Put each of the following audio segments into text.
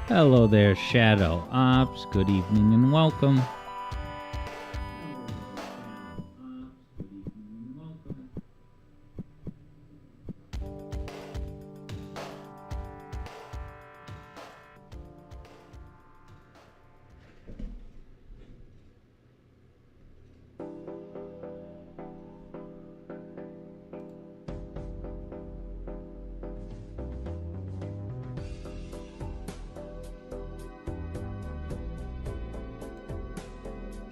Hello there, Shadow Ops. Good evening and welcome.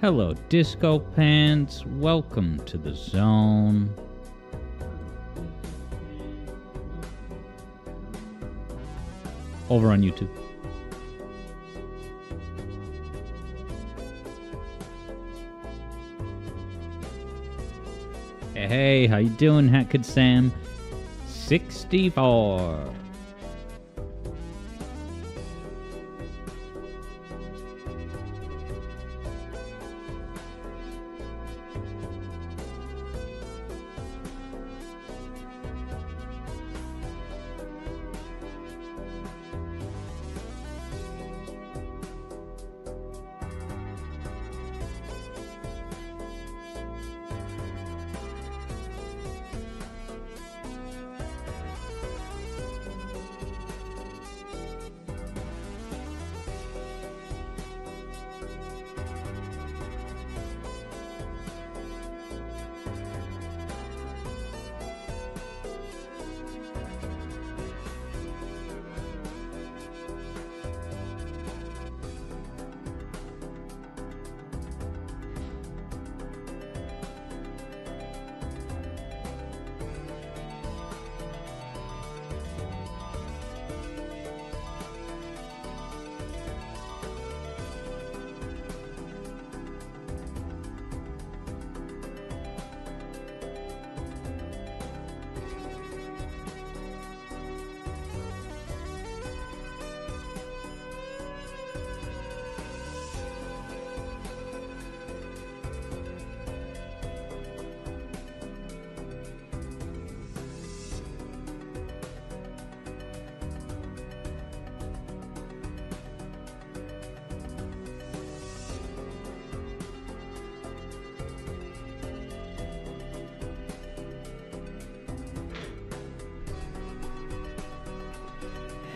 Hello, Disco Pants. Welcome to the zone. Over on YouTube. Hey, how you doing, Hackett Sam? 64.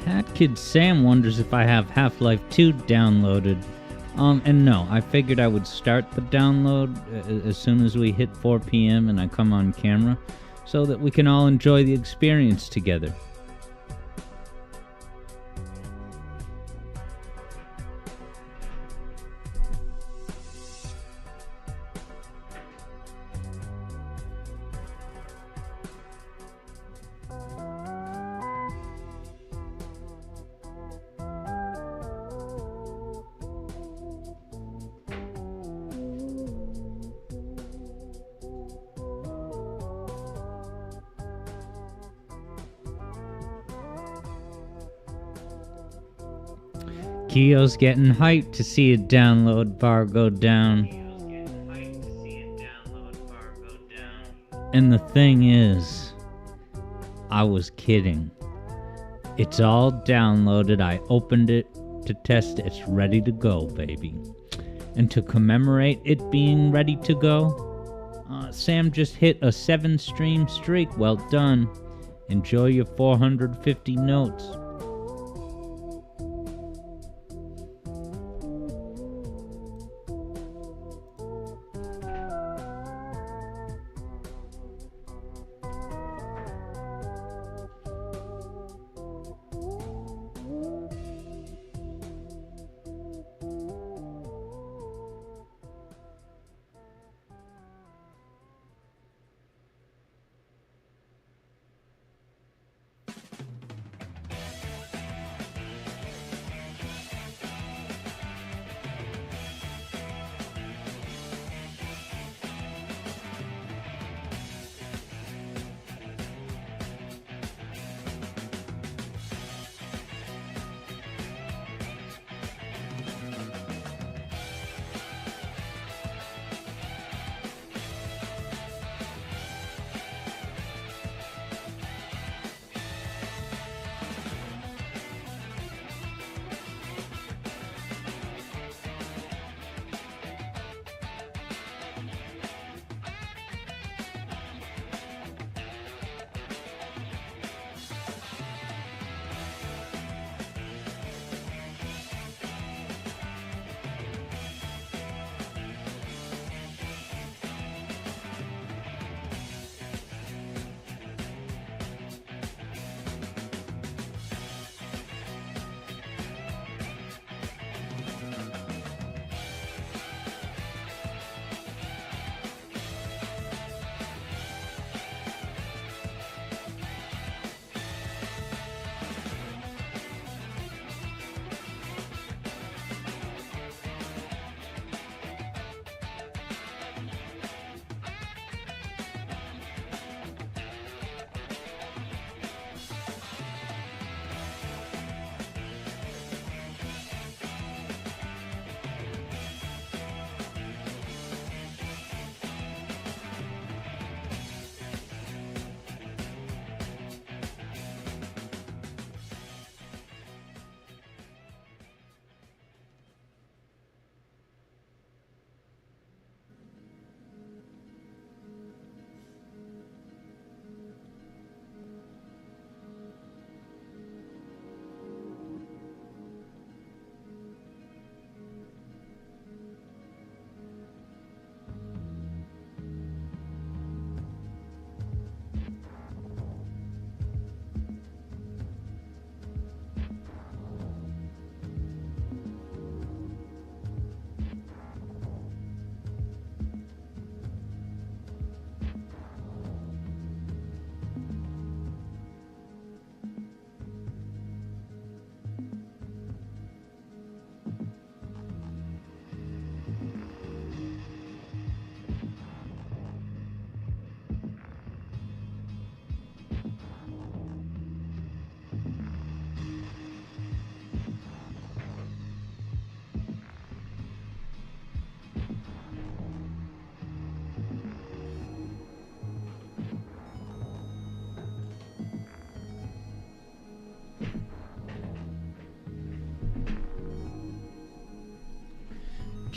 Hat Kid Sam wonders if I have Half-Life 2 downloaded. And no, I figured I would start the download as soon as we hit 4 p.m. and I come on camera, so that we can all enjoy the experience together. Keo's getting hyped to see a download bar go down. And the thing is, I was kidding. It's all downloaded. I opened it to test it. It's ready to go, baby. And to commemorate it being ready to go, Sam just hit a 7-stream streak. Well done. Enjoy your 450 notes.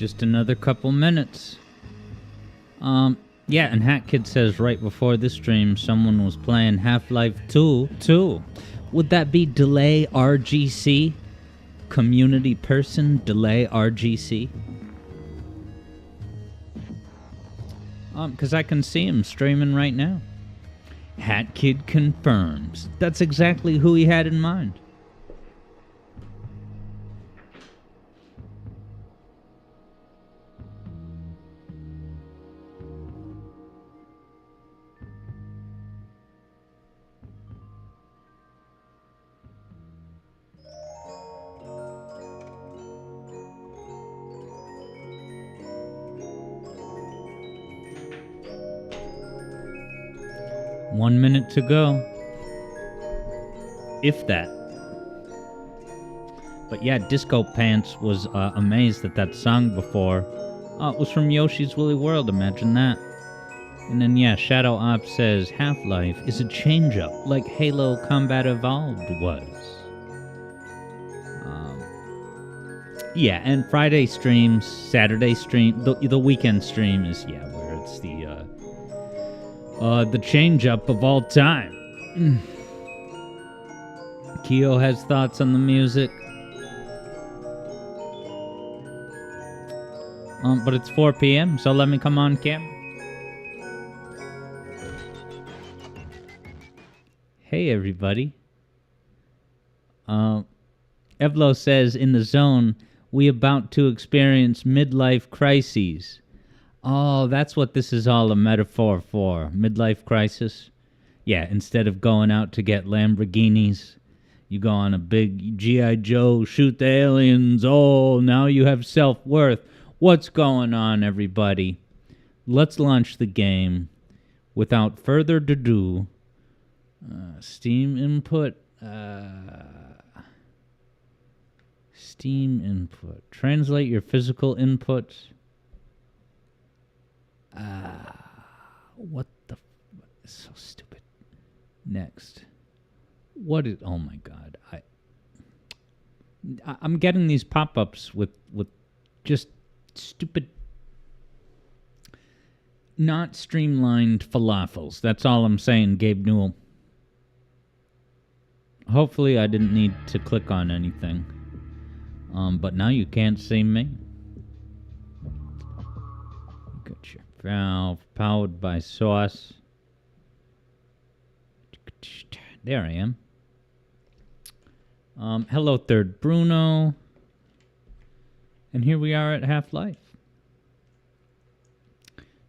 Just another couple minutes. Yeah, and Hat Kid says right before this stream, someone was playing Half-Life 2. Would that be Delay RGC? Community person, Delay RGC? Because I can see him streaming right now. Hat Kid confirms. That's exactly who he had in mind. One minute to go. If that. But yeah, Disco Pants was amazed at that song before. It was from Yoshi's Woolly World, imagine that. And then yeah, Shadow Op says Half-Life is a change-up, like Halo Combat Evolved was. Yeah, and Friday streams, Saturday stream, the weekend stream is, yeah, where it's the change-up of all time. Keo has thoughts on the music. But it's 4 p.m., so let me come on cam. Hey, everybody. Evlo says, in the zone, we about to experience midlife crises. Oh, that's what this is all a metaphor for. Midlife crisis. Yeah, instead of going out to get Lamborghinis, you go on a big G.I. Joe, shoot the aliens. Oh, now you have self-worth. What's going on, everybody? Let's launch the game. Without further ado, Steam input. Steam input. Translate your physical inputs. What the... It's so stupid. Next. What is... Oh my god. I'm getting these pop-ups with just stupid... Not streamlined falafels. That's all I'm saying, Gabe Newell. Hopefully I didn't need to click on anything. But now you can't see me. Got your valve powered by sauce. There I am. Hello, Third Bruno. And here we are at Half-Life.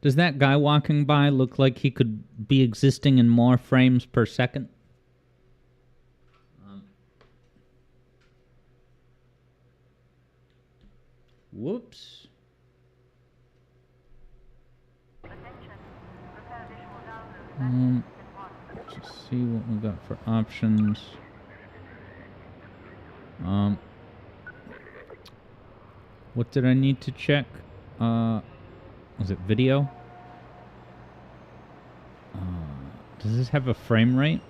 Does that guy walking by look like he could be existing in more frames per second? Whoops. Let's just see what we got for options. What did I need to check? Was it video? Does this have a frame rate?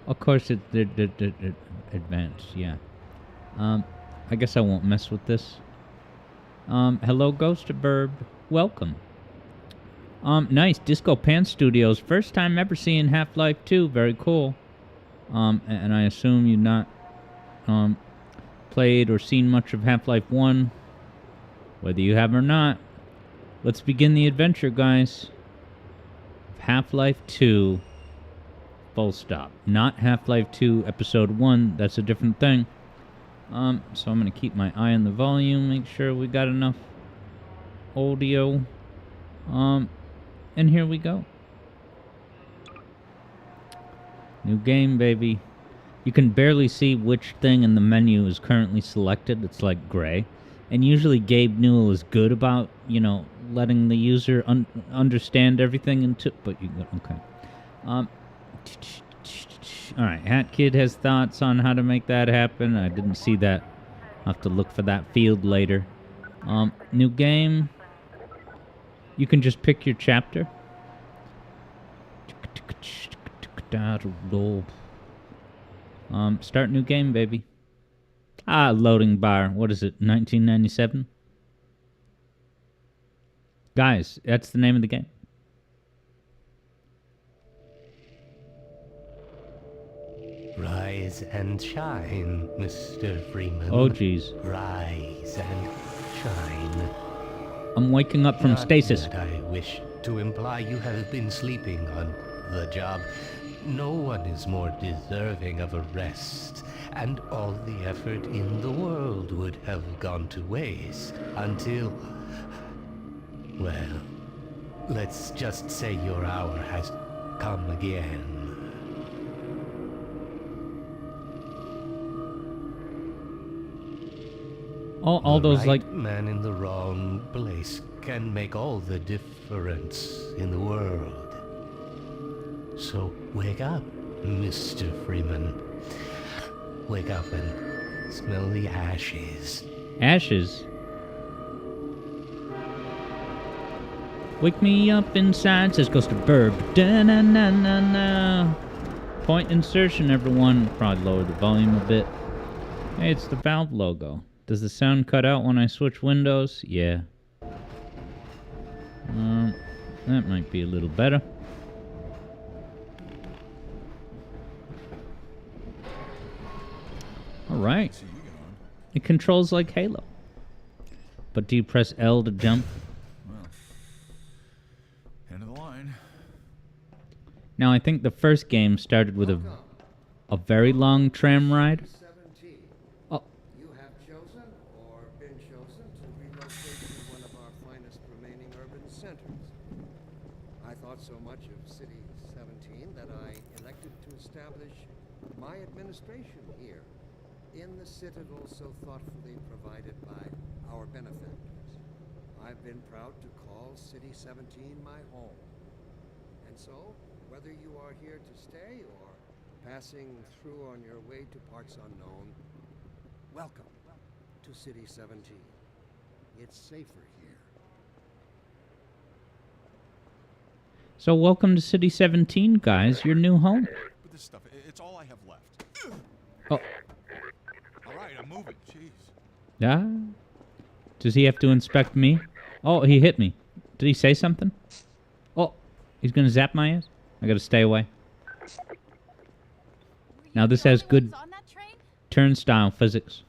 Of course it advanced, yeah. I guess I won't mess with this. Hello, Ghostaburb. Welcome. Nice. Disco Pants Studios. First time ever seeing Half-Life 2. Very cool. And I assume you've not played or seen much of Half-Life 1. Whether you have or not. Let's begin the adventure, guys. Half-Life 2. Full stop. Not Half-Life 2 Episode 1. That's a different thing. So I'm going to keep my eye on the volume. Make sure we got enough audio. And here we go. New game, baby. You can barely see which thing in the menu is currently selected. It's like gray. And usually Gabe Newell is good about, letting the user understand everything. But you okay. Alright, Hat Kid has thoughts on how to make that happen. I didn't see that. I'll have to look for that field later. New game. You can just pick your chapter. Start new game, baby. Loading bar. What is it, 1997? Guys, that's the name of the game. Rise and shine, Mr. Freeman. Oh, jeez. Rise and shine. I'm waking up from Not stasis. that I wish to imply you have been sleeping on the job. No one is more deserving of a rest, and all the effort in the world would have gone to waste until... well, let's just say your hour has come again. All The those, right like... man in the wrong place can make all the difference in the world. So wake up, Mr. Freeman. Wake up and smell the ashes. Ashes. Wake me up inside, says Ghost of Burb. Da-na-na-na-na. Point insertion, everyone. Probably lower the volume a bit. Hey, it's the Valve logo. Does the sound cut out when I switch windows? Yeah. That might be a little better. Alright. It controls like Halo. But do you press L to jump? Well, end of the line. Now, I think the first game started with a very long tram ride. 17. Oh, You have chosen or been chosen to relocate to one of our finest remaining urban centers. I thought so much of City 17 that I elected to establish my administration here in the citadel so thoughtfully provided by our benefactors. I've been proud to call City 17 my home. And so, whether you are here to stay or passing through on your way to parts unknown, welcome to City 17. It's safer here. so welcome to City 17, guys. Your new home. But this stuff, it's all I have left. Oh, All right, I'm moving. Jeez. yeah. Does he have to inspect me? Oh, he hit me. Did he say something? Oh, he's gonna zap my ass? I gotta stay away. Now this has good turnstile physics.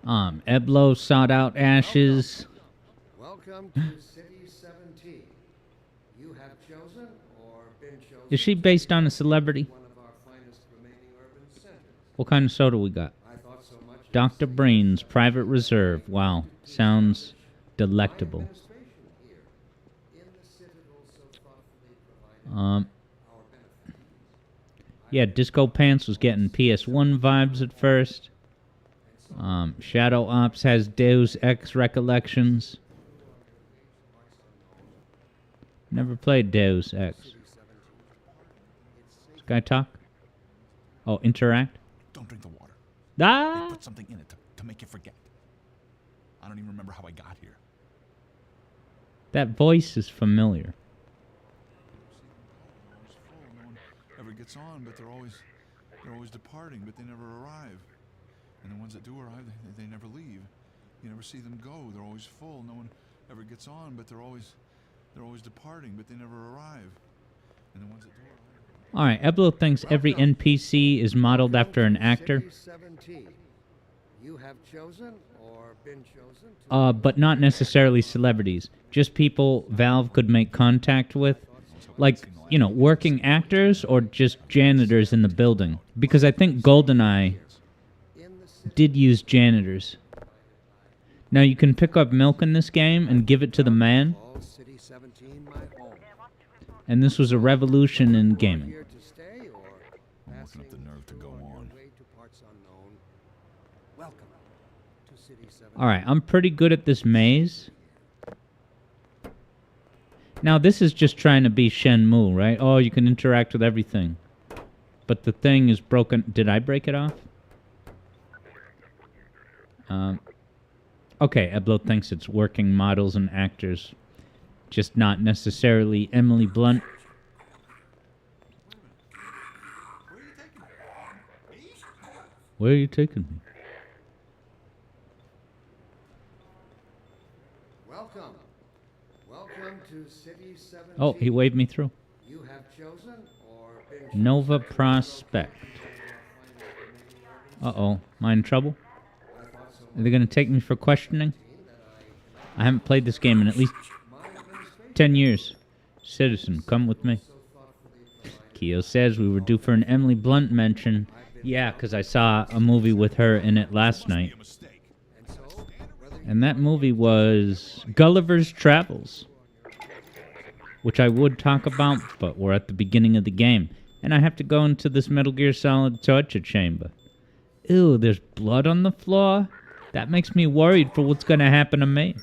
Eblo sought out ashes. Welcome to City 17. You have chosen or been chosen Is she based on a celebrity? one of our finest remaining urban centers. What kind of soda we got? I thought so much of Dr. Breen's Private Reserve. Wow, sounds delectable. administration here in the citadel so thoughtfully provided our benefactors. Yeah, Disco Pants was getting PS1 vibes at first. Shadow Ops has Deus Ex recollections. Never played Deus Ex. This guy talk? Oh, interact? Don't drink the water. Ah! Put something in it to make you forget. I don't even remember how I got here. That voice is familiar. Always full. No one ever gets on, but they're always departing, but they never arrive. And the ones that do arrive, they never leave. You never see them go. They're always full. No one ever gets on, but they're always departing, but they never arrive. And the ones that do arrive. Alright, Eblo thinks every NPC is modeled after an actor. City 17. You have chosen or been chosen to But not necessarily celebrities. Just people Valve could make contact with. Like, you know, working actors or just janitors in the building. Because I think GoldenEye in the city. did use janitors. Now you can pick up milk in this game and give it to the man, Call City 17 my home. and this was a revolution in gaming. Here to stay or passing up the nerve to through go on your on. way to parts unknown. Welcome to City 17. Alright, I'm pretty good at this maze. Now this is just trying to be Shenmue, right? Oh, you can interact with everything. But the thing is broken. Did I break it off? Okay, Eblo thinks it's working models and actors. Just not necessarily Emily Blunt. Where are you taking me? Where are you taking me? Welcome. Welcome to City 17. Oh, he waved me through. You have chosen or been Nova chosen to Prospect. relocate to one of our finest remaining urban Uh-oh. Am I in trouble? I thought so Are they going to take me for questioning? that I haven't played this game in at least my administration 10 years. Citizen, come with me. so thoughtfully provided. Keo says we were due for an Emily Blunt mention. Yeah, because I saw a movie with her in it last night. A mistake. And so, whether you And that movie was Gulliver's Travels, which I would talk about, but we're at the beginning of the game. And I have to go into this Metal Gear Solid torture chamber. Ew, there's blood on the floor? That makes me worried for what's going to happen to me.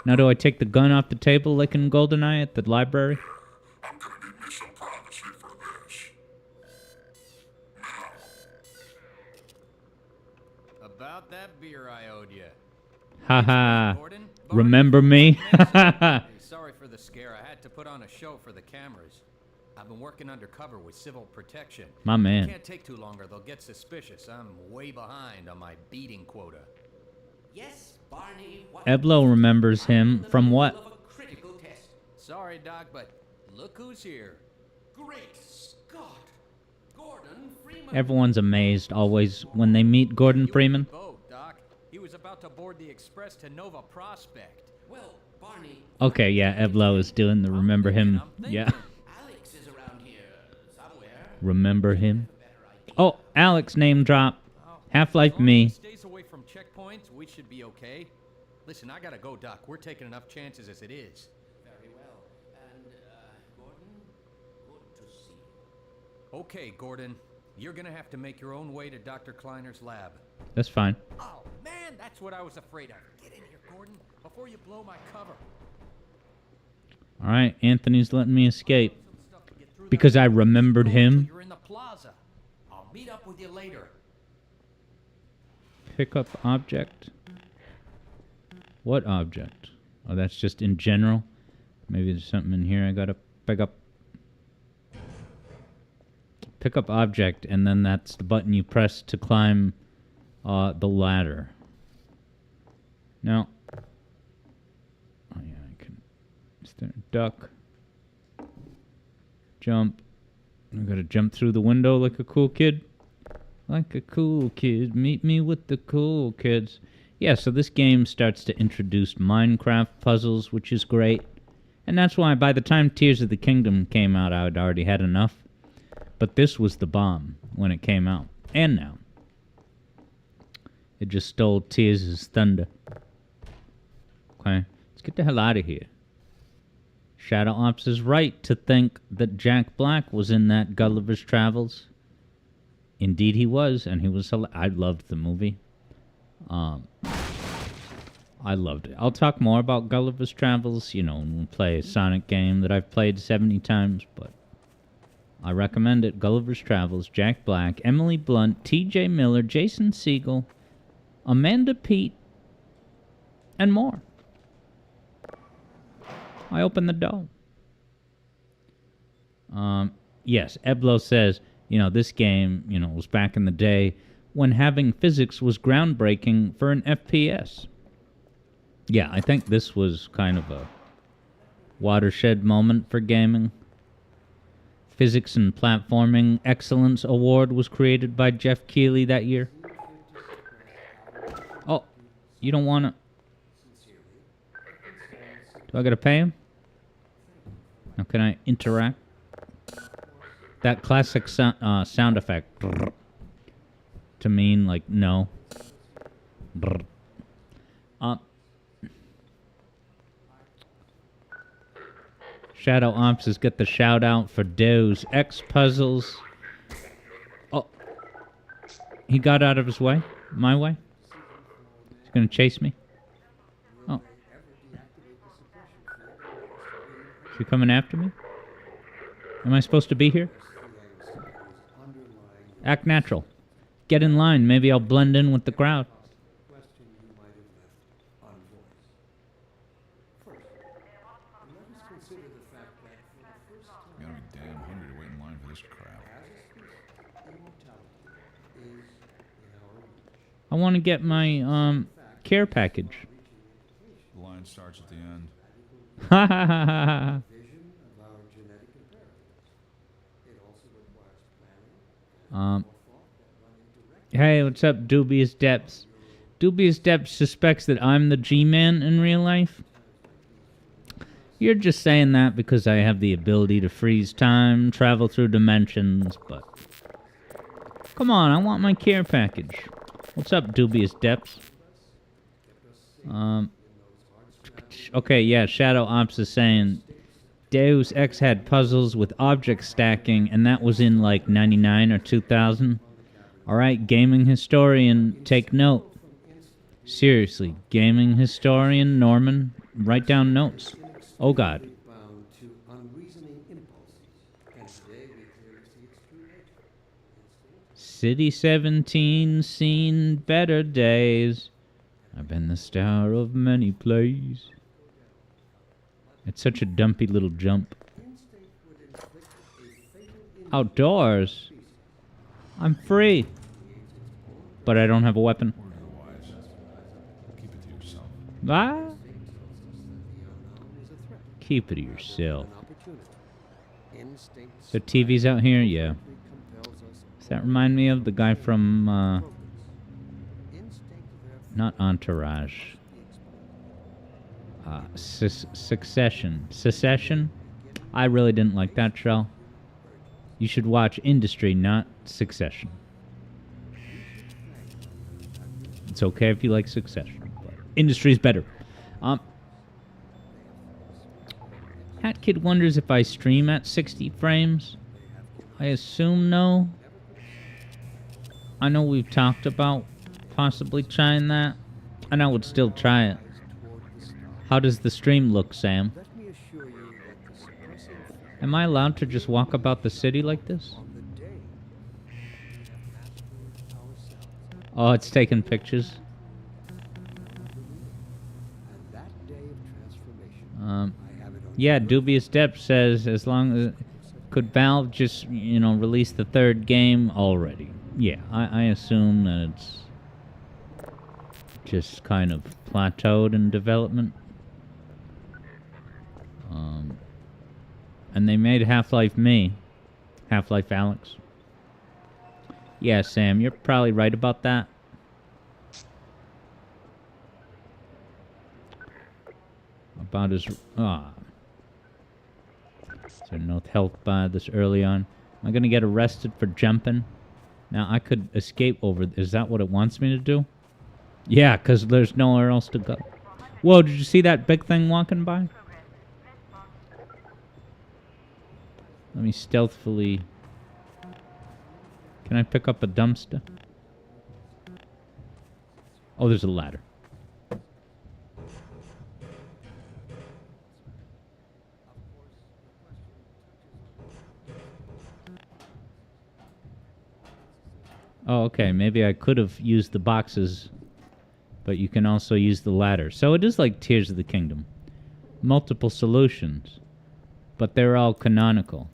Now do I take the gun off the table like in GoldenEye at the library? I'm gonna need me some privacy for this. About that beer I owed you. Haha. Gordon? Remember me? Hey, sorry for the scare. I had to put on a show for the cameras. I've been working undercover with civil protection. My man. Can't take too long or they'll get suspicious. I'm way behind on my beating quota. Yes, Barney. What Eblo remembers him from what? of a critical test. Sorry, Doc, but look who's here. Great Scott! Gordon Freeman. Everyone's amazed always when they meet Gordon You Freeman. were boat, Doc. He was about to board the express to Nova Prospect. Well, Barney. Okay, yeah, Eblo is doing the remember him. Yeah. Alex is around here somewhere. Remember him? Oh, Alex name drop. Half-Life As long as he me. stays away from checkpoints, we should be okay. Listen, I gotta go, Doc. We're taking enough chances as it is. Very well. And, Gordon, good to see you. Okay, Gordon. You're gonna have to make your own way to Dr. Kleiner's lab. That's fine. Oh, man, that's what I was afraid of. Get in here, Gordon, before you blow my cover. All right, Anthony's letting me escape. Some stuff to get through that Because I door. remembered Go until him. You're in the plaza. I'll meet up with you later. Pick up object. What object? Oh, that's just in general. Maybe there's something in here I gotta pick up. Pick up object, and then that's the button you press to climb the ladder. Now, oh yeah, I can. Is there a duck? Jump. I gotta jump through the window like a cool kid. Like a cool kid, meet me with the cool kids. Yeah, so this game starts to introduce Minecraft puzzles, which is great. And that's why by the time Tears of the Kingdom came out, I'd already had enough. But this was the bomb when it came out. And now. It just stole Tears' thunder. Okay, let's get the hell out of here. Shadow Ops is right to think that Jack Black was in that Gulliver's Travels. Indeed he was, and he was... I loved the movie. I loved it. I'll talk more about Gulliver's Travels, you know, when we play a Sonic game that I've played 70 times, but I recommend it. Gulliver's Travels, Jack Black, Emily Blunt, T.J. Miller, Jason Segel, Amanda Peet, and more. I opened the door. Yes, Eblo says, you know, this game, you know, was back in the day when having physics was groundbreaking for an FPS. Yeah, I think this was kind of a watershed moment for gaming. Physics and Platforming Excellence Award was created by Jeff Keighley that year. Oh, you don't want to... Do I gotta pay him? Now can I interact? That classic sound effect. To mean, like, no. Shadow Ops has got the shout out for Deus Ex Puzzles. Oh. He got out of his way? My way? He's gonna chase me? Oh. Is he coming after me? Am I supposed to be here? Act natural. Get in line. Maybe I'll blend in with the crowd. question you might have left unvoiced. First, let us consider the fact that for the first time You gotta be damn hungry to wait in line for this crap. as a species, immortality I want to get my care package. The line starts at the end. Ha ha ha ha. Vision of our genetic imperatives. It also requires planning. Hey, what's up, Dubious Depths? Dubious Depths suspects that I'm the G-Man in real life. You're just saying that because I have the ability to freeze time, travel through dimensions, but... Come on, I want my care package. What's up, Dubious Depths? Okay, yeah, Shadow Ops is saying Deus Ex had puzzles with object stacking, and that was in, like, 99 or 2000. Alright, gaming historian, take note. Seriously, gaming historian Norman, write down notes. Oh god. Bound to unreasoning impulses. And today we clearly see its true nature. City 17, seen better days. I've been the star of many plays. It's such a dumpy little jump. Outdoors? I'm free. But I don't have a weapon. Order wise. Keep it to yourself. Ah? Keep it to yourself. Instinct So TV's out here? Yeah. compels us. Does that remind me of the guy from, Instinct, therefore, not Entourage. Succession. Secession? I really didn't like that show. You should watch Industry, not Succession. It's okay if you like Succession, but Industry's better. Hat Kid wonders if I stream at 60 frames. I assume no. I know we've talked about possibly trying that, and I would still try it. How does the stream look, Sam? let me assure you that the suppressing Am I allowed to just walk about the city like this? on the day we have mastered ourselves, Oh, it's taking pictures. and that day of transformation, I have it on Yeah, Dubious Depth says as long as... Could Valve just, release the third game already? Yeah, I assume that it's just kind of plateaued in development. And they made Half-Life Me. Half-Life Alex. Yeah, Sam, you're probably right about that. About as... Is there no health bar this early on? Am I going to get arrested for jumping? Now, I could escape over... Is that what it wants me to do? Yeah, because there's nowhere else to go. Whoa, did you see that big thing walking by? Let me stealthily... Can I pick up a dumpster? Oh, there's a ladder. Oh, okay. Maybe I could have used the boxes, but you can also use the ladder. So it is like Tears of the Kingdom. Multiple solutions, but they're all canonical.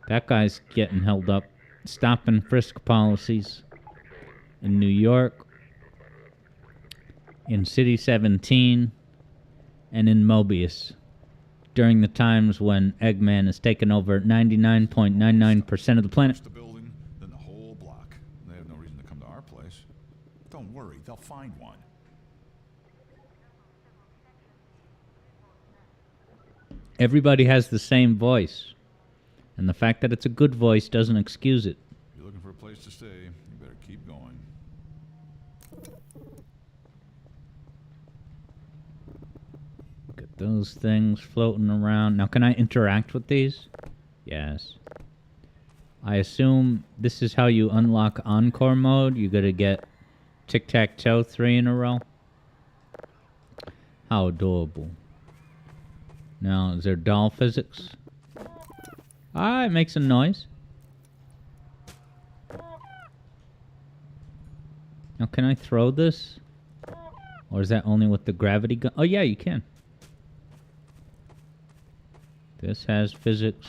That guy's getting held up. Stop and frisk policies in New York, in City 17, and in Mobius during the times when Eggman has taken over 99.99% of the planet. The building, then the whole block. They have no reason to come to our place. Don't worry, they'll find one. Everybody has the same voice. And the fact that it's a good voice doesn't excuse it. If you're looking for a place to stay, you better keep going. Look at those things floating around. Now, can I interact with these? Yes. I assume this is how you unlock Encore mode. You gotta get Tic-Tac-Toe 3 in a row. How adorable. Now, is there doll physics? Ah, it makes a noise. Now, can I throw this? Or is that only with the gravity gun? Oh, yeah, you can. This has physics.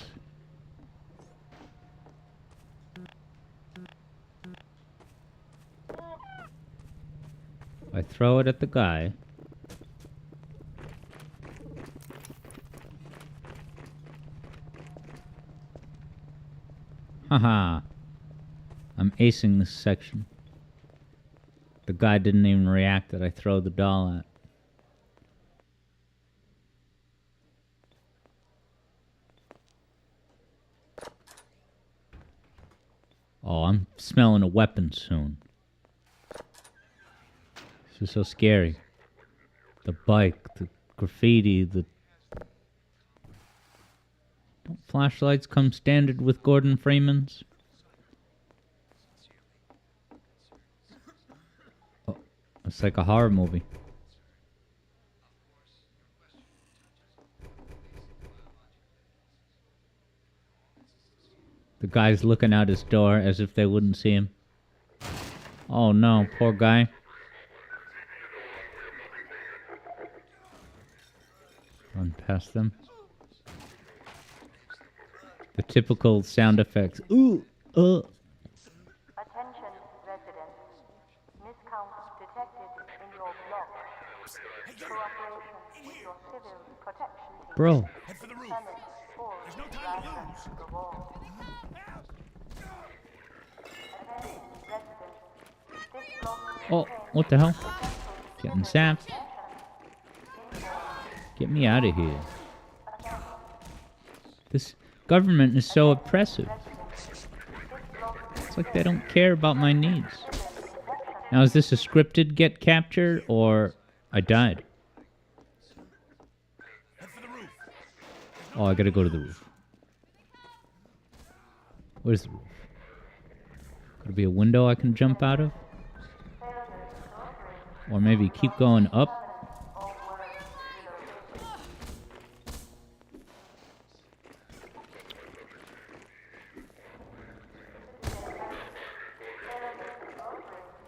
I throw it at the guy. Haha. I'm acing this section. The guy didn't even react that I throw the doll at. Oh, I'm smelling a weapon soon. This is so scary. The bike, the graffiti, the... Don't flashlights come standard with Gordon Freeman's? Oh, it's like a horror movie. The guy's looking out his door as if they wouldn't see him. Oh no, poor guy. Run past them. The typical sound effects. Ooh, Attention, residents. Miscount detected in your block. Cooperation with your civil protection team. bro. Determines full license reward. Attention, residents. This block Oh, what the hell? Getting zapped. Get me out of here. This government is so oppressive. It's like they don't care about my needs. Now, is this a scripted get captured or I died? Oh, I gotta go to the roof. Where's the roof? Could it be a window I can jump out of? Or maybe keep going up?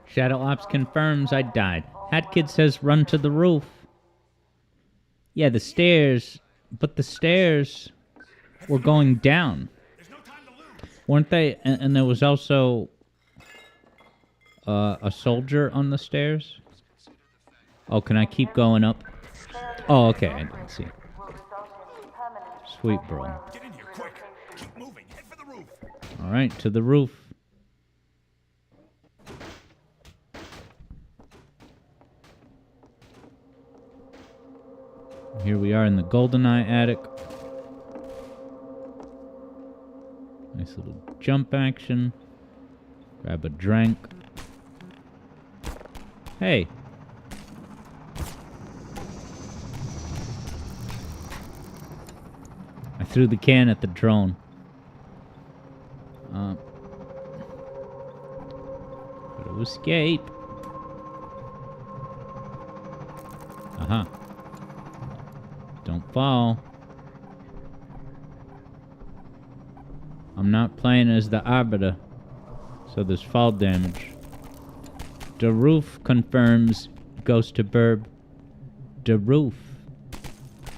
Shadow Ops confirms I died. Hat Kid says run to the roof. Yeah, the stairs. But the stairs were going down. Weren't they? And there was also a soldier on the stairs. Oh, can I keep going up? Oh, okay. I didn't see. Sweet, bro. Get in here, quick. Keep moving. Head for the roof. All right, to the roof. Here we are in the GoldenEye attic. Nice little jump action. Grab a drink. Hey. I threw the can at the drone. Got to escape. Uh-huh. Don't fall. I'm not playing as the Arbiter, so there's fall damage. The roof confirms Ghost to Burb. The roof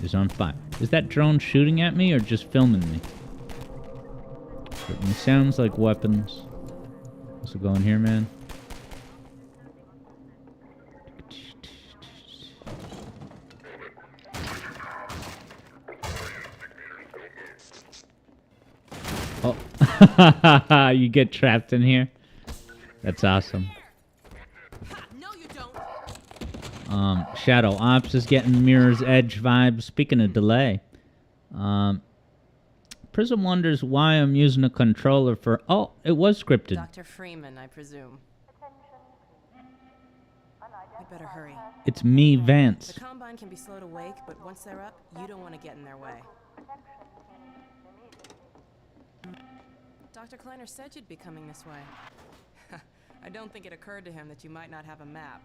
is on fire. Is that drone shooting at me or just filming me? Certainly sounds like weapons. What's it going here, man? Oh, you get trapped in here? That's awesome. No, you don't. Shadow Ops is getting Mirror's Edge vibes. Speaking of delay, Prism wonders why I'm using a controller for... Oh, it was scripted. Dr. Freeman, I presume. You better hurry. It's me, Vance. The Combine can be slow to wake, but once they're up, you don't want to get in their way. Dr. Kleiner said you'd be coming this way. I don't think it occurred to him that you might not have a map.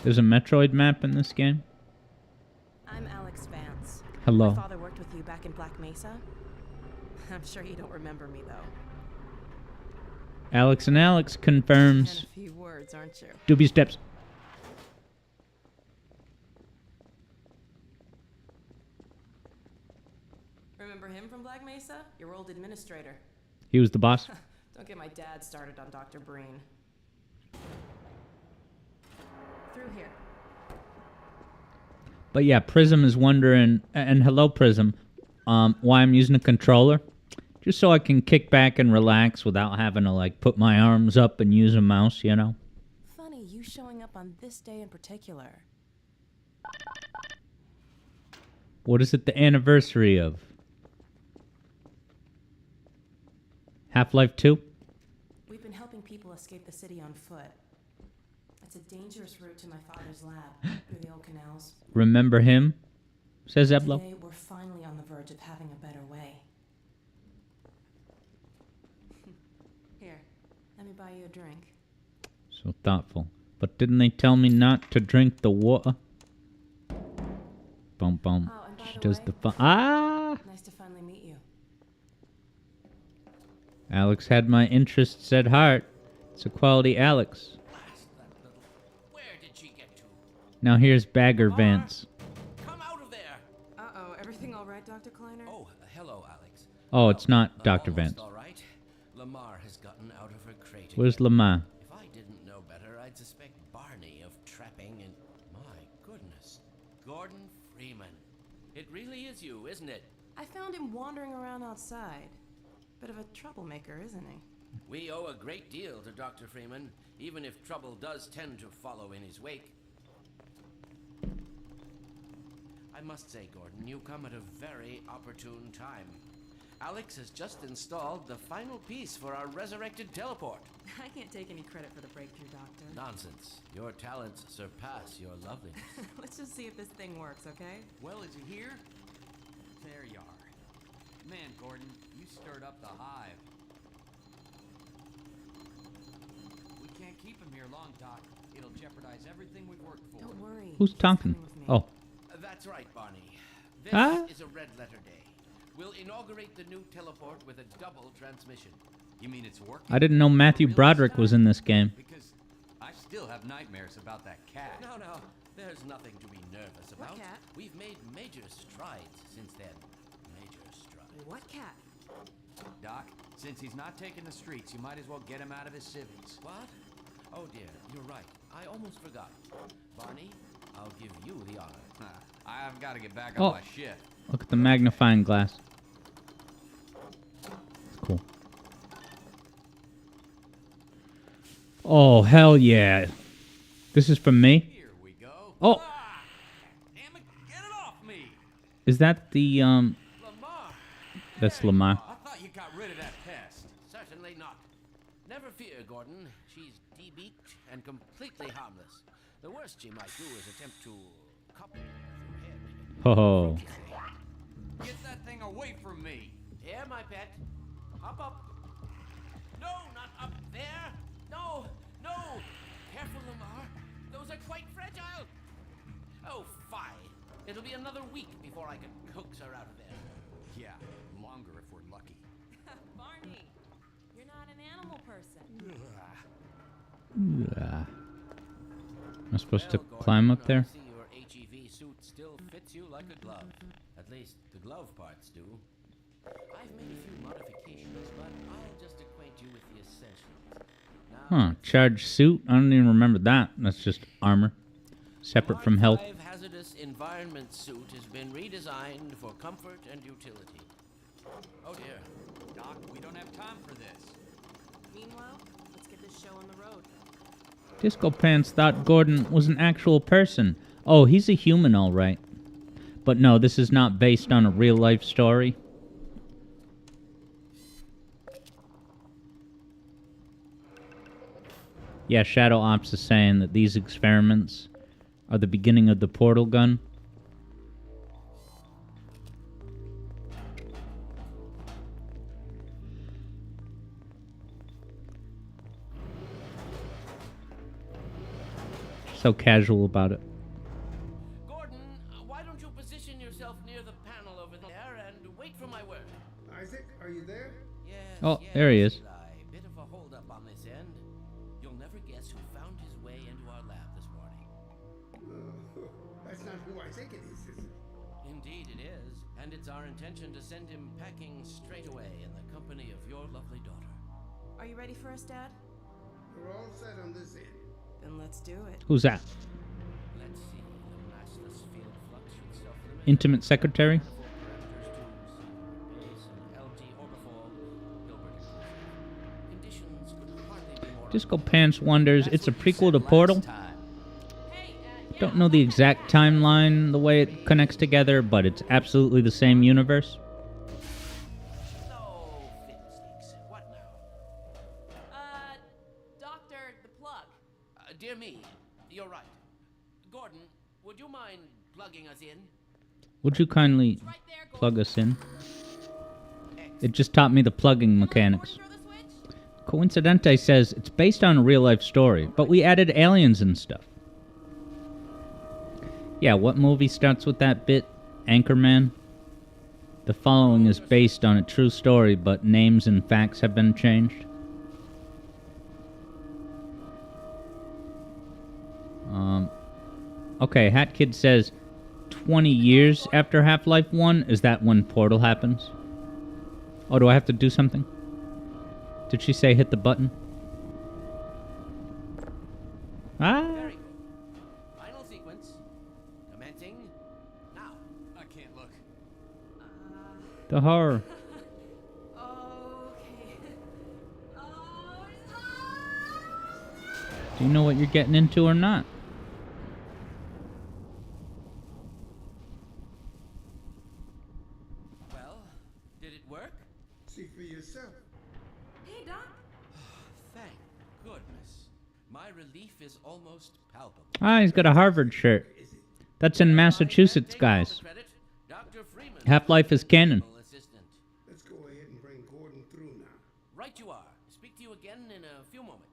There's a Metroid map in this game? I'm Alex Vance. Hello. My father worked with you back in Black Mesa. I'm sure you don't remember me, though. Alex and Alex confirms. And a few words, aren't you? Doobie steps. Remember him from Black Mesa? Your old administrator. He was the boss. Don't get my dad started on Dr. Breen. through here. But yeah, Prism is wondering, and hello Prism, why I'm using a controller. Just so I can kick back and relax without having to like put my arms up and use a mouse, you know? Funny, you showing up on this day in particular. What is it the anniversary of? Half-Life 2? We've been helping people escape the city on foot. It's a dangerous route to my father's lab, through the old canals. Remember him? Says Eblo. Today, we're finally on the verge of having a better way. Here, let me buy you a drink. So thoughtful. But didn't they tell me not to drink the water? Bum bum. Oh, and by She the does way, the fun. Ah! nice to finally meet you. Alex had my interests at heart. It's a quality Alex. Where did she get to? Now here's Bagger Vance. Come out of there! Uh-oh, everything all right, Dr. Kleiner? Oh, hello, Alex. Oh, it's not Dr. Almost Vance. all right. Lamar has gotten out of her crate. Where's Lamar? If I didn't know better, I'd suspect Barney of trapping and... My goodness. Gordon Freeman. It really is you, isn't it? I found him wandering around outside. Bit of a troublemaker, isn't he? We owe a great deal to Dr. Freeman, even if trouble does tend to follow in his wake. I must say, Gordon, you come at a very opportune time. Alex has just installed the final piece for our resurrected teleport. I can't take any credit for the breakthrough, Doctor. Nonsense. Your talents surpass your loveliness. Let's just see if this thing works, okay? Well, is he here? There you are. Man, Gordon, you stirred up the hive. We can't keep him here long, Doc. It'll jeopardize everything we've worked for. Don't worry. Who's He's talking? coming with me. Oh. That's right, Barney. This Huh? is a red letter day. We'll inaugurate the new teleport with a double transmission. You mean it's working? I didn't know Matthew Really Broderick this was time? in this game. Because I still have nightmares about that cat. No, there's nothing to be nervous about. cat? We've made major strides since then. Major strides. What cat? Doc, since he's not taking the streets, you might as well get him out of his civvies. What? Oh dear, you're right. I almost forgot. Barney, I'll give you the honor. I've got to get back Oh. on my shit. Look at the magnifying glass. It's cool. Oh, hell yeah. This is from me? Here we go. Oh, Ah! Damn it, get it off me! is that the, Lamar! that's Lamar. I thought you got rid of that pest. Certainly not. Never fear, Gordon. She's debeaked and completely harmless. The worst she might do is attempt to copple your head. Oh. Get that thing away from me. Here, my pet. Hop up. No, not up there. No. Careful, Lamar. Those are quite fragile. Oh, fine. It'll be another week before I can coax her out of there. Yeah, longer if we're lucky. Barney, you're not an animal person. Am I supposed to Well, climb Gordon, up there? I see your HEV suit still fits you like a glove. At least the glove parts do. I've made a few modifications, but I'll just acquaint you with the essentials. Now, Huh, charged suit? I don't even remember that. That's just armor. Separate from health. Mark V hazardous environment suit has been redesigned for comfort and utility. Oh dear. Doc, we don't have time for this. Meanwhile, let's get this show on the road. Disco Pants thought Gordon was an actual person. Oh, he's a human, all right. But no, this is not based on a real-life story. Yeah, Shadow Ops is saying that these experiments are the beginning of the portal gun. So casual about it. Gordon, why don't you position yourself near the panel over there and wait for my word? Isaac, are you there? Yes. Oh, yes, there he is. Eli. Bit of a holdup on this end. You'll never guess who found his way into our lab this morning. That's not who I think it is it? Indeed it is, and it's our intention to send him packing straight away in the company of your lovely daughter. Are you ready for us, Dad? We're all set on this end. Then let's do it. Who's that? intimate secretary. Disco Pants wonders, it's a prequel to Portal. Don't know the exact timeline, the way it connects together, but it's absolutely the same universe. Doctor, the plug. Dear me, you're right. Gordon, would you mind plugging us in? Would you kindly plug us in? It just taught me the plugging mechanics. Coincidente says it's based on a real-life story, but we added aliens and stuff. Yeah, what movie starts with that bit? Anchorman? The following is based on a true story, but names and facts have been changed. Okay, Hat Kid says 20 years after Half-Life 1? Is that when Portal happens? Oh, do I have to do something? Did she say hit the button? Ah! Very good. Final sequence. Commencing now. I can't look. The horror. Do you know what you're getting into or not? Well, did it work? See for yourself. Hey, Doc. Thank goodness. My relief is almost palpable. Ah, he's got a Harvard shirt. That's in Massachusetts, guys. Dr. Freeman. Half-Life is canon. Assistant. Let's go ahead and bring Gordon through now. Right you are. Speak to you again in a few moments.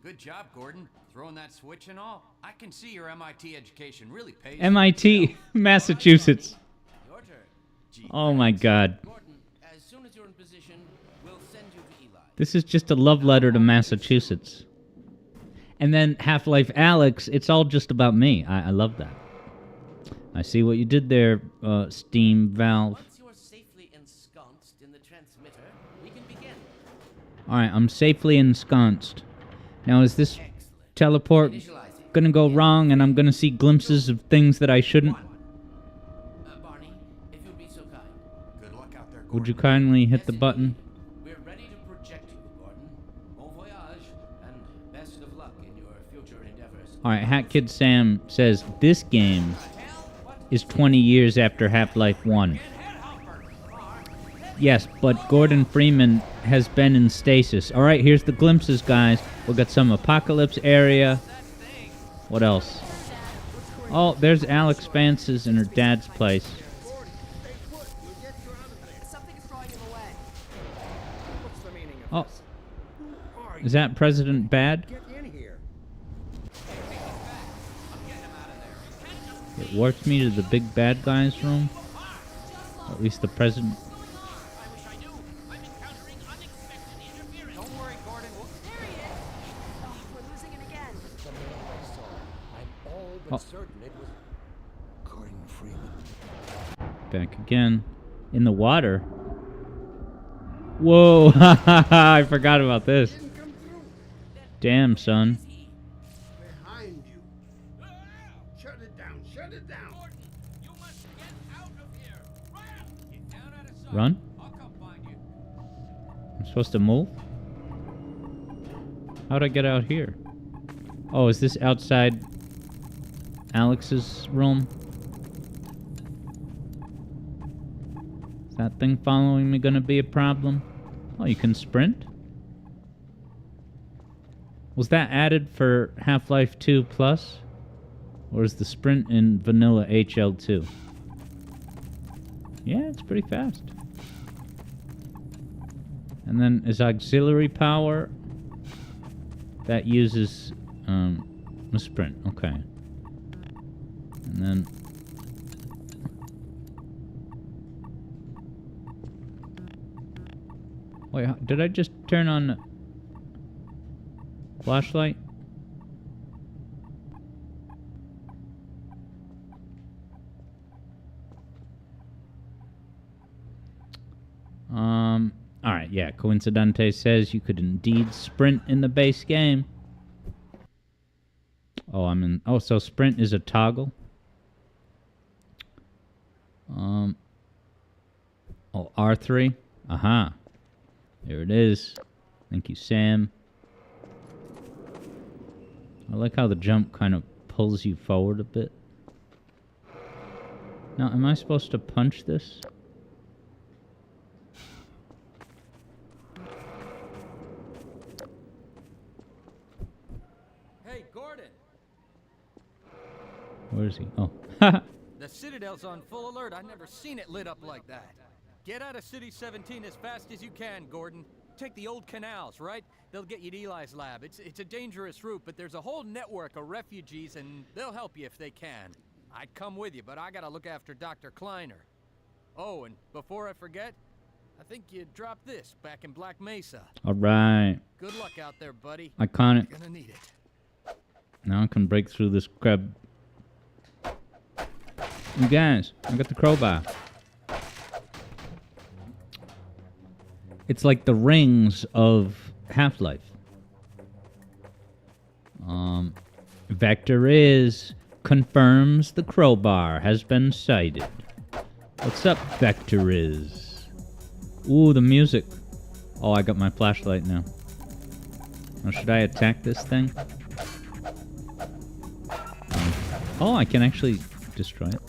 Good job, Gordon. Throwing that switch and all. I can see your MIT education really pays. MIT, Massachusetts. Your turn. Oh my god. Gordon, as soon as you're in position, we'll send you to Eli. This is just a love letter to Massachusetts. And then Half-Life Alyx, it's all just about me. I love that. I see what you did there, Steam Valve. Once you're safely ensconced in the transmitter, we can begin. Alright, I'm safely ensconced. Now, is this teleport gonna go wrong and I'm gonna see glimpses of things that I shouldn't? Barney, if you'd be so kind. Good luck out there, Gordon. Would you kindly hit the button? We're ready to project you, Gordon. Bon voyage, and best of luck in your future endeavors. Alright, Hat Kid Sam says this game is 20 years after Half-Life 1. Yes, but Gordon Freeman has been in stasis. Alright, here's the glimpses, guys. We got some apocalypse area. What else? Oh, there's Alex Vance's in her dad's place. Something is drawing him away. What's the meaning of Oh, this? is that President Bad? Get in here. It warps me to the big bad guy's room. Or at least the president. Don't worry, Gordon. There he is. Oh, we're losing it again. The man I saw. I'm all but certain it was Gordon Freeman. Back again. In the water. Whoa, I forgot about this. Didn't come through. Damn, son. Behind you. Shut it down. Shut it down. You must get out of here. Run! Get down out of sight. Run? I'll come find you. I'm supposed to move? How'd I get out here? Oh, is this outside Alex's room? Is that thing following me gonna be a problem? Oh, you can sprint? Was that added for Half-Life 2 Plus? Or is the sprint in vanilla HL2? Yeah, it's pretty fast. And then is auxiliary power that uses a sprint. Okay. And then wait, did I just turn on the flashlight? Alright, yeah, Coincidente says you could indeed sprint in the base game. Oh, so sprint is a toggle? Oh, R3. Aha. There it is. Thank you, Sam. I like how the jump kind of pulls you forward a bit. Now, am I supposed to punch this? Hey, Gordon! Where is he? Oh. The Citadel's on full alert. I've never seen it lit up like that. Get out of City 17 as fast as you can, Gordon. Take the old canals, right? They'll get you to Eli's lab. It's a dangerous route, but there's a whole network of refugees, and they'll help you if they can. I'd come with you, but I gotta look after Dr. Kleiner. Oh, and before I forget, I think you dropped this back in Black Mesa. Alright. Good luck out there, buddy. Iconic. You're gonna need it. Now I can break through this crab. You guys, I got the crowbar. It's like the rings of Half-Life. Vector is confirms the crowbar has been sighted. What's up, Vector is? Ooh, the music. Oh, I got my flashlight now. Now, should I attack this thing? Oh, I can actually destroy it.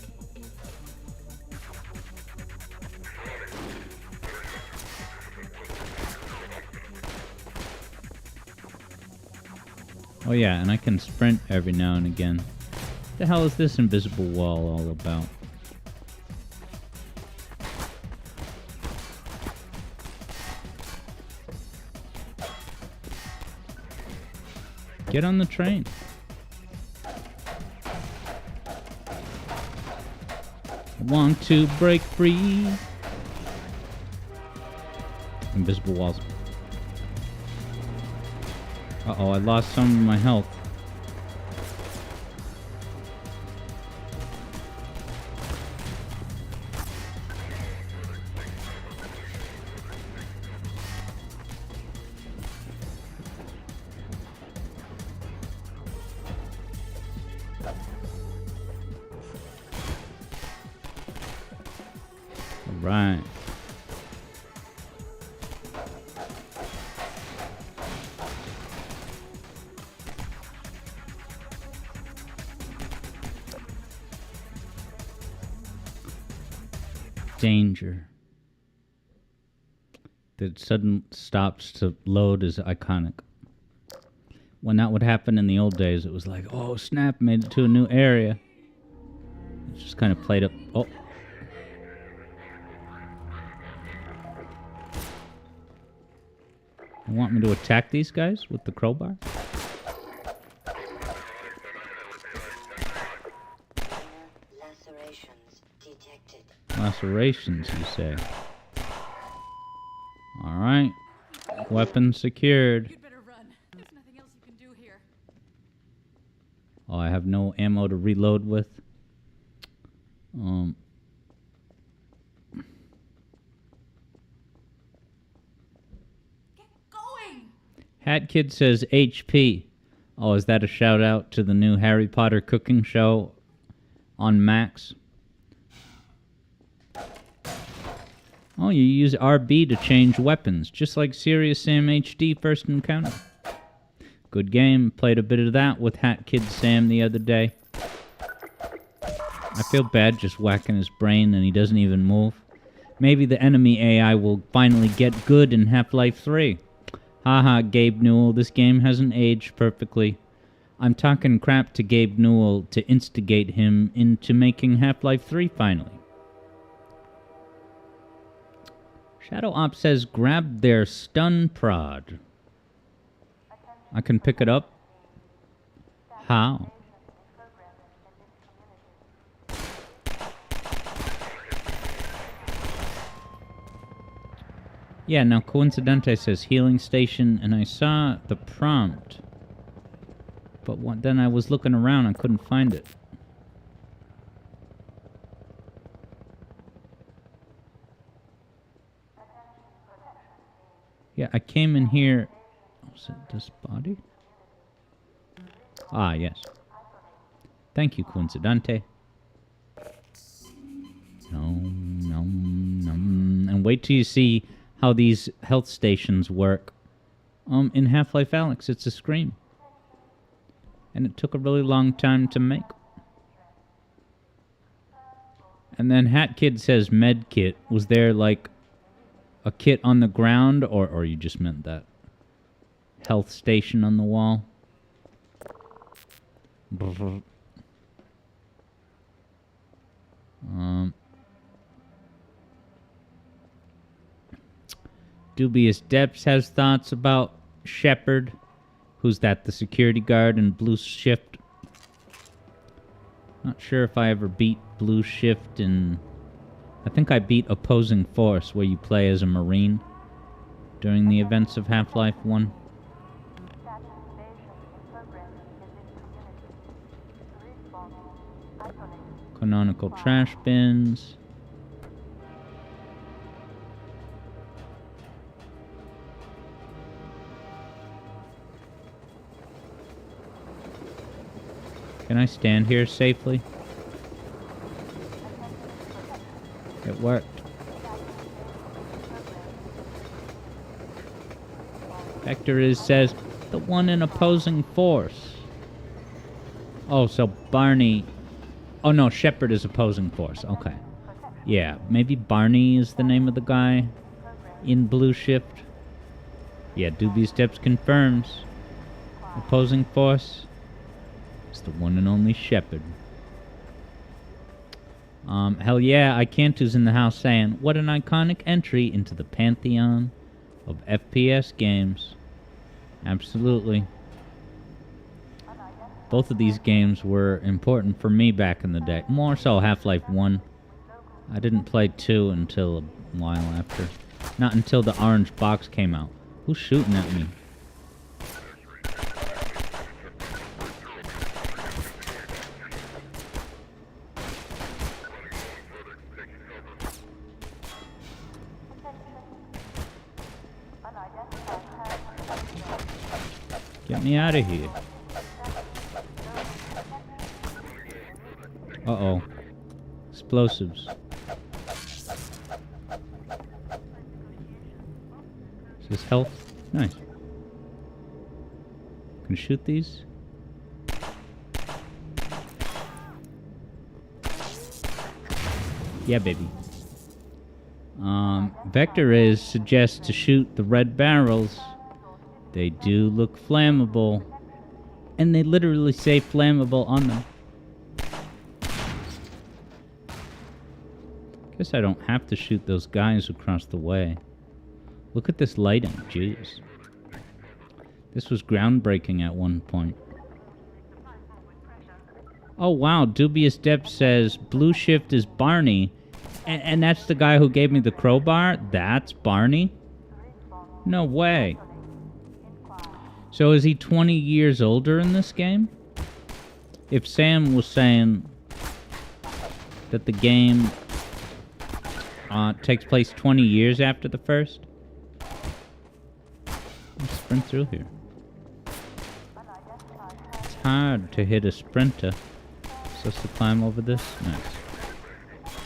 Oh yeah, and I can sprint every now and again. What the hell is this invisible wall all about? Get on the train. I want to break free. Invisible walls. Uh-oh, I lost some of my health. All right. Danger. The sudden stops to load is iconic. When that would happen in the old days, it was like, oh snap, made it to a new area. It's just kind of played up. Oh. You want me to attack these guys with the crowbar? Lacerations, you say? Alright. Weapon secured. You'd better run. There's nothing else you can do here. Oh, I have no ammo to reload with. Get going! Hat Kid says HP. Oh, is that a shout out to the new Harry Potter cooking show on Max? Oh, you use RB to change weapons, just like Serious Sam HD First Encounter. Good game. Played a bit of that with Hat Kid Sam the other day. I feel bad just whacking his brain and he doesn't even move. Maybe the enemy AI will finally get good in Half-Life 3. Haha, Gabe Newell, this game hasn't aged perfectly. I'm talking crap to Gabe Newell to instigate him into making Half-Life 3 finally. Shadow Op says, grab their stun prod. I can pick it up? How? Yeah, now Coincidente says healing station, and I saw the prompt. But then I was looking around, I couldn't find it. Yeah, I came in here. Was it this body? Ah, yes. Thank you, Coincidente. Nom, nom, nom. And wait till you see how these health stations work. In Half-Life Alyx, it's a Scream. And it took a really long time to make. And then Hat Kid says med kit. Was there like a kit on the ground, or you just meant that health station on the wall? Dubious Depths has thoughts about Shepard. Who's that? The security guard in Blue Shift? Not sure if I ever beat Blue Shift in... I think I beat Opposing Force, where you play as a Marine during the events of Half-Life 1. Canonical trash bins. Can I stand here safely? It worked. Vector says, the one in Opposing Force. Oh, so Barney... Oh no, Shepard is Opposing Force. Okay. Yeah, maybe Barney is the name of the guy in Blue Shift. Yeah, Dubious Depths confirms. Opposing Force is the one and only Shepard. Hell yeah, Icantu's in the house saying, what an iconic entry into the pantheon of FPS games. Absolutely. Both of these games were important for me back in the day. More so Half-Life 1. I didn't play 2 until a while after. Not until the orange box came out. Who's shooting at me? Get me out of here. Uh-oh. Explosives. Is this health? Nice. Can I shoot these? Yeah, baby. Vector suggests to shoot the red barrels. They do look flammable. And they literally say flammable on them. Guess I don't have to shoot those guys across the way. Look at this lighting, jeez. This was groundbreaking at one point. Oh wow, Dubious Depth says Blue Shift is Barney. And that's the guy who gave me the crowbar? That's Barney? No way. So is he 20 years older in this game? If Sam was saying that the game takes place 20 years after the first. Let's sprint through here. It's hard to hit a sprinter. Supposed to climb over this? Nice.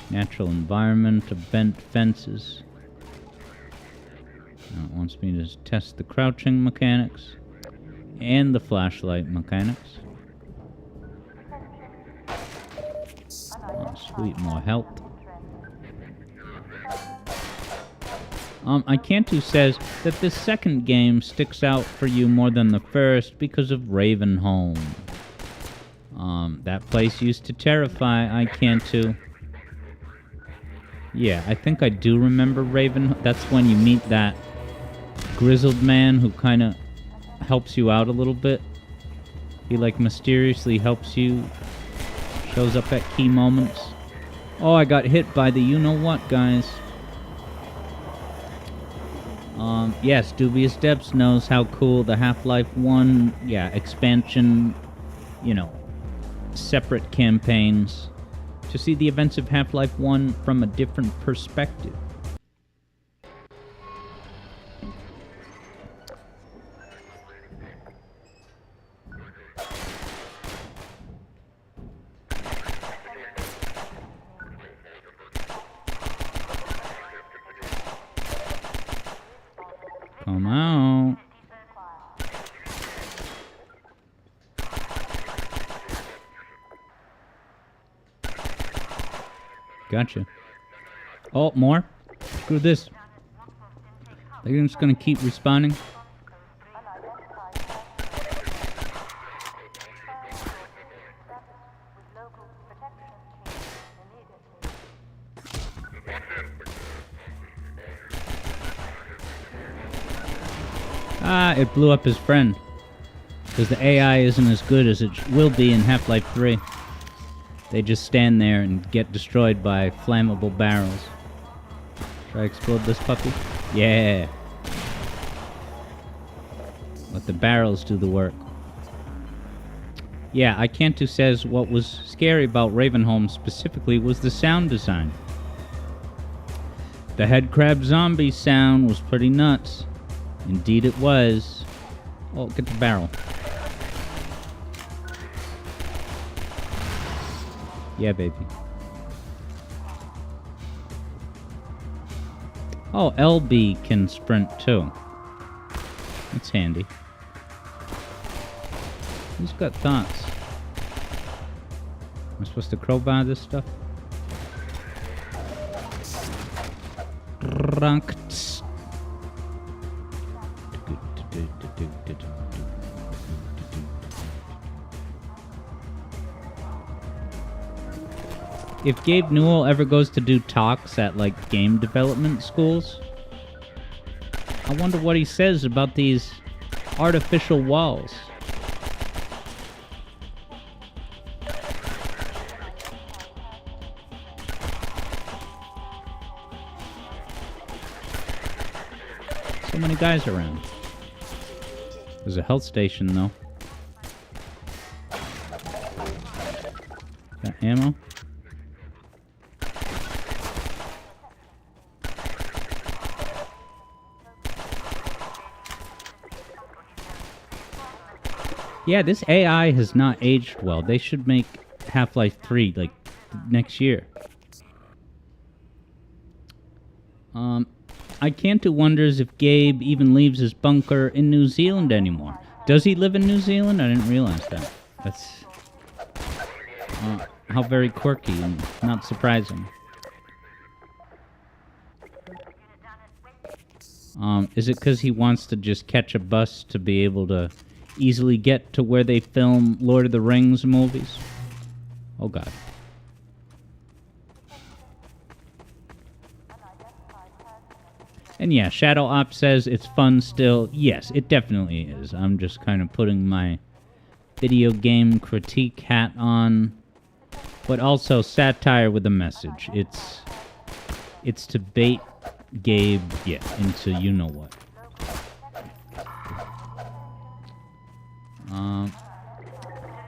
Natural environment of bent fences. Now it wants me to test the crouching mechanics and the flashlight mechanics. Oh, sweet, more health. Icantu says that the second game sticks out for you more than the first because of Ravenholm. That place used to terrify Icantu. Yeah, I think I do remember Ravenholm. That's when you meet that grizzled man who kind of helps you out a little bit. He like mysteriously helps you. Shows up at key moments. Oh, I got hit by the you-know-what, guys. Yes, Dubious Depths knows how cool the Half-Life 1, expansion, separate campaigns. To see the events of Half-Life 1 from a different perspective. Come out. Gotcha. Oh, more? Screw this. They're just gonna keep respawning. Ah, it blew up his friend. Because the AI isn't as good as it will be in Half-Life 3. They just stand there and get destroyed by flammable barrels. Try to explode this puppy? Yeah. Let the barrels do the work. Yeah, Icantu says what was scary about Ravenholm specifically was the sound design. The headcrab zombie sound was pretty nuts. Indeed it was. Oh, get the barrel. Yeah, baby. Oh, LB can sprint too. That's handy. Who's got thoughts? Am I supposed to crowbar this stuff? If Gabe Newell ever goes to do talks at, like, game development schools, I wonder what he says about these artificial walls. So many guys around. There's a health station, though. Got ammo? Yeah, this AI has not aged well. They should make Half-Life 3, like, next year. Icantu wonders if Gabe even leaves his bunker in New Zealand anymore. Does he live in New Zealand? I didn't realize that. That's... how very quirky and not surprising. Is it because he wants to just catch a bus to be able to easily get to where they film Lord of the Rings movies? Oh god. And yeah, Shadow Op says it's fun still. Yes, it definitely is. I'm just kind of putting my video game critique hat on, but also satire with a message. It's to bait Gabe, yeah, into you know what.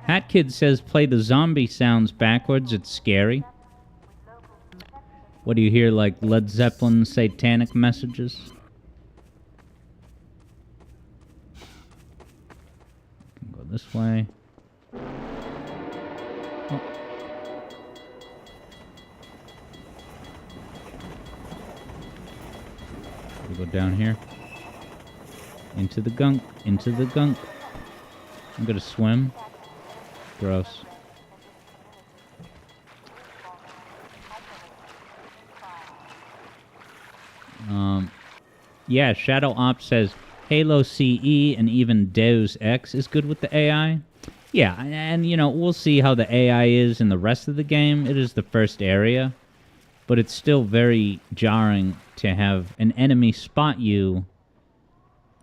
Hat Kid says play the zombie sounds backwards, it's scary. What do you hear, like Led Zeppelin satanic messages? Go this way. Oh. We go down here. Into the gunk, into the gunk. I'm gonna swim. Gross. Yeah, Shadow Op says Halo CE and even Deus Ex is good with the AI. Yeah, and you know, we'll see how the AI is in the rest of the game. It is the first area, but it's still very jarring to have an enemy spot you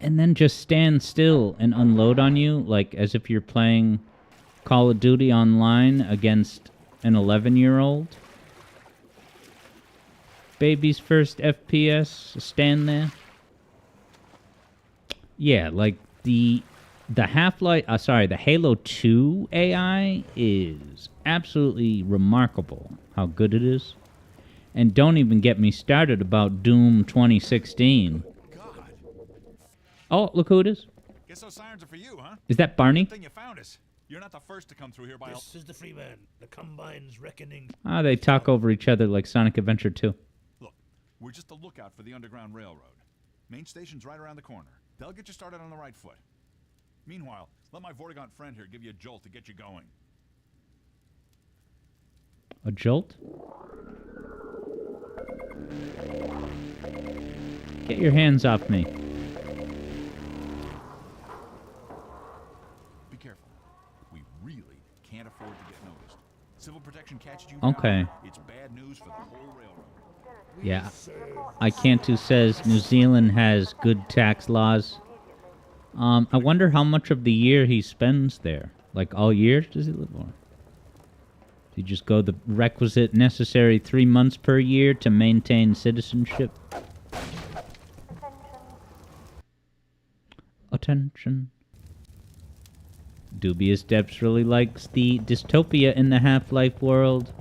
and then just stand still and unload on you, like as if you're playing Call of Duty online against an 11-year-old. Baby's first FPS, stand there. Yeah, like the Half-Life, the Halo 2 AI is absolutely remarkable how good it is. And don't even get me started about Doom 2016. Oh, look who it is. Guess those sirens are for you, huh? Is that Barney? Good thing you found us. You're not the first to come through here by This is the Freeman, the Combine's reckoning. Ah, they talk over each other like Sonic Adventure 2. Look, we're just a lookout for the Underground Railroad. Main station's right around the corner. They'll get you started on the right foot. Meanwhile, let my Vortigaunt friend here give you a jolt to get you going. A jolt? Get your hands off me. Be careful. We really can't afford to get noticed. Civil protection catches you Okay. now, it's bad news for the whole railroad. Yeah. Icantu says New Zealand has good tax laws. I wonder how much of the year he spends there. Like all year does he live or? Does he just go the requisite necessary 3 months per year to maintain citizenship? Attention. Dubious Depths really likes the dystopia in the Half-Life world.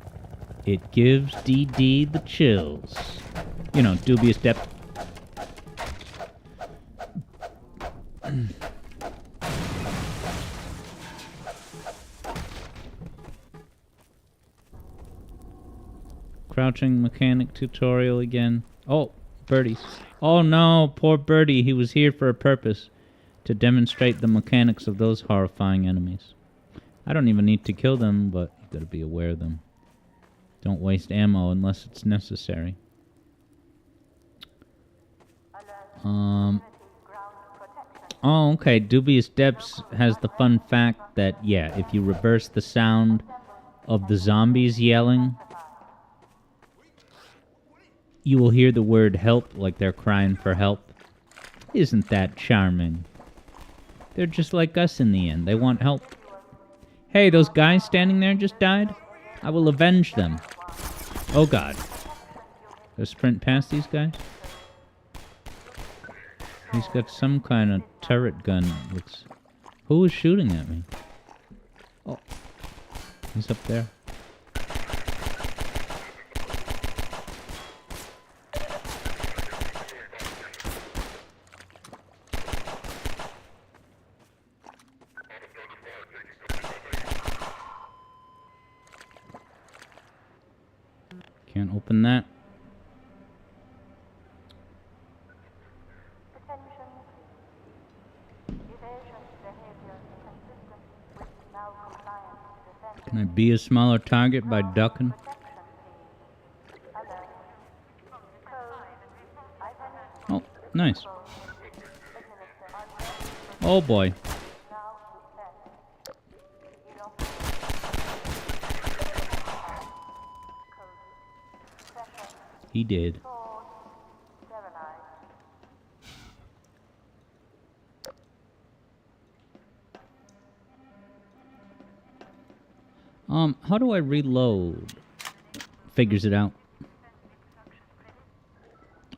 It gives DD the chills. You know, Dubious Depths. Crouching mechanic tutorial again. Oh, Birdie. Oh no, poor Birdie. He was here for a purpose. To demonstrate the mechanics of those horrifying enemies. I don't even need to kill them, but you gotta be aware of them. Don't waste ammo unless it's necessary. Oh, okay. Dubious Depths has the fun fact that, yeah, if you reverse the sound of the zombies yelling, you will hear the word help like they're crying for help. Isn't that charming? They're just like us in the end. They want help. Hey, those guys standing there just died? I will avenge them. Oh god. Go sprint past these guys? He's got some kind of turret gun. Looks. Who is shooting at me? Oh. He's up there. Can't open that. Can I be a smaller target by ducking? Oh, nice. Oh boy. He did. How do I reload? Figures it out.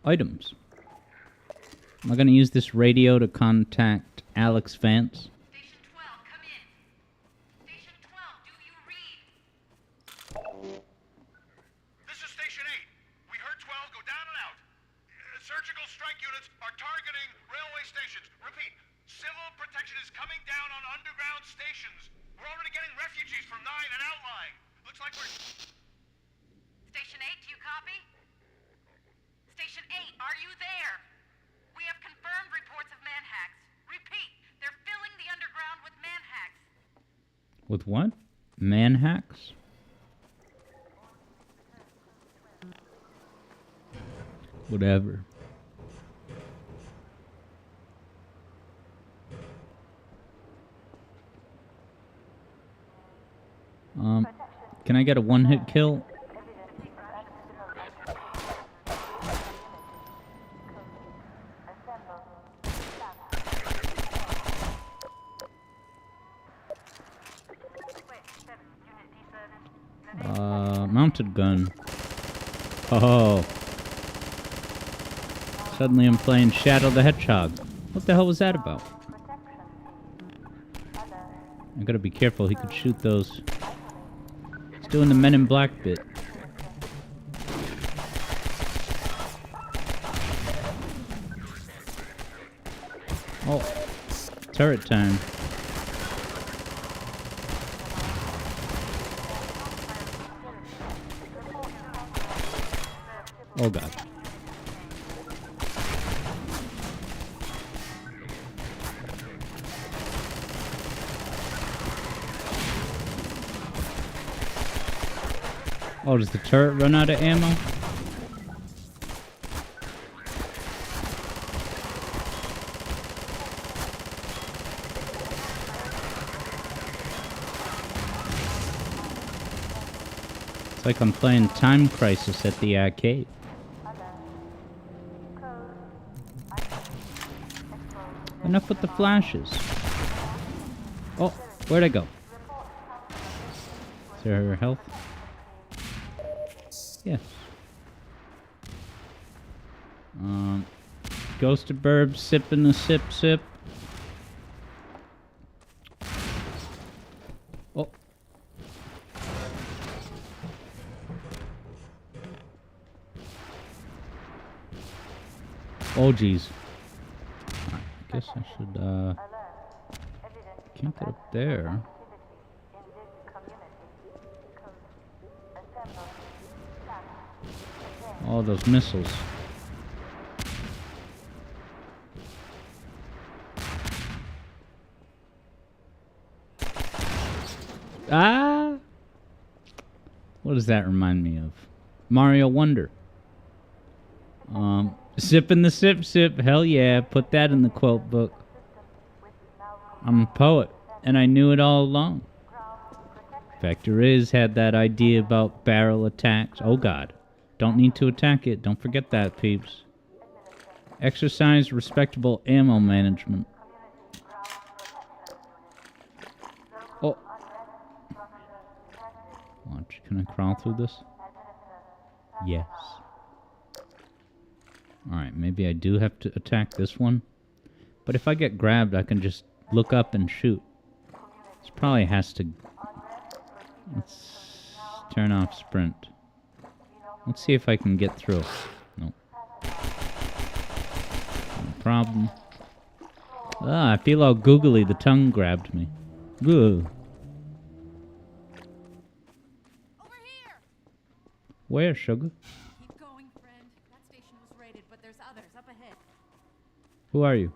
Items. Am I gonna use this radio to contact Alex Vance? Station 12, come in. Station 12, do you read? This is Station 8. We heard 12 go down and out. Surgical strike units are targeting railway stations. Repeat, civil protection is coming down on underground stations. We're already getting refugees from 9 and outlying. Looks like we're... Station 8, do you copy? Station 8, are you there? We have confirmed reports of manhacks. Repeat, they're filling the underground with manhacks. With what? Manhacks? Whatever. Can I get a one-hit kill? Mounted gun. Oh. Suddenly I'm playing Shadow the Hedgehog. What the hell was that about? I gotta be careful, he could shoot those. He's doing the Men in Black bit. Oh. Turret time. Oh god. Oh, does the turret run out of ammo? It's like I'm playing Time Crisis at the arcade. Enough with the flashes. Oh, where'd I go? Is there her health? Yes. Ghost of Burb, sipping a sip. Oh. Oh, geez. I guess I should, can't get up there. All those missiles. Ah! What does that remind me of? Mario Wonder. Sipping the sip. Hell yeah, put that in the quote book. I'm a poet, and I knew it all along. Vector Is had that idea about barrel attacks. Oh god. Don't need to attack it. Don't forget that, peeps. Exercise respectable ammo management. Oh. Watch. Can I crawl through this? Yes. Alright, maybe I do have to attack this one. But if I get grabbed, I can just look up and shoot. This probably has to... Let's turn off sprint. Let's see if I can get through. Nope. No problem. Ah, I feel all googly. The tongue grabbed me. Ugh. Over here. Where, sugar? Keep going, friend. That station was raided, but there's others up ahead. Who are you?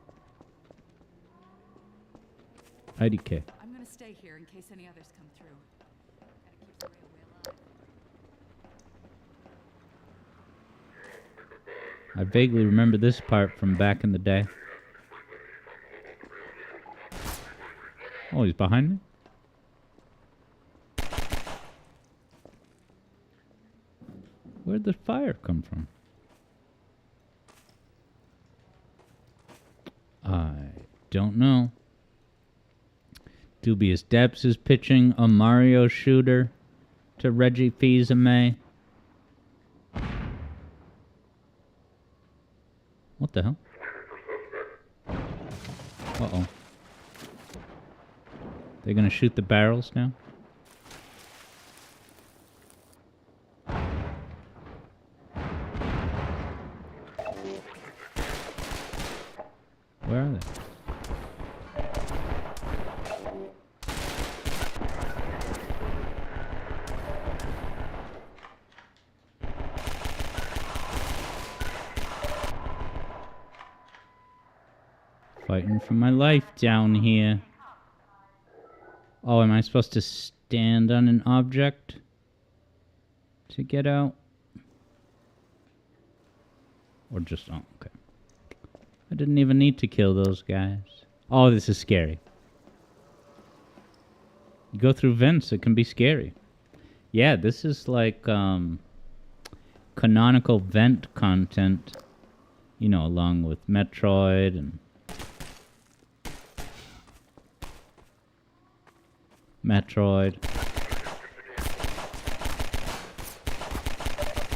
IDK. I'm gonna stay here in case any others come through. Gotta keep the railway alive. I vaguely remember this part from back in the day. Oh, he's behind me? Where'd the fire come from? I don't know. Dubious Depths is pitching a Mario shooter to Reggie Fils-Aimé. What the hell? Uh-oh. They're gonna shoot the barrels now? Where are they? Fighting for my life down here. Oh, am I supposed to stand on an object to get out? Or just, oh, okay. I didn't even need to kill those guys. Oh, this is scary. You go through vents, it can be scary. Yeah, this is like canonical vent content. You know, along with Metroid and Metroid.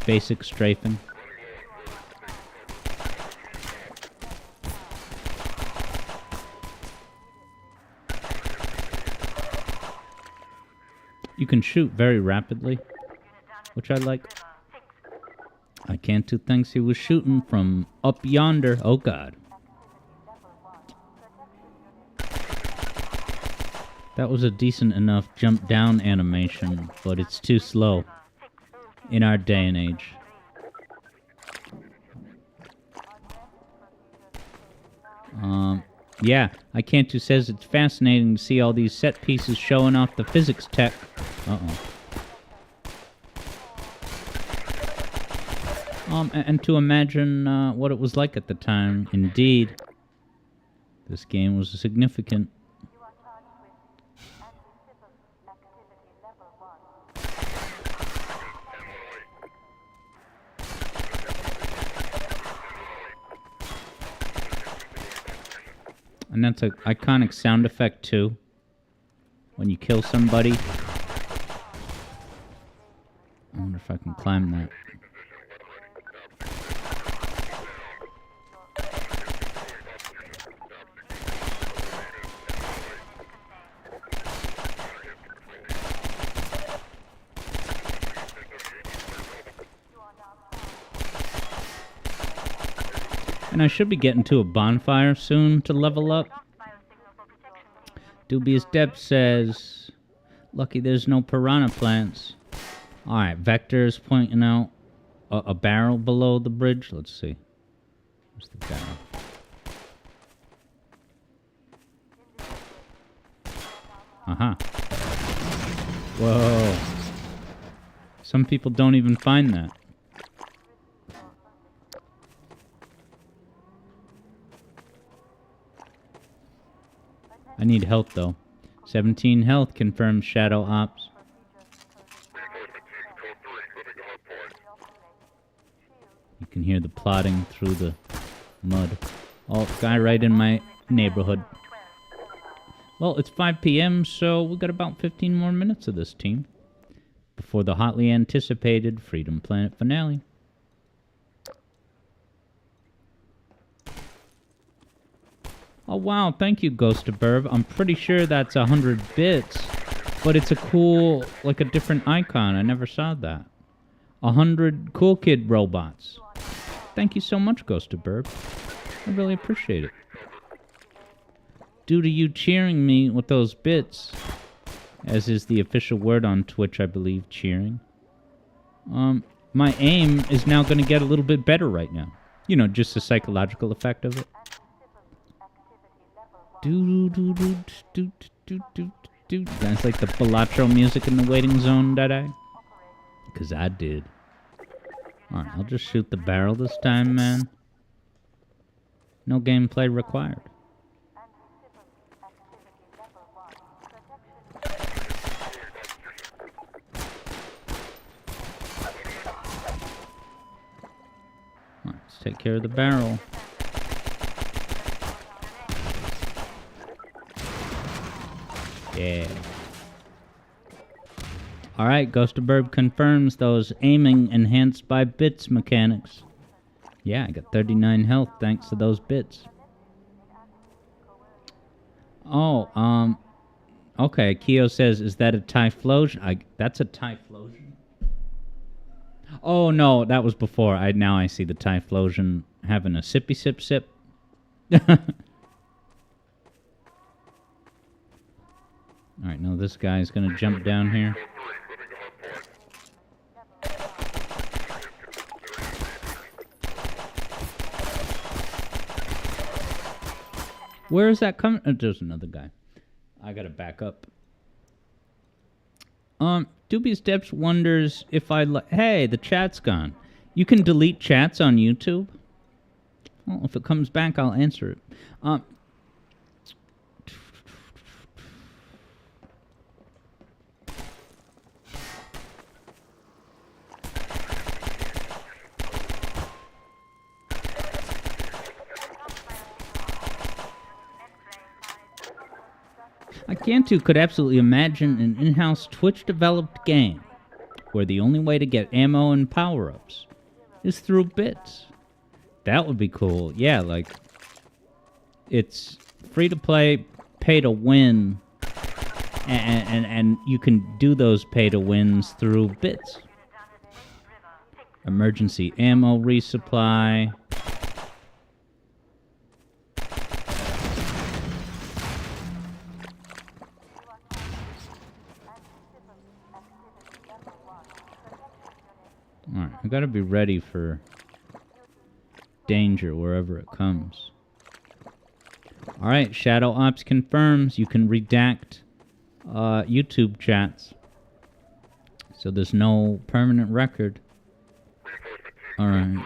Basic strafing. You can shoot very rapidly, which I like. I can't do things he was shooting from up yonder. Oh god. That was a decent enough jump down animation, but it's too slow in our day and age. Yeah, I-Can't-Do says it's fascinating to see all these set pieces showing off the physics tech. Uh-oh. And to imagine what it was like at the time. Indeed, this game was significant. And that's an iconic sound effect, too. When you kill somebody. I wonder if I can climb that. And I should be getting to a bonfire soon to level up. Dubious Depth says, lucky there's no piranha plants. Alright, Vector is pointing out a barrel below the bridge. Let's see. Where's the barrel? Aha. Whoa. Some people don't even find that. I need health, though. 17 health confirms Shadow Ops. You can hear the plodding through the mud. Oh, guy right in my neighborhood. Well, it's 5 p.m., so we got about 15 more minutes of this, team. Before the hotly anticipated Freedom Planet finale. Oh, wow, thank you, Ghost of Burb. I'm pretty sure that's 100 bits, but it's a cool, like a different icon. I never saw that. 100 Cool Kid robots. Thank you so much, Ghost of Burb. I really appreciate it. Due to you cheering me with those bits, as is the official word on Twitch, I believe, cheering, my aim is now going to get a little bit better right now. You know, just the psychological effect of it. That's like the Balatro music in the waiting zone, did I? Because I did. Alright, I'll just shoot the barrel this time, man. No gameplay required. Alright, let's take care of the barrel. Yeah. Alright, Ghost of Burb confirms those aiming enhanced by bits mechanics. Yeah, I got 39 health thanks to those bits. Oh, okay, Keo says, is that a Typhlosion? That's a Typhlosion? Oh, no, that was before. Now I see the Typhlosion having a sippy sip sip. Alright, now this guy's gonna jump down here. Where is that coming? Oh, there's another guy. I gotta back up. Dubious Depths wonders if hey, the chat's gone. You can delete chats on YouTube? Well, if it comes back, I'll answer it. Gantu could absolutely imagine an in-house Twitch-developed game where the only way to get ammo and power-ups is through bits. That would be cool. Yeah, like, it's free-to-play, pay-to-win, and you can do those pay-to-wins through bits. Emergency ammo resupply. Alright, I gotta be ready for danger wherever it comes. Alright, Shadow Ops confirms you can redact YouTube chats. So there's no permanent record Alright.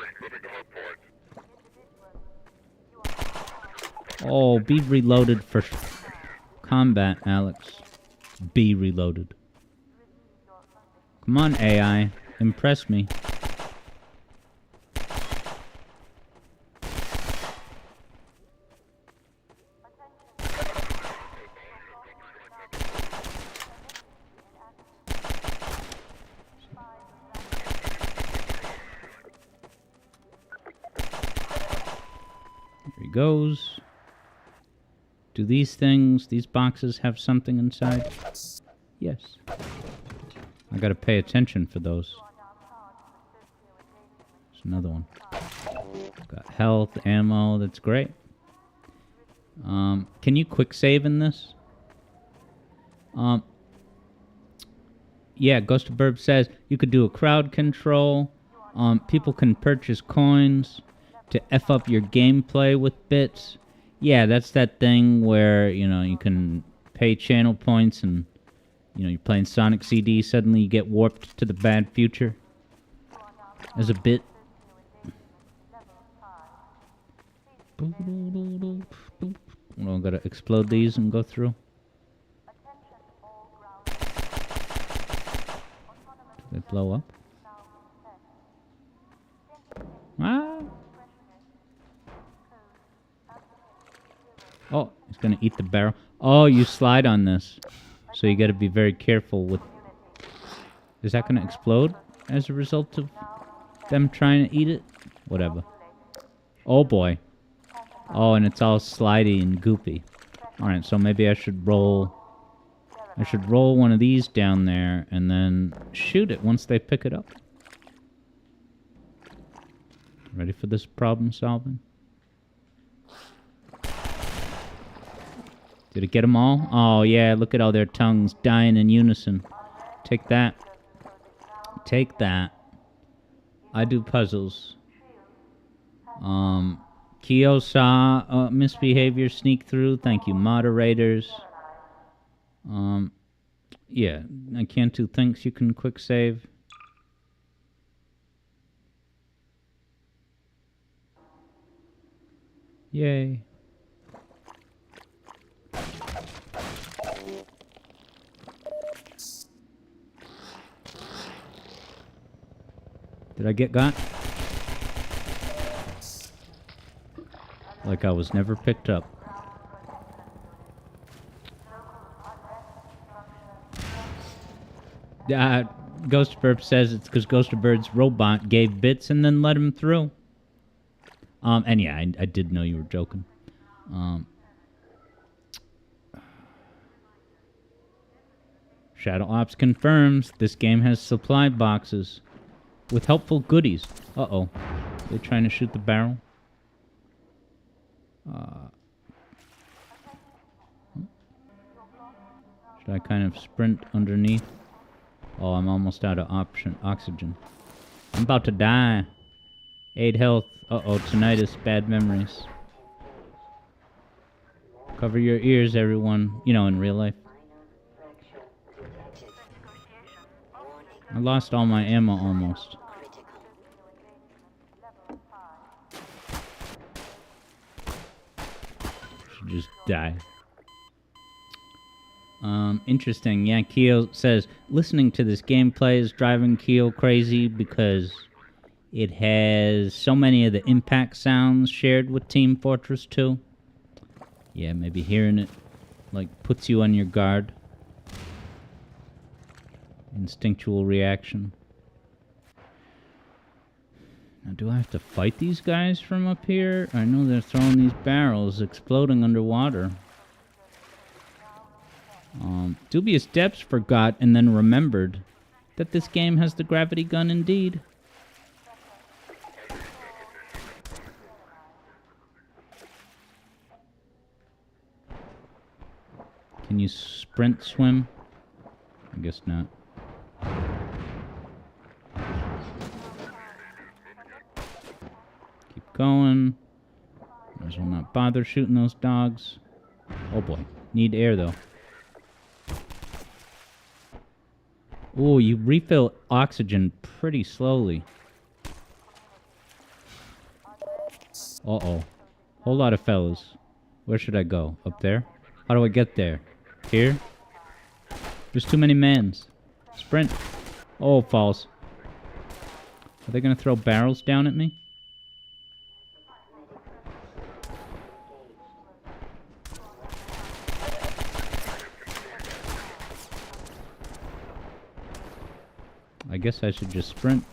Oh, be reloaded for combat, Alex. Be reloaded. Come on, AI. Impress me. There he goes. Do these boxes have something inside? Yes. I gotta pay attention for those. There's another one. Got health, ammo, that's great. Can you quick save in this? Yeah, Ghost of Burb says you could do a crowd control. People can purchase coins to F up your gameplay with bits. Yeah, that's that thing where, you can pay channel points and, you're playing Sonic CD, suddenly you get warped to the bad future as a bit. Well, I gotta explode these and go through. Do they blow up? Ah! Oh, he's gonna eat the barrel. Oh, you slide on this. So you gotta be very careful with... Is that gonna explode as a result of them trying to eat it? Whatever. Oh boy. Oh, and it's all slidey and goopy. Alright, so maybe I should roll... I should roll one of these down there and then shoot it once they pick it up. Ready for this problem solving? Did it get them all? Oh, yeah, look at all their tongues dying in unison. Take that. Take that. I do puzzles. Kyo saw misbehavior sneak through. Thank you, moderators. Yeah, I can't do thinks you can quick save. Yay. Did I get got? Like I was never picked up. Ghost Burp says it's because Ghost of Bird's robot gave bits and then let him through. And yeah, I did know you were joking. Shadow Ops confirms this game has supply boxes with helpful goodies. Uh-oh. They're trying to shoot the barrel. Should I kind of sprint underneath? Oh, I'm almost out of oxygen. I'm about to die. 8 health. Uh-oh, tinnitus, bad memories. Cover your ears, everyone. In real life. I lost all my ammo almost. Should just die. Interesting. Yeah, Keo says, listening to this gameplay is driving Keo crazy because it has so many of the impact sounds shared with Team Fortress 2. Yeah, maybe hearing it, puts you on your guard. Instinctual reaction. Now, do I have to fight these guys from up here? I know they're throwing these barrels, exploding underwater. Dubious Depths forgot and then remembered that this game has the gravity gun indeed. Can you sprint swim? I guess not. Keep going. Might as well not bother shooting those dogs. Oh boy. Need air though. Oh, you refill oxygen pretty slowly. Uh-oh. Whole lot of fellas. Where should I go? Up there? How do I get there? Here? There's too many mans. Sprint. Oh, false. Are they gonna throw barrels down at me? I guess I should just sprint.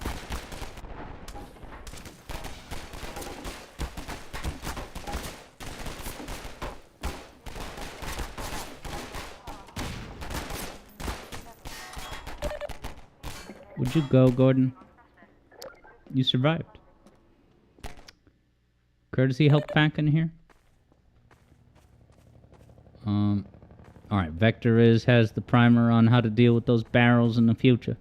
Would you go, Gordon? You survived. Courtesy help pack in here? Alright, Vector has the primer on how to deal with those barrels in the future.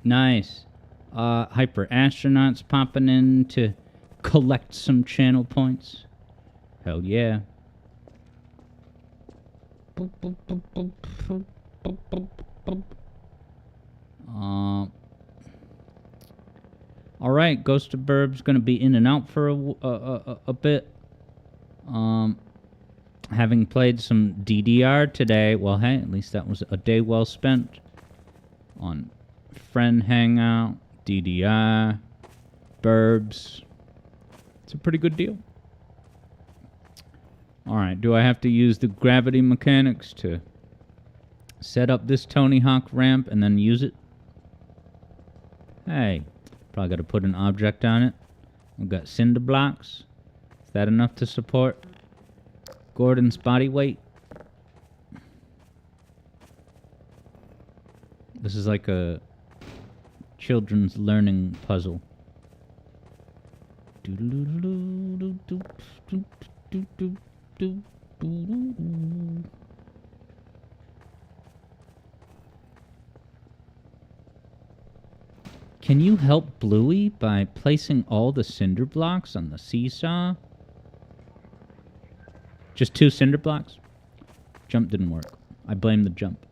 Nice. Hyper Astronauts popping in to collect some channel points. Hell yeah. Boop, boop, boop, boop, boop, boop, boop, boop. Alright, Ghost of Burb's gonna be in and out for a bit. Having played some DDR today, well, hey, at least that was a day well spent on Friend Hangout, DDR, Burbs. It's a pretty good deal. Alright, do I have to use the gravity mechanics to set up this Tony Hawk ramp and then use it? Hey, probably got to put an object on it. We've got cinder blocks. Is that enough to support Gordon's body weight? This is like a children's learning puzzle. Can you help Bluey by placing all the cinder blocks on the seesaw? Just 2 cinder blocks? Jump didn't work. I blame the jump.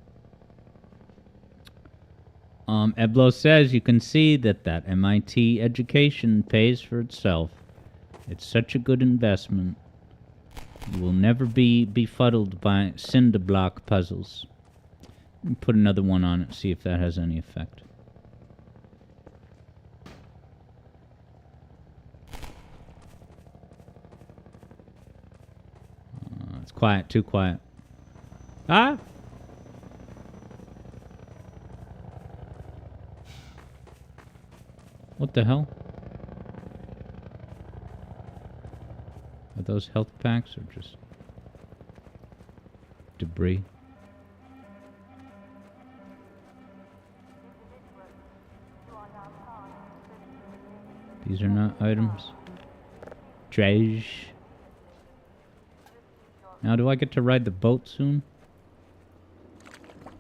Eblo says you can see that MIT education pays for itself. It's such a good investment. You will never be befuddled by cinder block puzzles. Let me put another one on it, see if that has any effect. It's quiet, too quiet. Ah! What the hell? Are those health packs or just debris? These are not items. Trash. Now, do I get to ride the boat soon?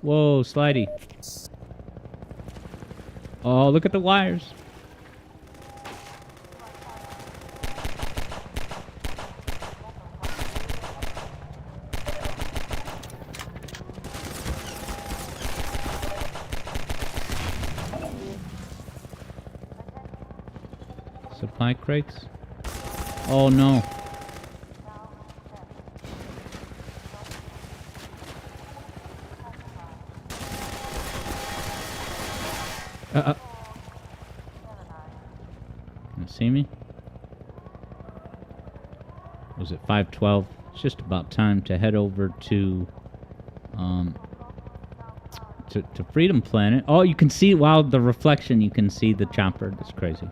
Whoa, slidey. Oh, look at the wires. Supply crates? Oh no. You see me? Was it 5:12? It's just about time to head over to Freedom Planet. Oh, you can see, wow, the reflection. You can see the chopper. That's crazy.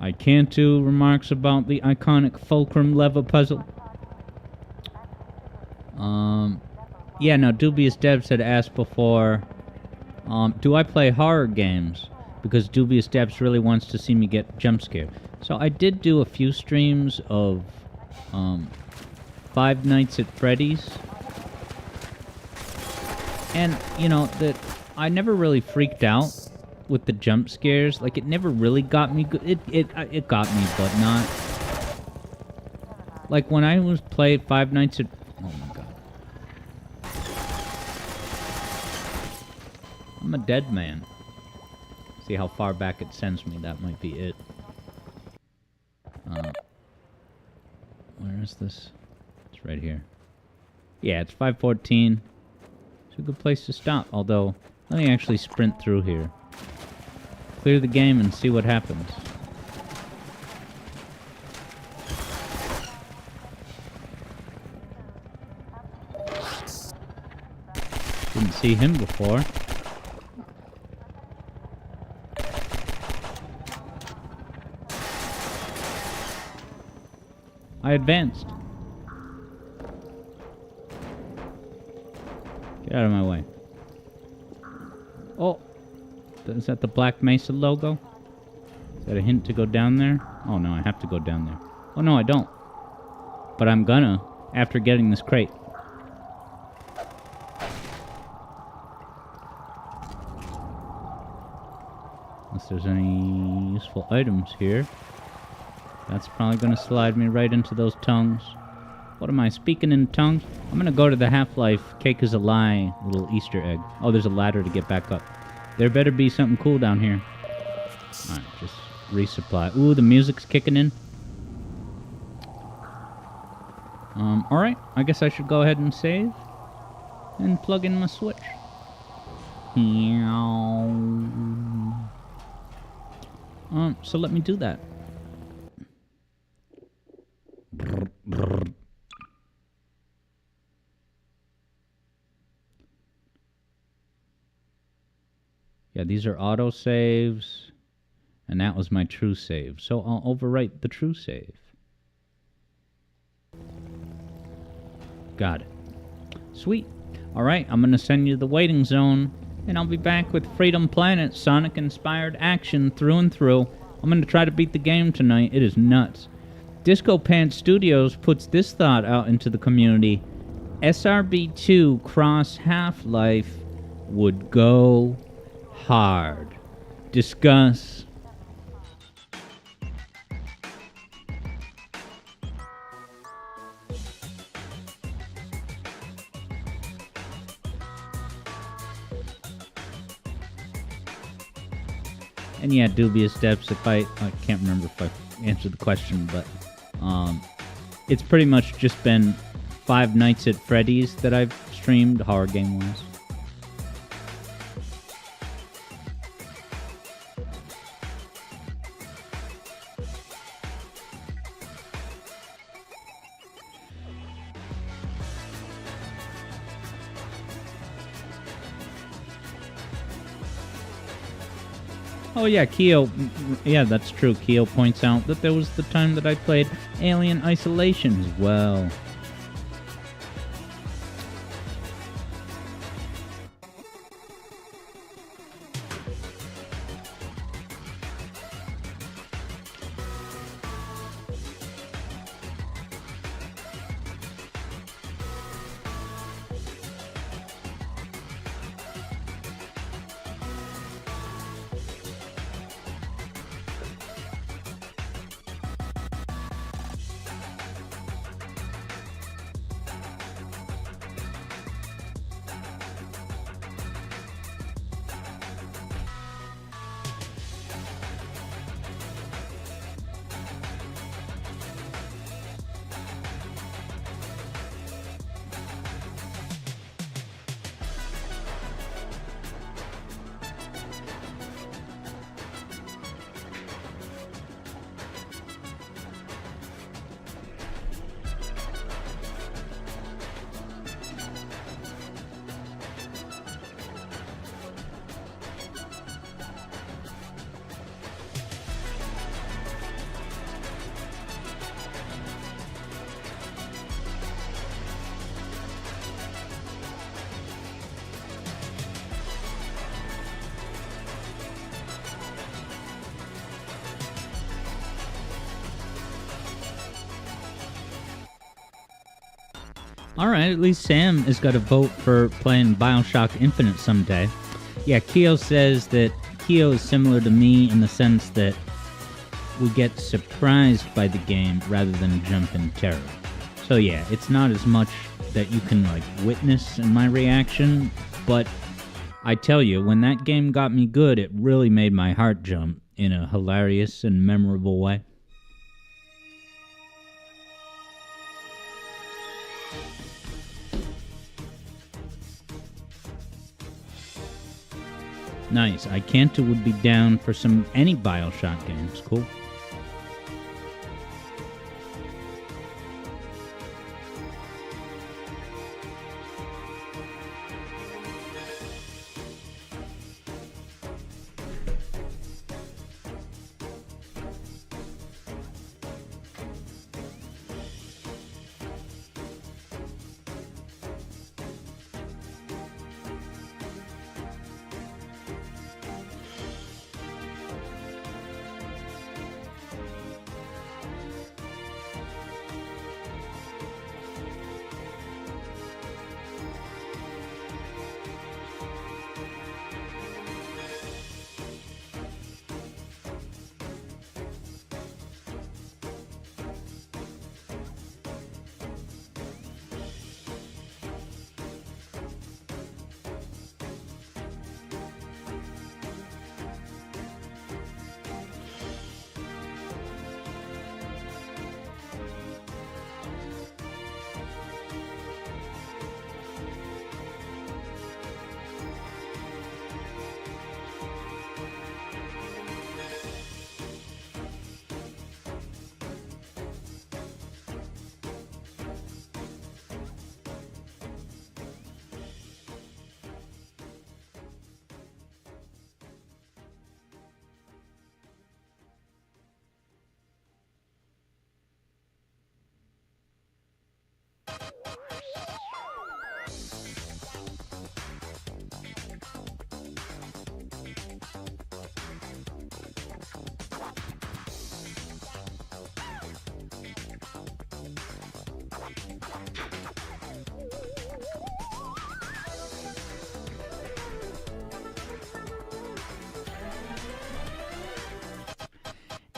I can't do remarks about the iconic Fulcrum lever puzzle. Yeah, no, Dubious Devs had asked before, do I play horror games? Because Dubious Devs really wants to see me get jump scared. So I did do a few streams of Five Nights at Freddy's. And, you know, that I never really freaked out with the jump scares. Like, it never really got me good. It got me, but not. Like, when I was playing Five Nights at... Oh my god. I'm a dead man. See how far back it sends me. That might be it. Where is this? It's right here. Yeah, it's 5:14. It's a good place to stop. Although, let me actually sprint through here. Clear the game and see what happens. Didn't see him before. I advanced. Get out of my way. Oh! Is that the Black Mesa logo? Is that a hint to go down there? Oh no, I have to go down there. Oh no, I don't. But I'm gonna, after getting this crate. Unless there's any useful items here. That's probably gonna slide me right into those tongues. What am I, speaking in tongues? I'm gonna go to the Half-Life Cake is a Lie little Easter egg. Oh, there's a ladder to get back up. There better be something cool down here. Alright, just resupply. Ooh, the music's kicking in. Alright, I guess I should go ahead and save. And plug in my Switch. So let me do that. Yeah, these are auto saves, and that was my true save. So I'll overwrite the true save. Got it. Sweet. Alright, I'm gonna send you the waiting zone, and I'll be back with Freedom Planet Sonic-inspired action through and through. I'm gonna try to beat the game tonight. It is nuts. Disco Pants Studios puts this thought out into the community. SRB2 Cross Half-Life would go hard. Discuss. And yeah, Dubious Depths, if I can't remember if I answered the question, but it's pretty much just been Five Nights at Freddy's that I've streamed, horror game-wise. Oh yeah, Keo, yeah, that's true. Keo points out that there was the time that I played Alien Isolation as well. Alright, at least Sam has got a vote for playing Bioshock Infinite someday. Yeah, Keo says that Keo is similar to me in the sense that we get surprised by the game rather than jump in terror. So yeah, it's not as much that you can like witness in my reaction, but I tell you, when that game got me good, it really made my heart jump in a hilarious and memorable way. Nice. Ikanta would be down for any BioShock games. Cool.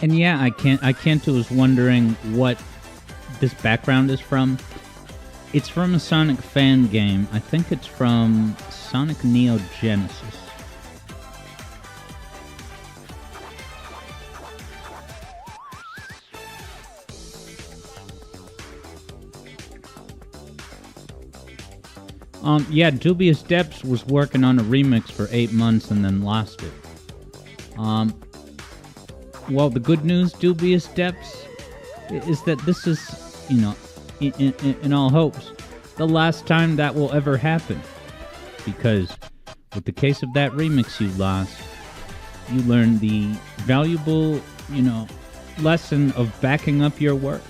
And yeah, Ikanta was wondering what this background is from. It's from a Sonic fan game. I think it's from Sonic Neo Genesis. Yeah, Dubious Depths was working on a remix for 8 months and then lost it. Well, the good news, Dubious Depths, is that this is, in all hopes, the last time that will ever happen. Because with the case of that remix you lost, you learned the valuable, lesson of backing up your work.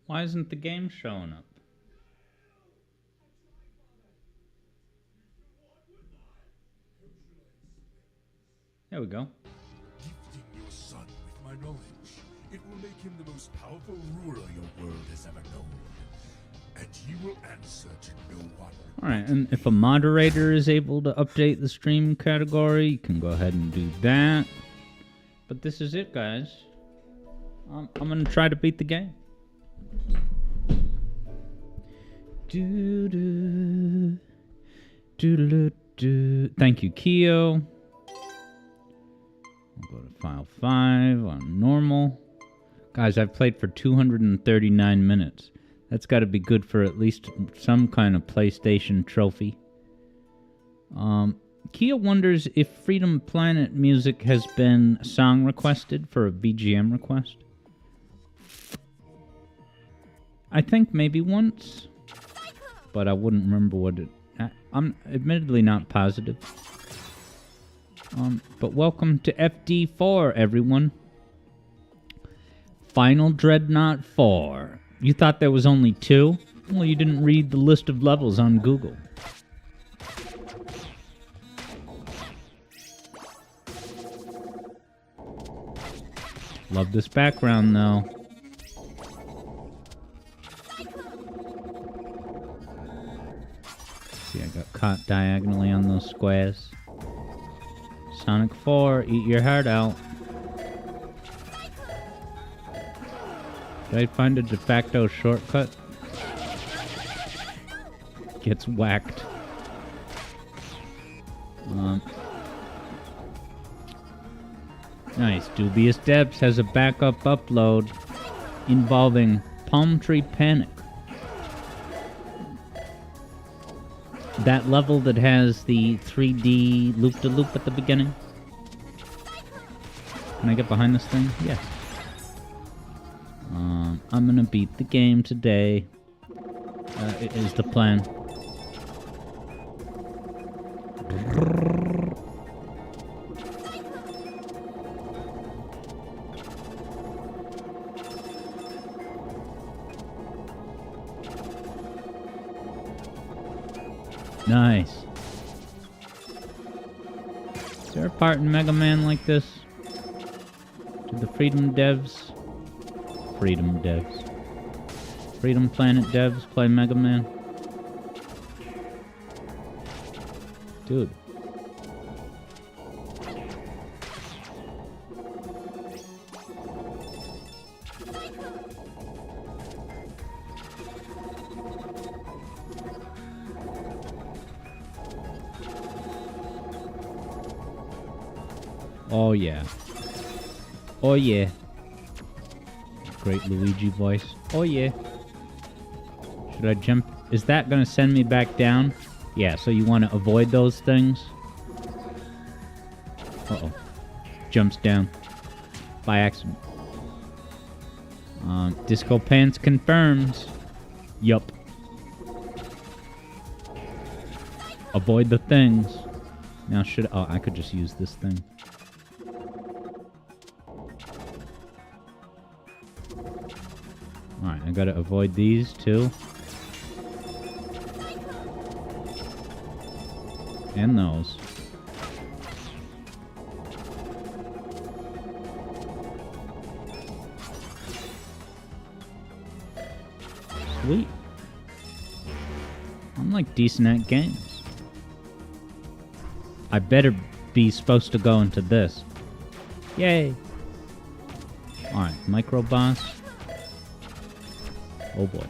Why isn't the game showing up? There we go. Gifting your son with my knowledge, it will make him the most powerful ruler your world has ever known. And he will answer to no one. Alright, and if a moderator is able to update the stream category, you can go ahead and do that. But this is it, guys. I'm gonna try to beat the game. Thank you, Keo. I'll go to file 5 on normal. Guys, I've played for 239 minutes. That's got to be good for at least some kind of PlayStation trophy. Kia wonders if Freedom Planet music has been song requested for a BGM request. I think maybe once, but I wouldn't remember what it... I'm admittedly not positive. But welcome to FD4, everyone. Final Dreadnought 4. You thought there was only 2? Well, you didn't read the list of levels on Google. Love this background, though. See, I got caught diagonally on those squares. Sonic 4, eat your heart out. Did I find a de facto shortcut? Gets whacked. Nice. Dubious Depths has a backup upload involving Palm Tree Panic. That level that has the 3D loop-de-loop at the beginning. Can I get behind this thing? Yes. I'm gonna beat the game today. It is the plan. Nice. Is there a part in Mega Man like this? To the Freedom devs? Freedom devs. Freedom Planet devs play Mega Man? Dude. Oh yeah. Oh yeah. Great Luigi voice. Oh yeah. Should I jump? Is that gonna send me back down? Yeah, so you want to avoid those things? Uh-oh. Jumps down. By accident. Disco Pants confirms. Yup. Avoid the things. Now should... Oh, I could just use this thing. Alright, I gotta avoid these too. And those. Sweet. I'm like decent at games. I better be supposed to go into this. Yay! Alright, micro boss. Oh boy.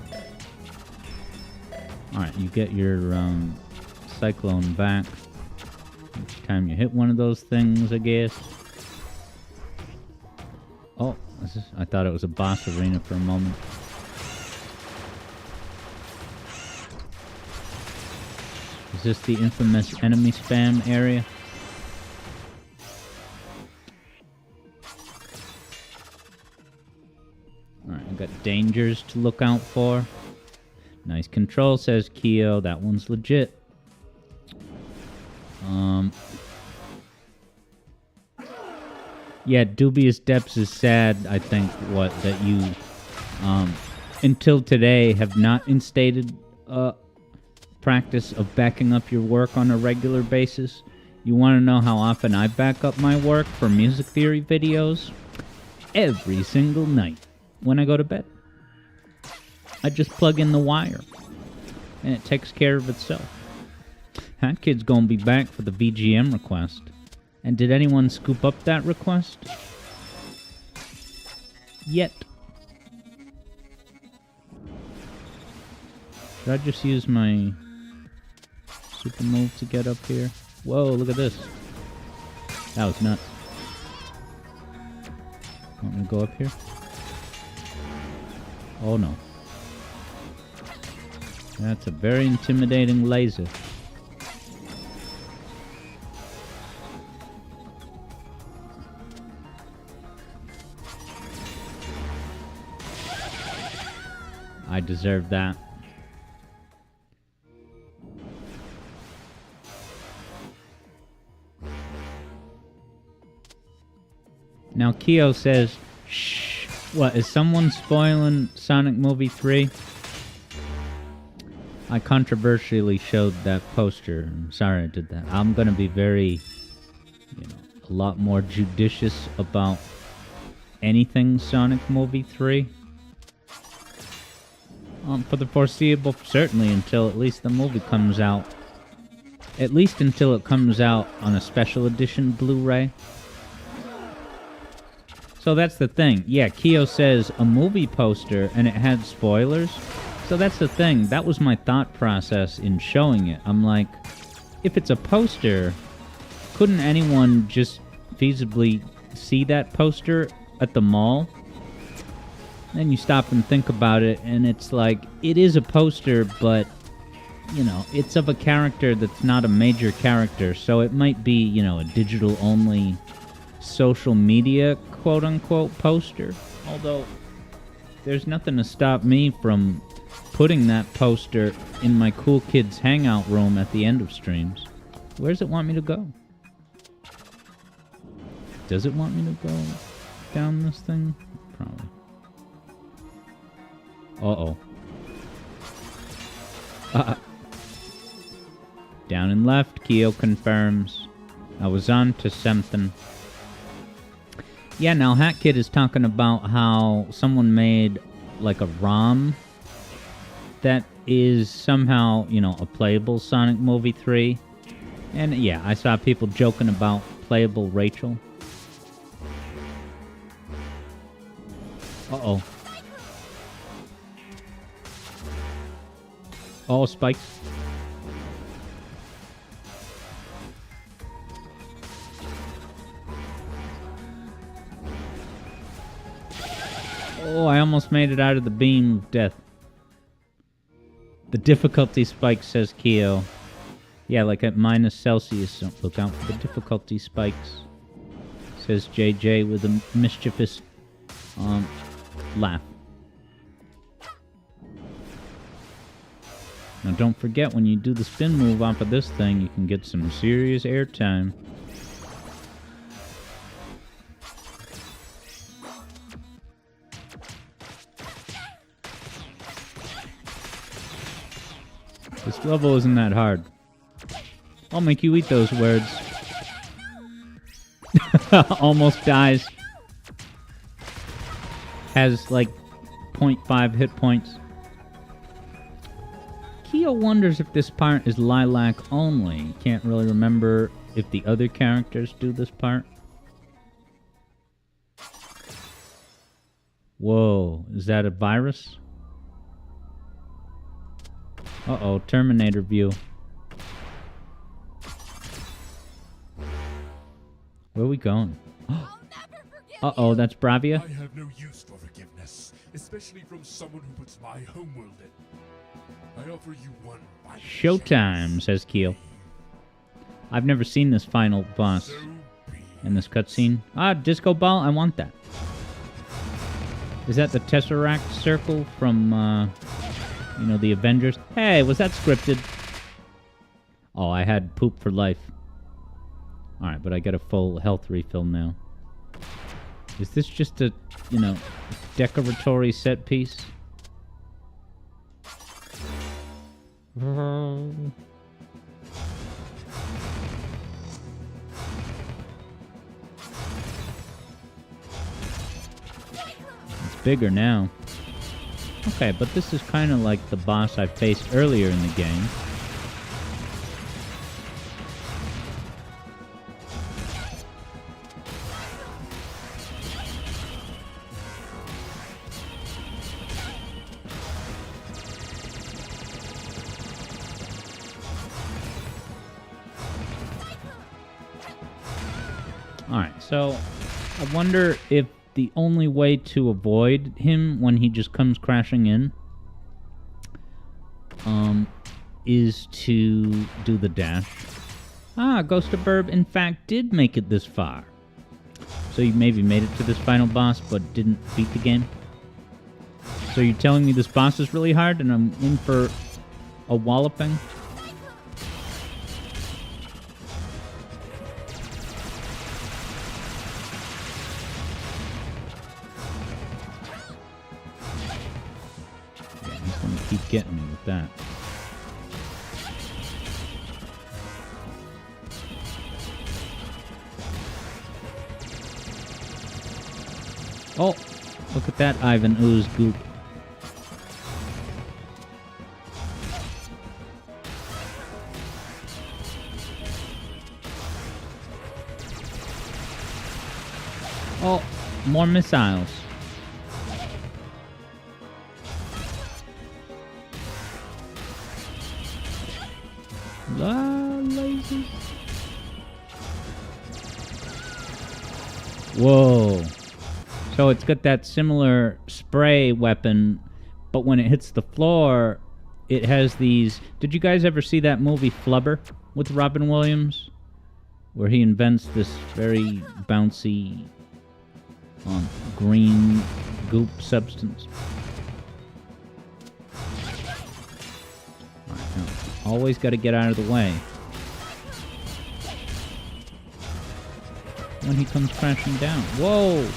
Alright, you get your cyclone back. Each time you hit one of those things, I guess. Oh, I thought it was a boss arena for a moment. Is this the infamous enemy spam area? Alright, I've got dangers to look out for. Nice control, says Keo. That one's legit. Yeah, Dubious Depths is sad, I think, that you, until today, have not instated practice of backing up your work on a regular basis. You want to know how often I back up my work for music theory videos? Every single night when I go to bed. I just plug in the wire, and it takes care of itself. That kid's gonna be back for the VGM request. And did anyone scoop up that request? Yet. Should I just use my super move to get up here? Whoa, look at this. That was nuts. Want me to go up here? Oh no. That's a very intimidating laser. I deserve that. Now Keo says, shh, what, is someone spoiling Sonic Movie 3? I controversially showed that poster. I'm sorry I did that. I'm gonna be very, a lot more judicious about anything Sonic Movie 3. For the foreseeable, certainly until at least the movie comes out. At least until it comes out on a special edition Blu-ray. So that's the thing. Yeah, Keo says a movie poster and it had spoilers. So that's the thing. That was my thought process in showing it. I'm like, if it's a poster, couldn't anyone just feasibly see that poster at the mall? Then you stop and think about it, and it's like, it is a poster, but, it's of a character that's not a major character, so it might be, a digital-only social media, quote-unquote, poster. Although, there's nothing to stop me from putting that poster in my Cool Kids hangout room at the end of streams. Where does it want me to go? Does it want me to go down this thing? Probably. Uh-oh. Down and left, Keo confirms. I was on to something. Yeah, now Hat Kid is talking about how someone made, like, a ROM that is somehow, a playable Sonic Movie 3. And, yeah, I saw people joking about playable Rachel. Uh-oh. Oh, spikes. Oh, I almost made it out of the beam of death. The difficulty spike, says Keo. Yeah, like at -Celsius. So look out for the difficulty spikes, says JJ with a mischievous laugh. Now don't forget, when you do the spin move off of this thing, you can get some serious airtime. This level isn't that hard. I'll make you eat those words. Almost dies. Has like 0.5 hit points. Keo wonders if this part is Lilac only. Can't really remember if the other characters do this part. Whoa, is that a virus? Uh-oh, Terminator view. Where are we going? Uh-oh, that's Bravia? I have no use for forgiveness, especially from someone who puts my homeworld in. I offer you one final Showtime, says Keo. I've never seen this final boss in this cutscene. Ah, Disco Ball, I want that. Is that the Tesseract circle from, the Avengers? Hey, was that scripted? Oh, I had poop for life. Alright, but I get a full health refill now. Is this just a, decoratory set piece? It's bigger now. Okay, but this is kind of like the boss I faced earlier in the game. Alright, so I wonder if the only way to avoid him when he just comes crashing in is to do the dash. Ah, Ghost of Burb in fact did make it this far. So you maybe made it to this final boss but didn't beat the game. So you're telling me this boss is really hard and I'm in for a walloping? Yeah, he's gonna keep getting me with that. Oh, look at that Ivan Ooze goop. Oh, more missiles. Lasers. Whoa. So it's got that similar spray weapon, but when it hits the floor, it has these... Did you guys ever see that movie Flubber with Robin Williams? Where he invents this very bouncy green goop substance. All right, now, always got to get out of the way when he comes crashing down. Whoa!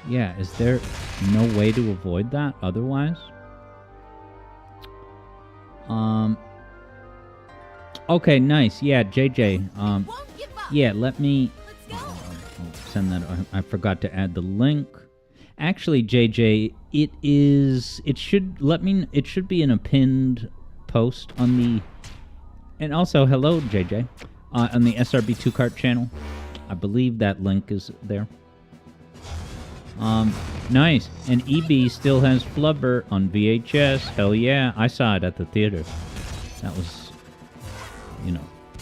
Yeah, is there no way to avoid that otherwise? Okay, nice. Yeah, JJ. Yeah, let me I'll send that. I forgot to add the link. Actually, JJ, it should be in a pinned post on the, and also hello JJ, on the SRB2 Kart channel. I believe that link is there. Nice. And EB still has Flubber on VHS. Hell yeah. I saw it at the theater. That was, you know,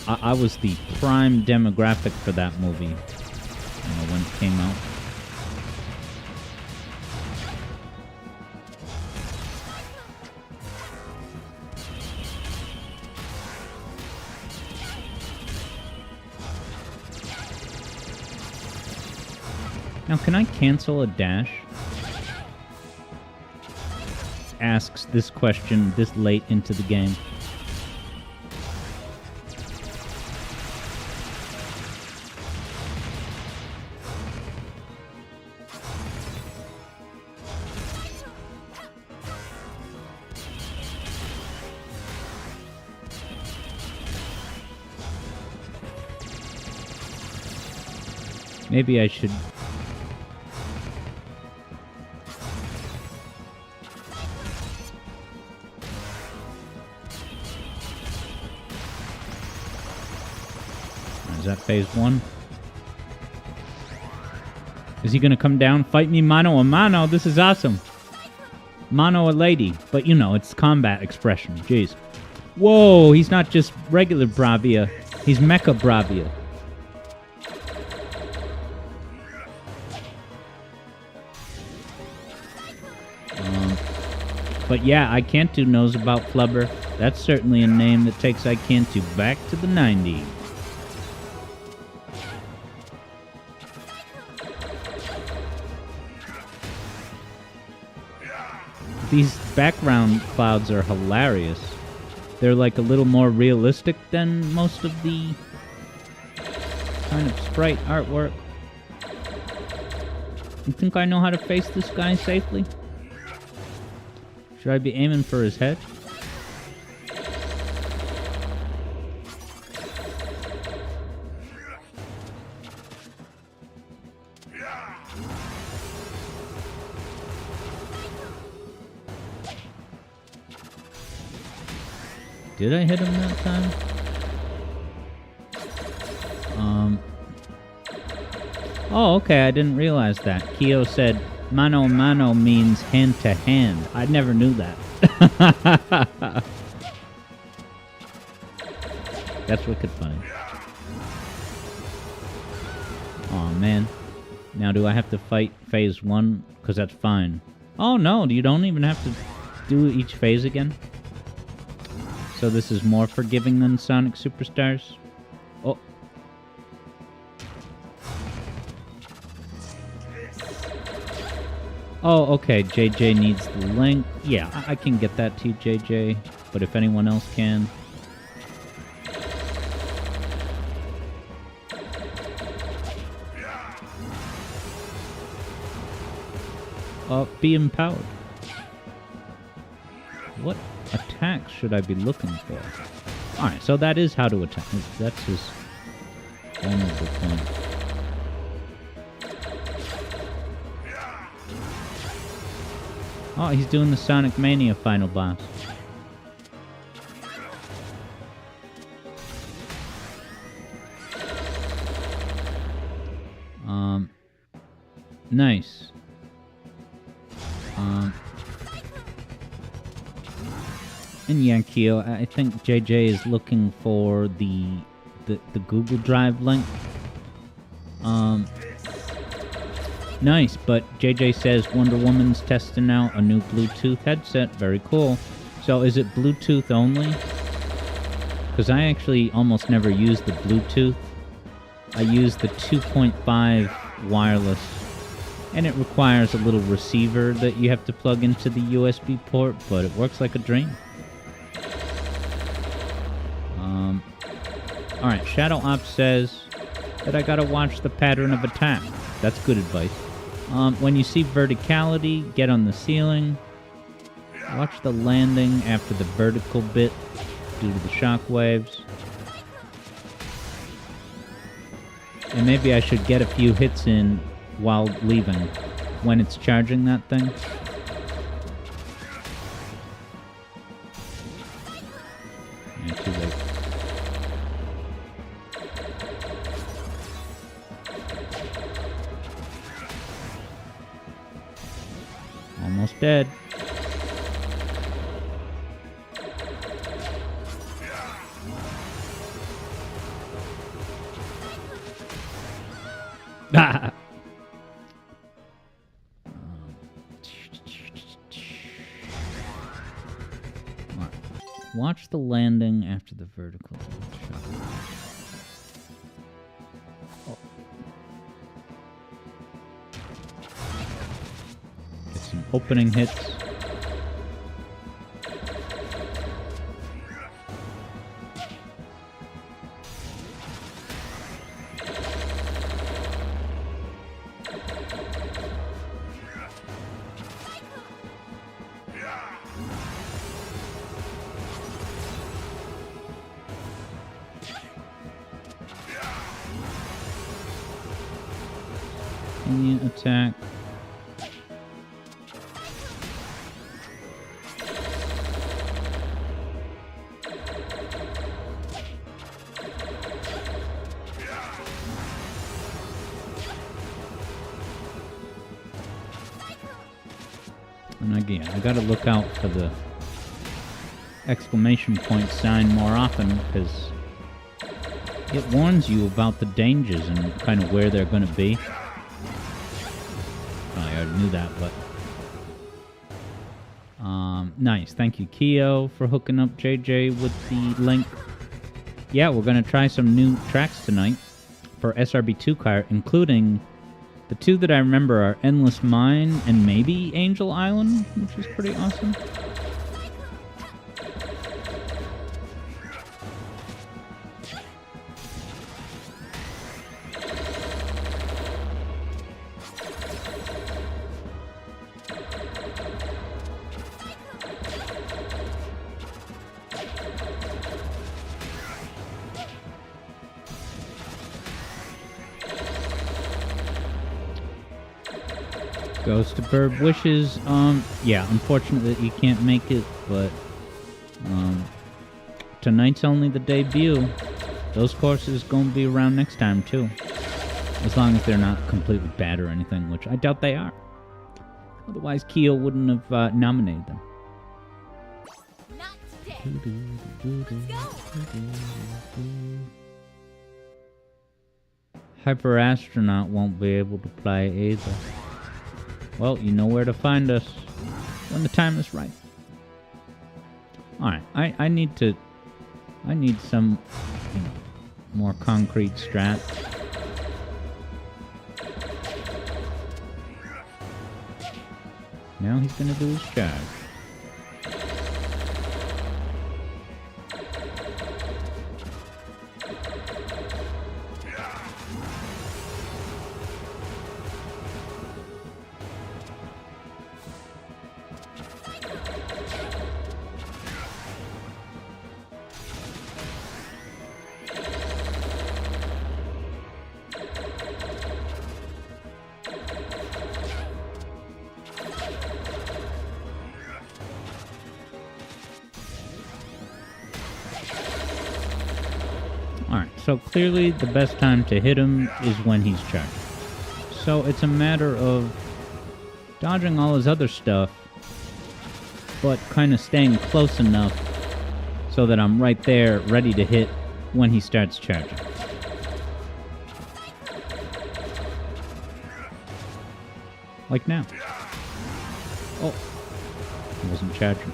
I was the prime demographic for that movie, you know, when it came out. Now, can I cancel a dash? Asks this question this late into the game. Maybe I should... Is that phase 1? Is he gonna come down? Fight me mano a mano? This is awesome. Mano a lady. But you know, it's combat expression. Jeez. Whoa, he's not just regular Bravia. He's Mecha Bravia. But yeah, Icantu knows about Flubber. That's certainly a name that takes Icantu back to the 90s. These background clouds are hilarious. They're like a little more realistic than most of the kind of sprite artwork. You think I know how to face this guy safely? Should I be aiming for his head? Did I hit him that time? Oh, okay, I didn't realize that. Kyo said, mano mano means hand to hand. I never knew that. That's wicked funny. Aw, man. Now do I have to fight phase 1? Because that's fine. Oh no, you don't even have to do each phase again? So this is more forgiving than Sonic Superstars? Oh. Oh, okay, JJ needs the link. Yeah, I can get that to you, JJ. But if anyone else can... be empowered. What attacks should I be looking for? Alright, so that is how to attack. That's his vulnerable point. Oh, he's doing the Sonic Mania final boss. Nice. And yeah, Kyo, I think JJ is looking for the Google Drive link. Nice, but JJ says Wonder Woman's testing out a new Bluetooth headset. Very cool. So is it Bluetooth only? Because I actually almost never use the Bluetooth. I use the 2.5 wireless. And it requires a little receiver that you have to plug into the USB port, but it works like a dream. Alright, Shadow Ops says that I gotta watch the pattern of attack. That's good advice. When you see verticality, get on the ceiling. Watch the landing after the vertical bit due to the shockwaves. And maybe I should get a few hits in while leaving, when it's charging that thing. Yeah, too late. Almost dead. Ah! Watch the landing after the vertical shot. Oh. Get some opening hits. Attack. And again, I gotta look out for the exclamation point sign more often, because it warns you about the dangers and kind of where they're gonna be. I already knew that, but... nice. Thank you, Keo, for hooking up JJ with the link. Yeah, we're going to try some new tracks tonight for SRB2 Kart, including the two that I remember are Endless Mine and maybe Angel Island, which is pretty awesome. Goes to Burb Wishes. Yeah, unfortunately you can't make it, but tonight's only the debut. Those courses gonna be around next time too, as long as they're not completely bad or anything, which I doubt they are. Otherwise, Keo wouldn't have nominated them. Not today. Let's go. Hyper Astronaut won't be able to play either. Well, you know where to find us when the time is right. Alright, I need some, you know, more concrete strats. Now he's gonna do his charge. Alright, so clearly the best time to hit him is when he's charged. So it's a matter of dodging all his other stuff, but kind of staying close enough so that I'm right there, ready to hit when he starts charging. Like now. Oh, he wasn't charging.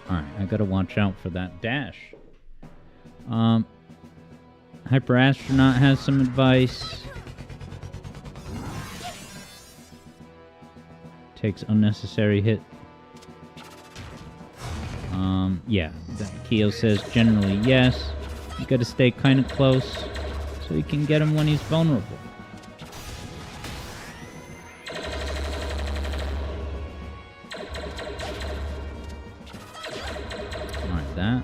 Alright, I gotta watch out for that dash. Hyper Astronaut has some advice. Takes unnecessary hit. Yeah, Keo says generally yes. You gotta stay kind of close so you can get him when he's vulnerable. Alright, that.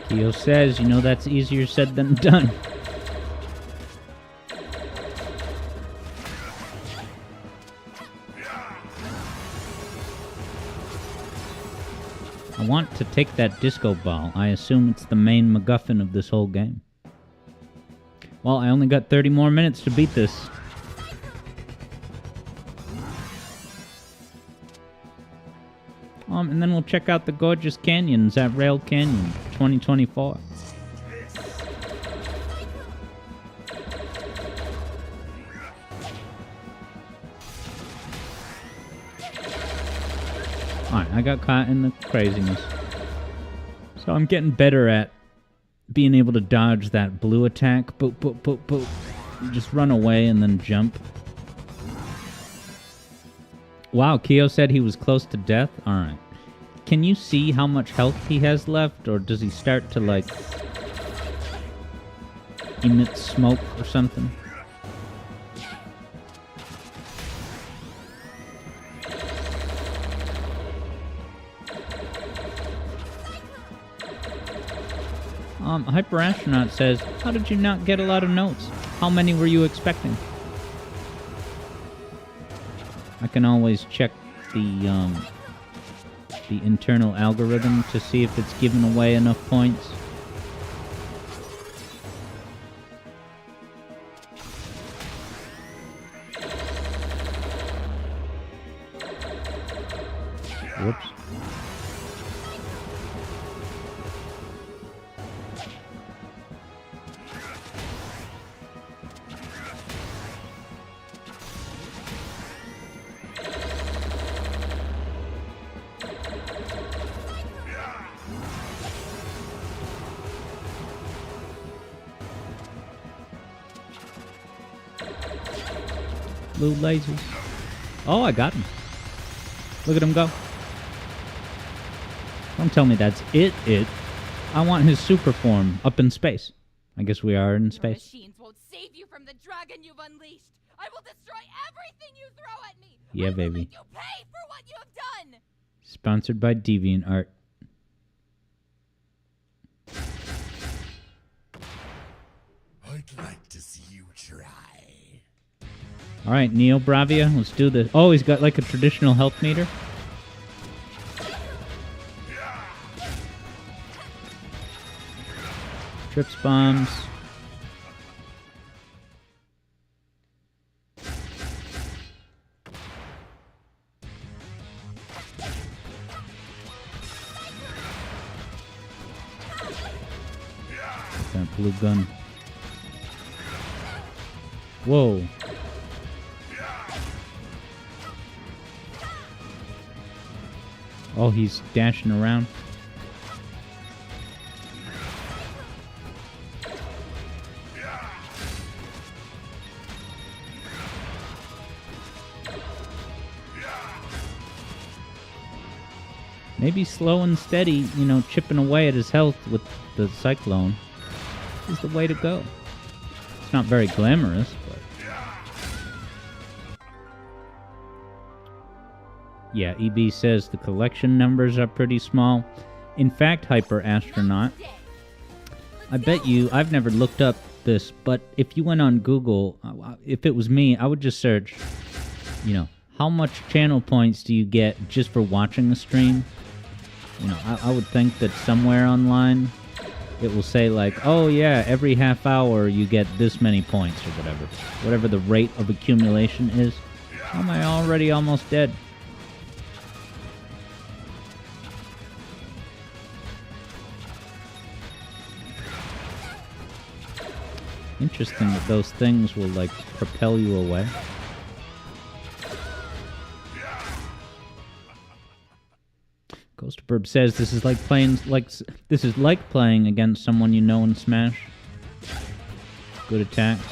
Keo says, you know, that's easier said than done. I want to take that disco ball. I assume it's the main MacGuffin of this whole game. Well, I only got 30 more minutes to beat this. And then we'll check out the gorgeous canyons at Rail Canyon 2024. Alright, I got caught in the craziness. So I'm getting better at being able to dodge that blue attack. Boop, boop, boop, boop. You just run away and then jump. Wow, Keo said he was close to death? Alright. Can you see how much health he has left? Or does he start to, like, emit smoke or something? Hyper Astronaut says, how did you not get a lot of notes? How many were you expecting? I can always check the internal algorithm to see if it's given away enough points. Whoops. Blue lasers. Oh, I got him. Look at him go. Don't tell me that's it. I want his super form up in space. I guess we are in space. Machines won't save you from the dragon you've unleashed. I will destroy everything you throw at me. Yeah, baby. Make you pay for what you have done. Sponsored by DeviantArt. I'd like to see you try. Alright, Neo Bravia, let's do this. Oh, he's got like a traditional health meter. Trips bombs. That blue gun. Whoa. Oh, he's dashing around. Maybe slow and steady, you know, chipping away at his health with the cyclone is the way to go. It's not very glamorous, but... Yeah, EB says the collection numbers are pretty small. In fact, Hyper Astronaut, I bet you, I've never looked up this, but if you went on Google, if it was me, I would just search, you know, how much channel points do you get just for watching the stream? You know, I would think that somewhere online it will say like, oh yeah, every half hour you get this many points or whatever. Whatever the rate of accumulation is. How am I already almost dead? Interesting that those things will like propel you away. Ghostburb says this is like playing against someone you know in Smash. Good attacks.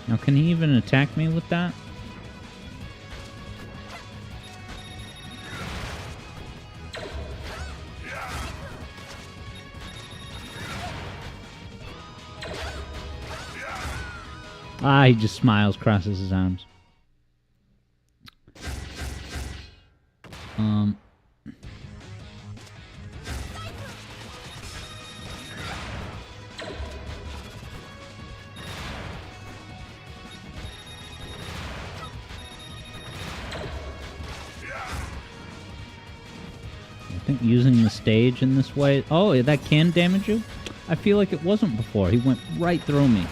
Now can he even attack me with that? Ah, he just smiles, crosses his arms. I think using the stage in this way... Oh, that can damage you? I feel like it wasn't before. He went right through me.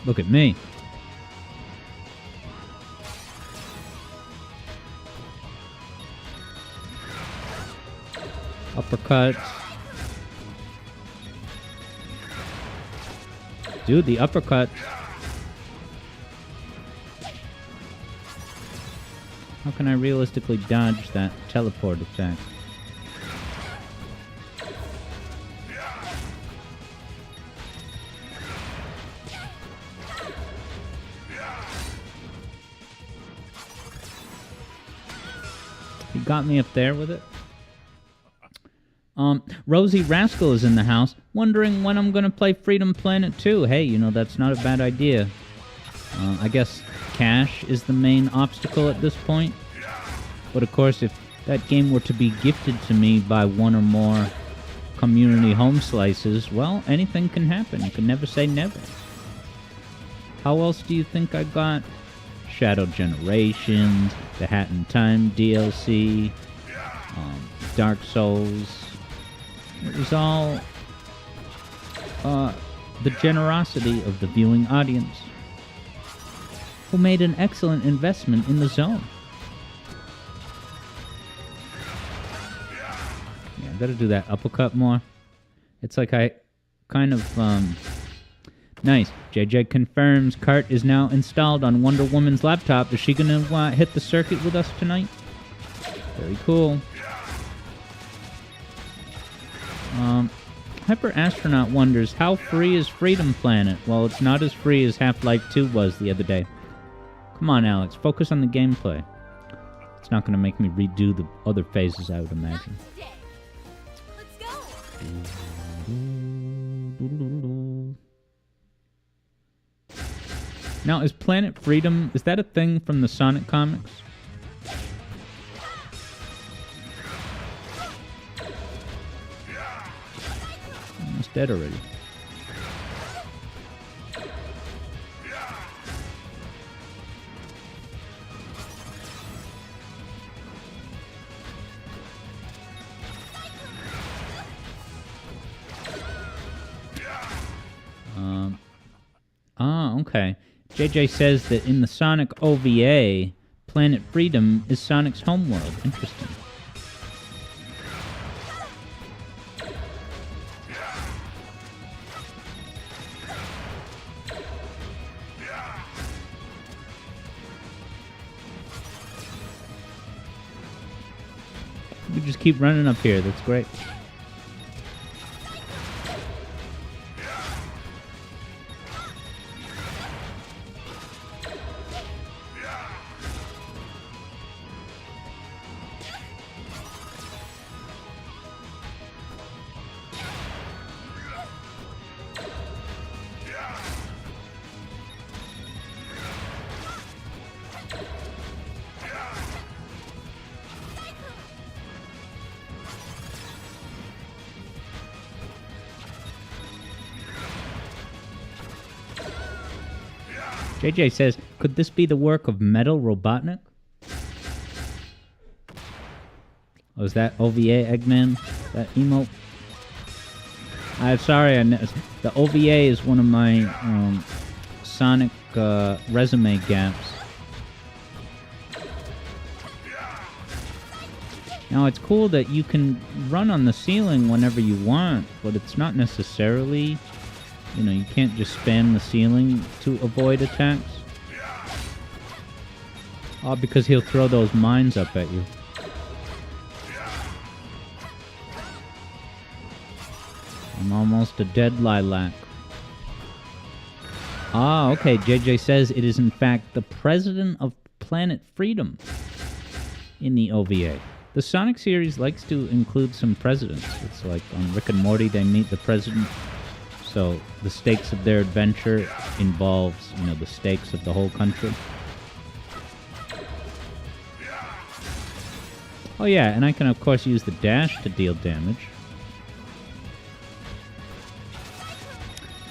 Look at me. Uppercut. Dude, the uppercut. How can I realistically dodge that teleport attack? Got me up there with it. Rosie Rascal is in the house, wondering when I'm gonna play Freedom Planet 2. Hey, you know, that's not a bad idea. I guess cash is the main obstacle at this point. But of course, if that game were to be gifted to me by one or more community home slices, well, anything can happen. You can never say never. How else do you think I got Shadow Generations, the Hat in Time DLC, Dark Souls? It was all the generosity of the viewing audience, who made an excellent investment in the zone. Yeah, I gotta do that uppercut more. It's like I kind of, nice. JJ confirms cart is now installed on Wonder Woman's laptop. Is she gonna hit the circuit with us tonight? Very cool. Hyper Astronaut wonders, how free is Freedom Planet? Well, it's not as free as Half-Life 2 was the other day. Come on, Alex, focus on the gameplay. It's not gonna make me redo the other phases, I would imagine. Let's go. Now, is Planet Freedom, is that a thing from the Sonic comics? dead already. Okay. JJ says that in the Sonic OVA, Planet Freedom is Sonic's homeworld. Interesting. We just keep running up here. That's great. JJ says, could this be the work of Metal Robotnik? Oh, is that OVA Eggman? That emote? I'm sorry, the OVA is one of my Sonic resume gaps. Now, it's cool that you can run on the ceiling whenever you want, but it's not necessarily... You know, you can't just spam the ceiling to avoid attacks. Oh, because he'll throw those mines up at you. I'm almost a dead lilac. Ah, okay. JJ says it is in fact the president of Planet Freedom in the OVA. The Sonic series likes to include some presidents. It's like on Rick and Morty, they meet the president. So the stakes of their adventure involves, you know, the stakes of the whole country. Oh yeah, and I can of course use the dash to deal damage.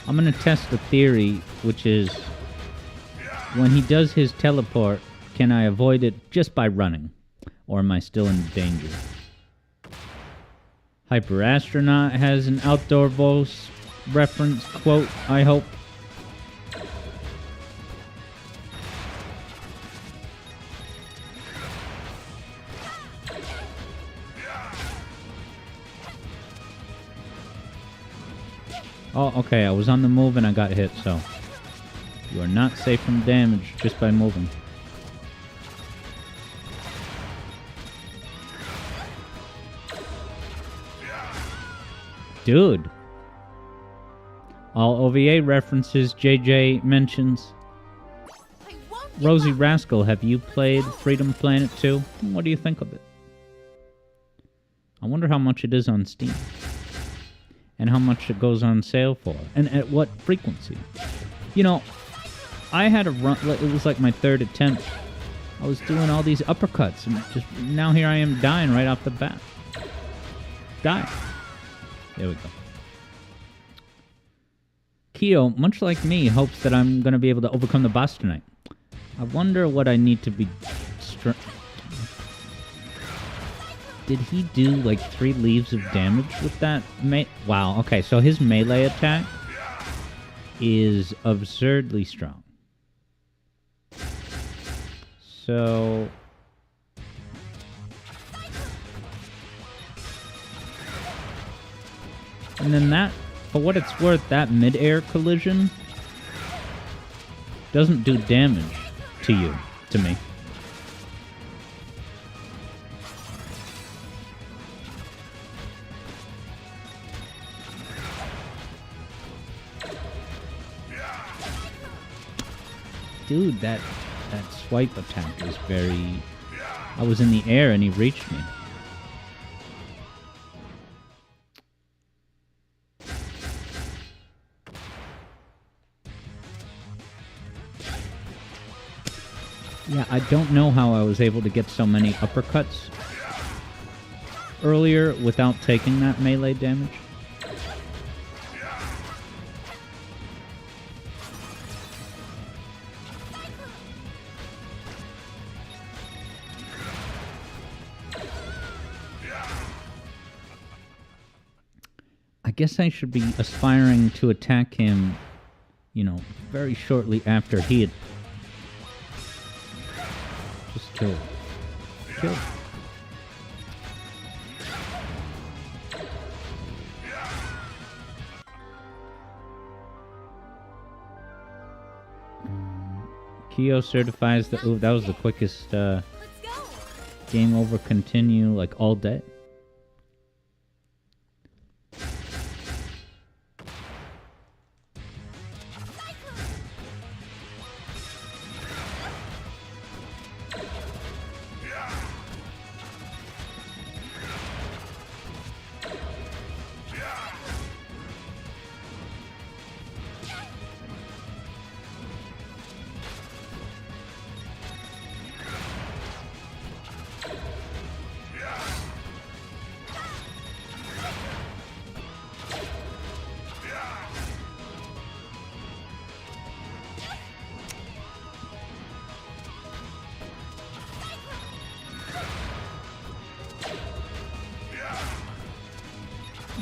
I'm gonna test the theory, which is when he does his teleport, can I avoid it just by running? Or am I still in danger? Hyper Astronaut has an outdoor voice reference quote, I hope. Oh, okay, I was on the move and I got hit, so you are not safe from damage just by moving. Dude. All OVA references JJ mentions. Rosie Rascal, have you played Freedom Planet 2? What do you think of it? I wonder how much it is on Steam. And how much it goes on sale for. And at what frequency. You know, I had a run, it was like my third attempt. I was doing all these uppercuts, and just now here I am dying right off the bat. Dying. There we go. Keo, much like me, hopes that I'm going to be able to overcome the boss tonight. I wonder what I need to be... Did he do like 3 leaves of damage with that? Wow, okay, so his melee attack is absurdly strong. So... And then that... For what it's worth, that mid-air collision doesn't do damage to you, to me. Dude, that swipe attack is very... I was in the air and he reached me. Yeah, I don't know how I was able to get so many uppercuts earlier without taking that melee damage. guess I should be aspiring to attack him, you know, very shortly after he had just killed. Killed. Kyo certifies that. Ooh, that was the quickest game over continue like all day.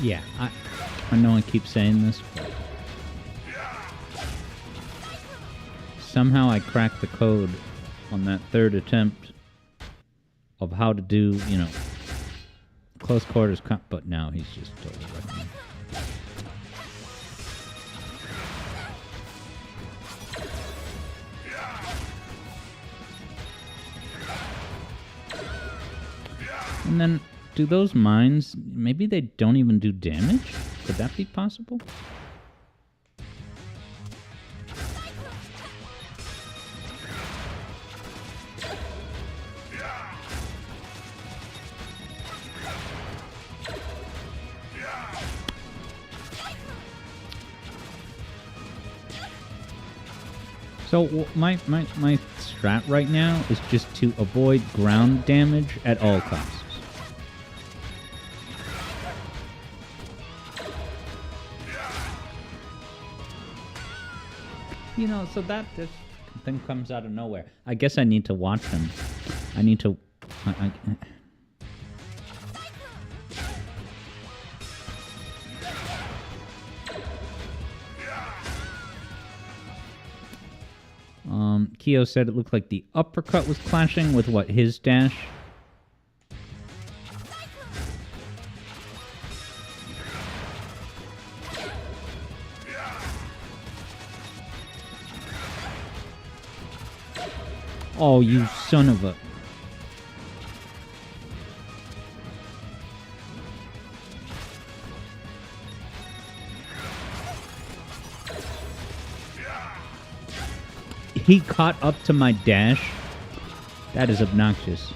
Yeah, I know I keep saying this, but somehow I cracked the code on that third attempt of how to do, you know, close quarters but now he's just totally wrecking me. And then, do those mines, maybe they don't even do damage? Could that be possible? So my strat right now is just to avoid ground damage at all costs. You know, so that this thing comes out of nowhere. I guess I need to watch him. I need to... Kyo said it looked like the uppercut was clashing with what, his dash? Oh, you son of a... He caught up to my dash? That is obnoxious.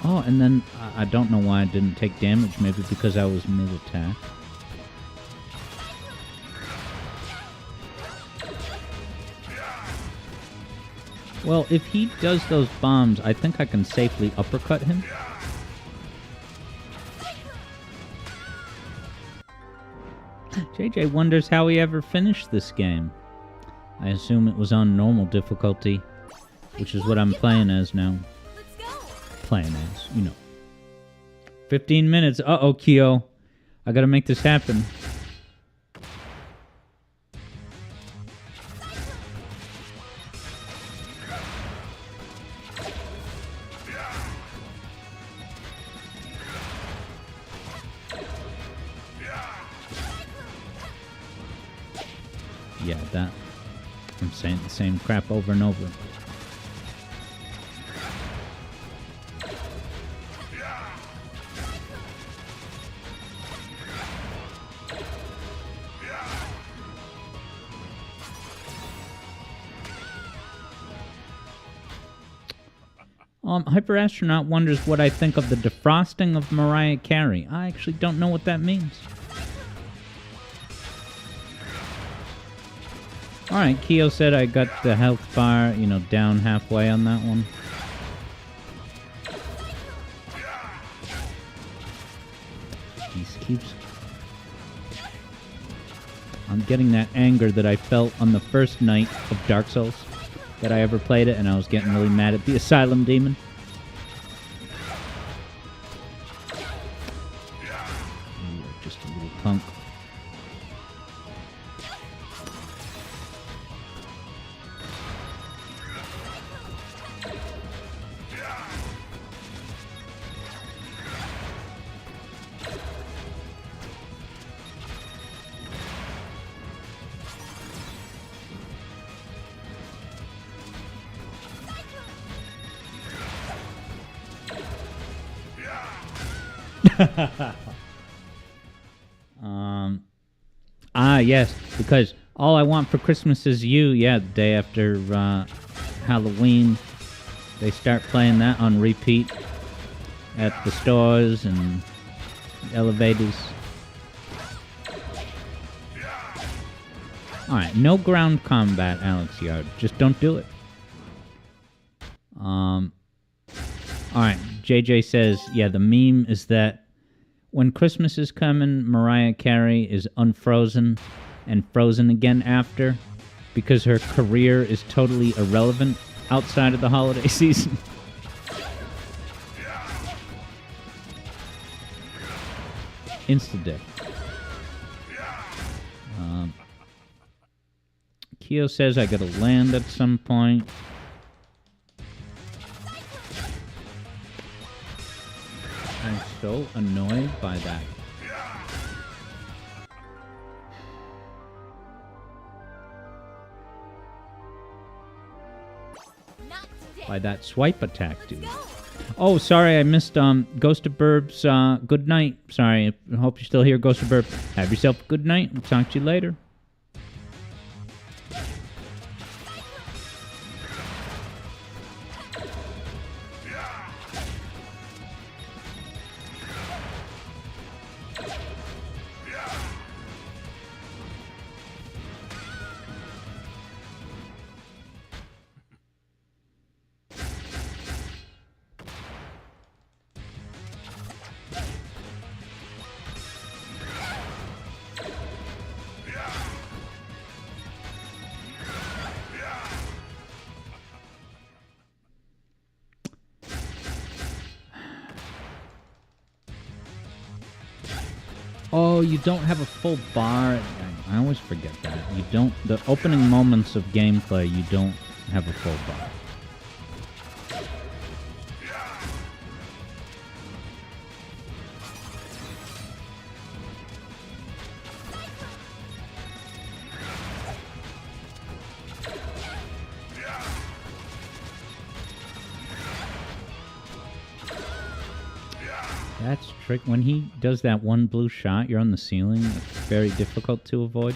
Oh, and then I don't know why I didn't take damage. Maybe because I was mid-attack. Well, if he does those bombs, I think I can safely uppercut him. JJ wonders how he ever finished this game. I assume it was on normal difficulty, which is what I'm playing as now. Playing as, you know. 15 minutes. Uh-oh, Kyo. I gotta make this happen. Yeah, that... I'm saying the same crap over and over. Hyper Astronaut wonders what I think of the defrosting of Mariah Carey. I actually don't know what that means. Alright, Kyo said I got the health bar, you know, down halfway on that one. Keeps... I'm getting that anger that I felt on the first night of Dark Souls that I ever played it, and I was getting really mad at the Asylum Demon. Ooh, just a little punk. Yes, because All I Want for Christmas Is You, yeah, the day after Halloween, they start playing that on repeat at the stores and elevators. Alright, no ground combat, Alex Yard. Just don't do it. Alright, JJ says, yeah, the meme is that when Christmas is coming, Mariah Carey is unfrozen and frozen again after because her career is totally irrelevant outside of the holiday season. Insta-death. Keo says I gotta land at some point. I'm so annoyed by that. By that swipe attack, dude. Oh, sorry, I missed Ghost of Burb's good night. Sorry, I hope you're still here, Ghost of Burb. Have yourself a good night. We'll talk to you later. Oh, you don't have a full bar. I always forget that. You don't. The opening moments of gameplay, you don't have a full bar. That's trick. When he does that one blue shot, you're on the ceiling. It's very difficult to avoid.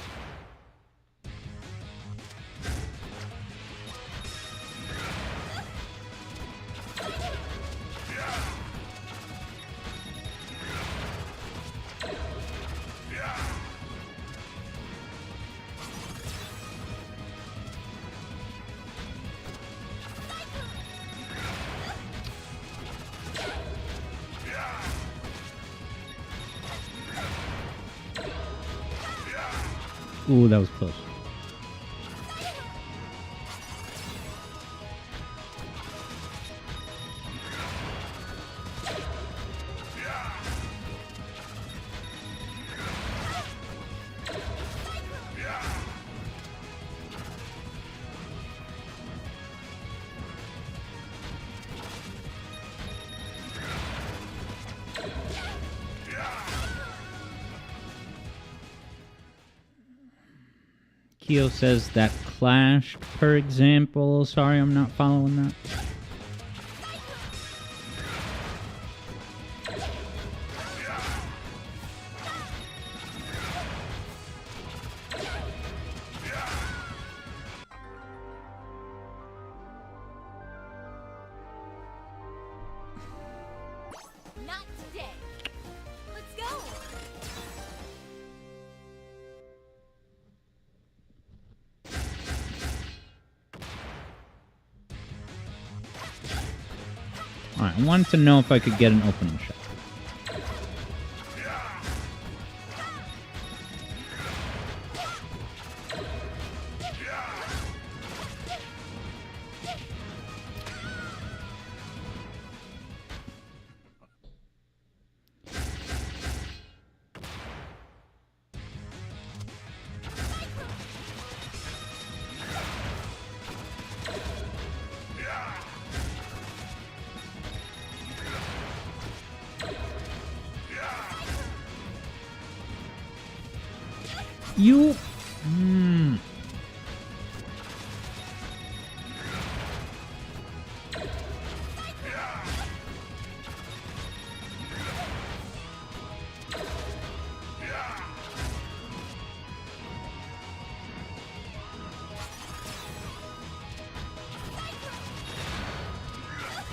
Ooh, that was close. Keo says that clashed, per example. Sorry, I'm not following that. Not today. Let's go. Alright, I wanted to know if I could get an opening shot. You...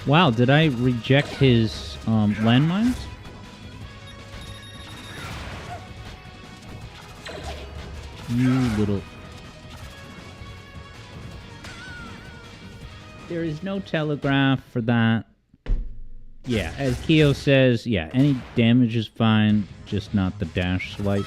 Wow, did I reject his landmines? You little... There is no telegraph for that. Yeah, as Keo says, yeah, any damage is fine, just not the dash swipe.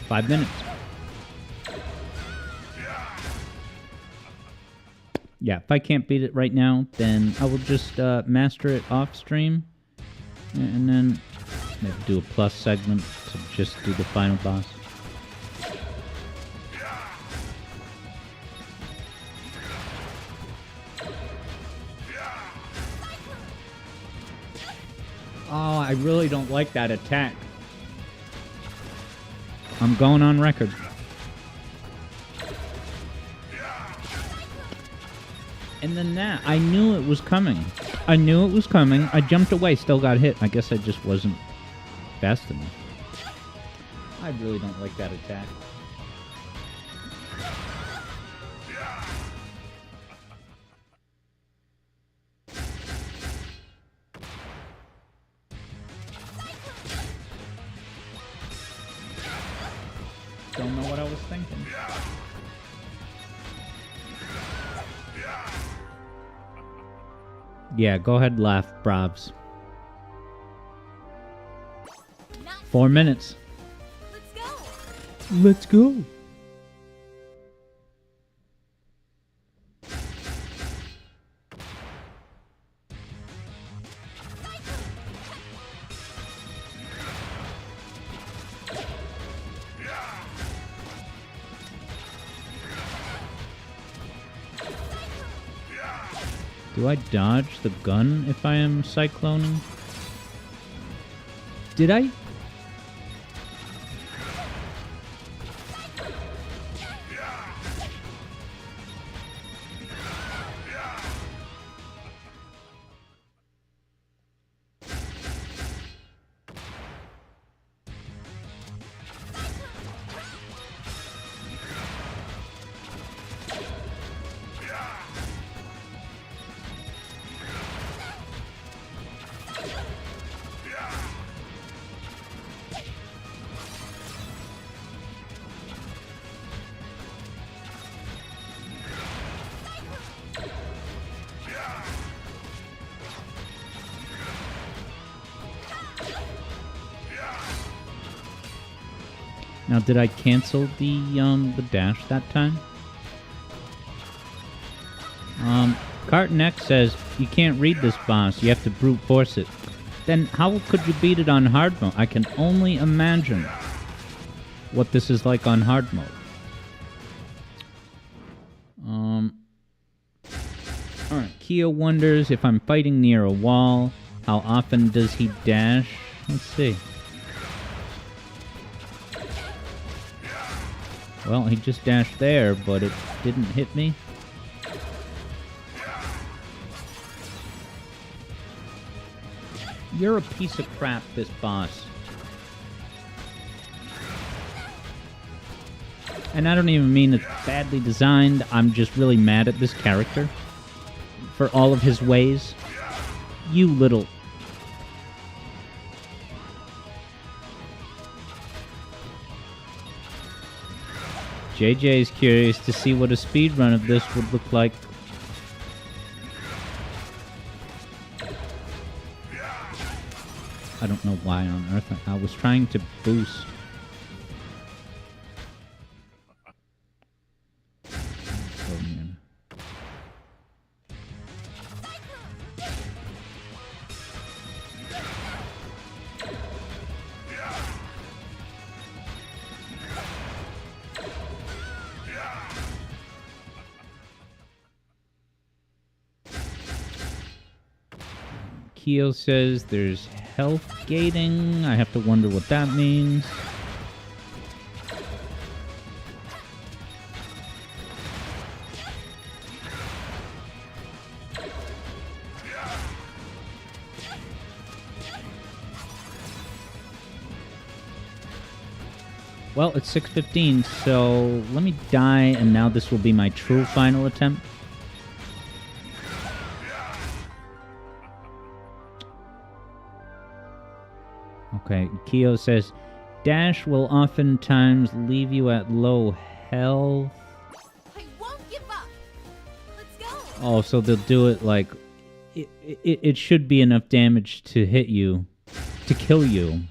Five minutes. Yeah, if I can't beat it right now, then I will just master it off stream, and then maybe do a plus segment to just do the final boss. Oh, I really don't like that attack. I'm going on record. And then that, I knew it was coming. I knew it was coming. I jumped away, still got hit. I guess I just wasn't fast enough. I really don't like that attack. Don't know what I was thinking. Yeah, go ahead, laugh, Bravs. 4 minutes. Let's go. Do I dodge the gun if I am cycloning? Did I? Now, did I cancel the dash that time? Carton X says you can't read this boss. You have to brute force it. Then how could you beat it on hard mode? I can only imagine what this is like on hard mode. Alright, Keo wonders if I'm fighting near a wall, how often does he dash? Let's see. Well, he just dashed there, but it didn't hit me. You're a piece of crap, this boss. And I don't even mean it's badly designed. I'm just really mad at this character for all of his ways. You little... JJ is curious to see what a speedrun of this would look like. I don't know why on earth I was trying to boost. Keo says there's health gating. I have to wonder what that means. Well, it's 6:15, so let me die, and now this will be my true final attempt. Okay, Keo says, Dash will oftentimes leave you at low health. I won't give up. Let's go. Oh, so they'll do it like... It should be enough damage to hit you, to kill you.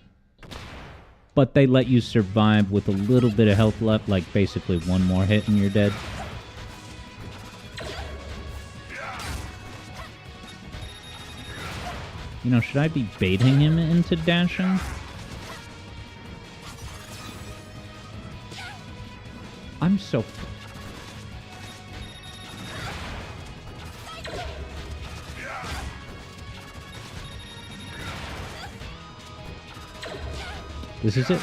But they let you survive with a little bit of health left, like basically one more hit and you're dead. You know, should I be baiting him into dashing? I'm so... This is it.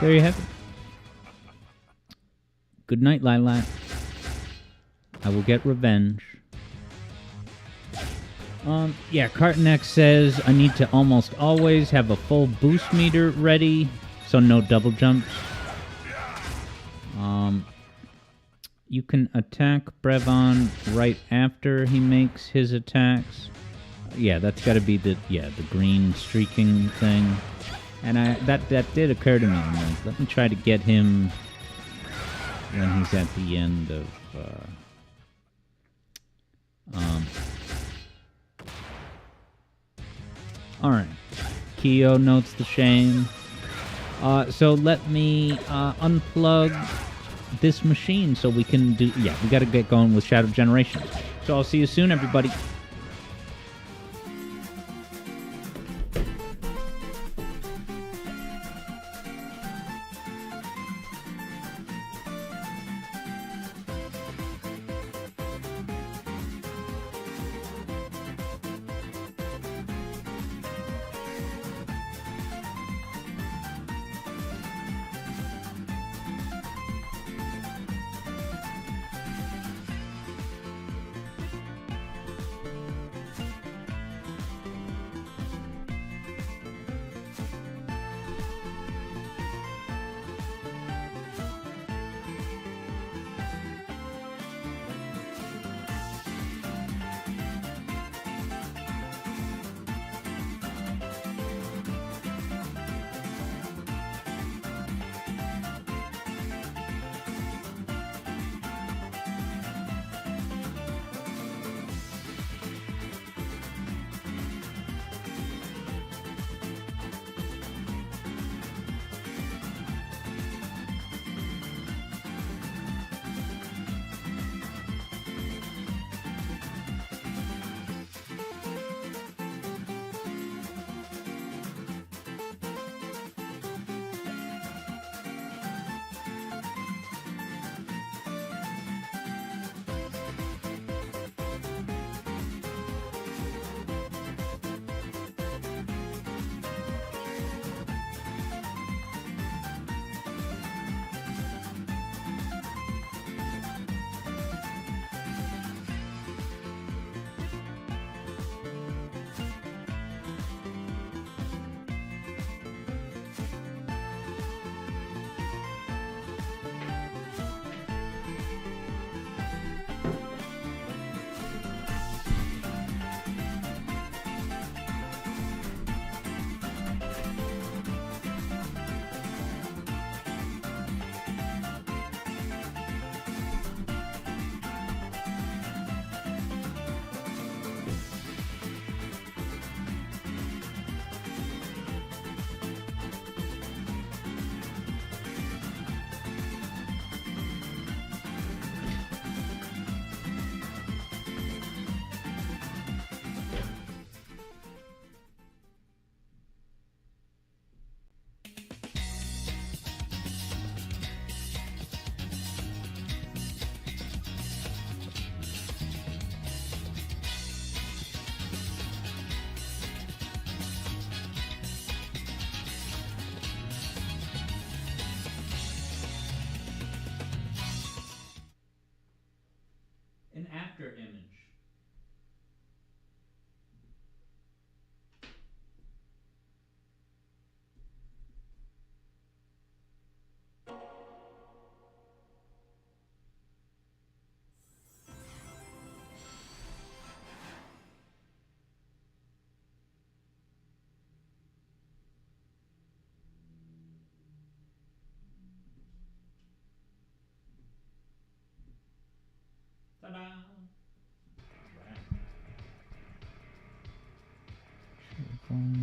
There you have it. Good night, Lilac. I will get revenge. Yeah, Carton X says I need to almost always have a full boost meter ready, so no double jumps. You can attack Brevon right after he makes his attacks. Yeah, that's got to be the green streaking thing. And that did occur to me. I'm like, let me try to get him when he's at the end of all right. Keo notes the shame. So let me unplug this machine so we can do... Yeah, we got to get going with Shadow Generation. So I'll see you soon, everybody.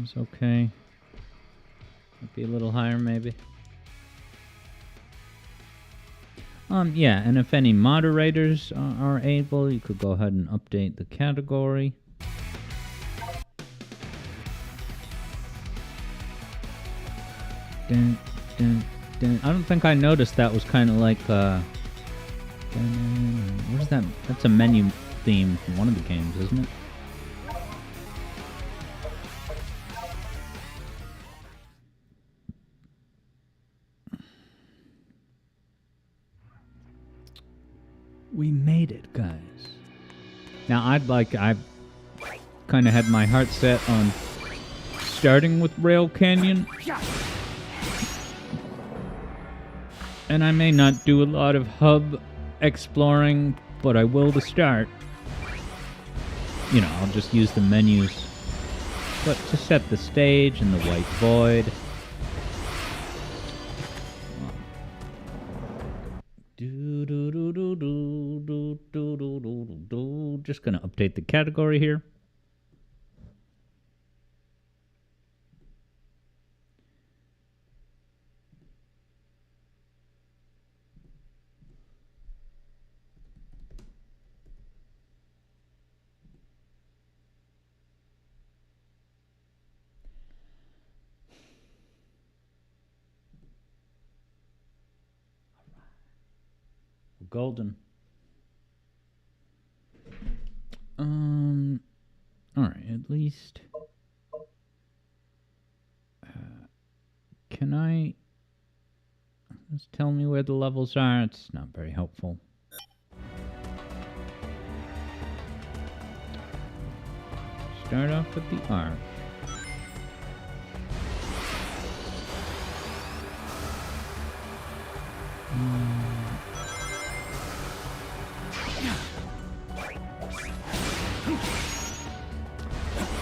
Seems okay. Might be a little higher, maybe. Yeah, and if any moderators are able, you could go ahead and update the category. Dun, dun, dun. I don't think I noticed that was kind of like, what is that? That's a menu theme from one of the games, isn't it? We made it, guys. Now, I've kind of had my heart set on starting with Rail Canyon. And I may not do a lot of hub exploring, but I will to start. You know, I'll just use the menus. But to set the stage and the white void. Just gonna update the category here. Golden. Alright, at least... can I... just tell me where the levels are? It's not very helpful. Start off with the arc.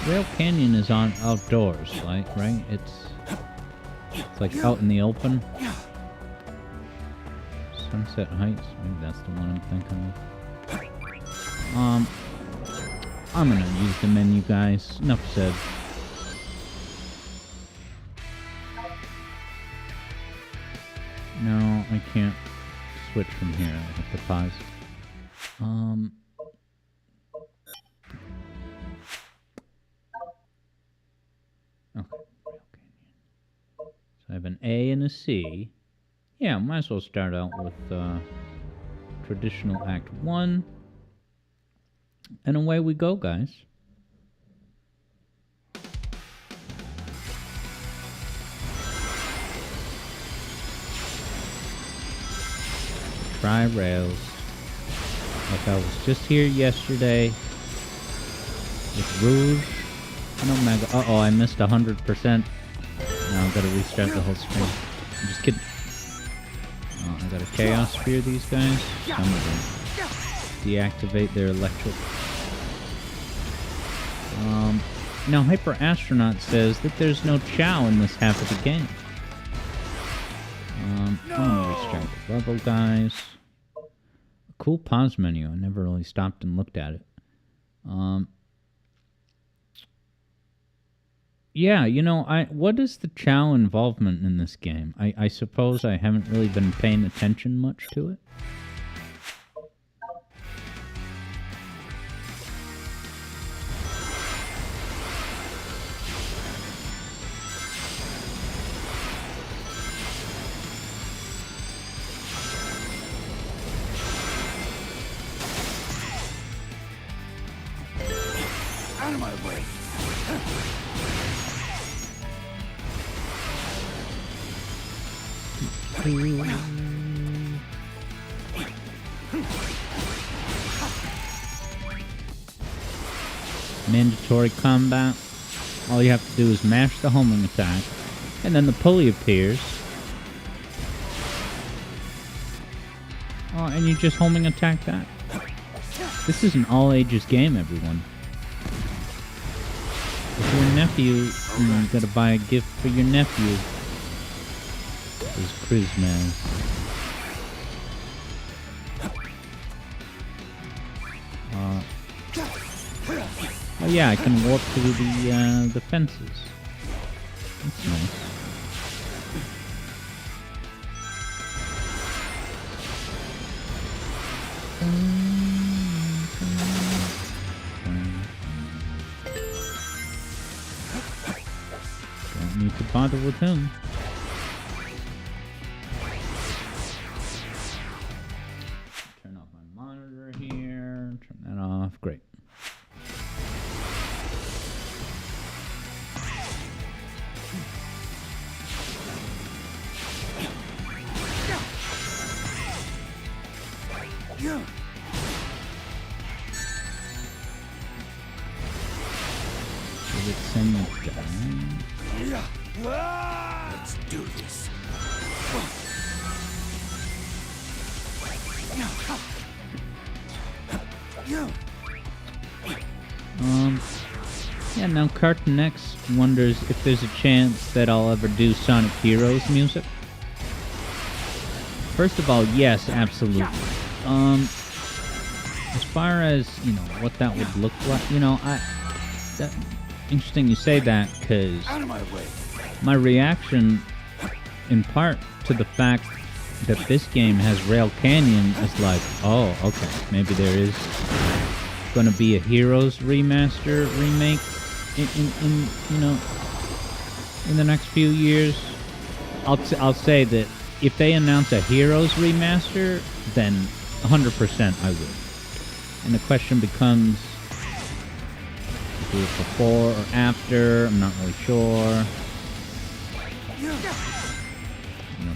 Rail Canyon is on outdoors, like, right? It's like out in the open. Sunset Heights, maybe that's the one I'm thinking of. I'm gonna use the menu, guys. Enough said. No, I can't switch from here. I have to pause. Okay, Rail Canyon. So I have an A and a C. Yeah, might as well start out with traditional Act 1. And away we go, guys. Tri-Rails. Like I was just here yesterday with Rouge and Omega. Uh-oh, I missed 100%. Now I've got to restart the whole screen. I'm just kidding. Oh, I got a Chaos Spear these guys. Some of them deactivate their electric. Now Hyper Astronaut says that there's no Chow in this half of the game. I'm gonna restart the level, guys. A cool pause menu. I never really stopped and looked at it. Yeah, you know, what is the Chow involvement in this game? I suppose I haven't really been paying attention much to it. Out of my way. Mandatory combat. All you have to do is mash the homing attack, and then the pulley appears. Oh, and you just homing attack that. This is an all-ages game, everyone. If your nephew, you gotta buy a gift for your nephew. Is Christmas. Oh yeah, I can warp through the fences. That's nice. Don't need to bother with him. Turn off my monitor here. Turn that off. Great. Did it send me down? Let's do this. Yeah, now Cartoon X wonders if there's a chance that I'll ever do Sonic Heroes music. First of all, yes, absolutely. As far as, what that would look like, interesting you say that, because my reaction, in part to the fact that this game has Rail Canyon, is like, oh, okay, maybe there is going to be a Heroes remaster remake in the next few years. I'll say that if they announce a Heroes remaster, then 100% I will. And the question becomes, do it before or after? I'm not really sure.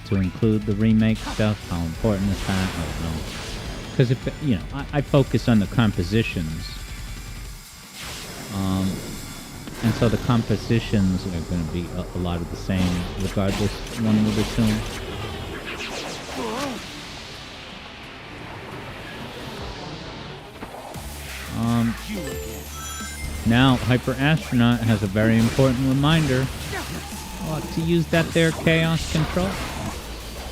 To include the remake stuff, how important is that? I don't know. Because if I focus on the compositions, and so the compositions are going to be a lot of the same, regardless. One would assume. Now, Hyper Astronaut has a very important reminder to use that there Chaos Control,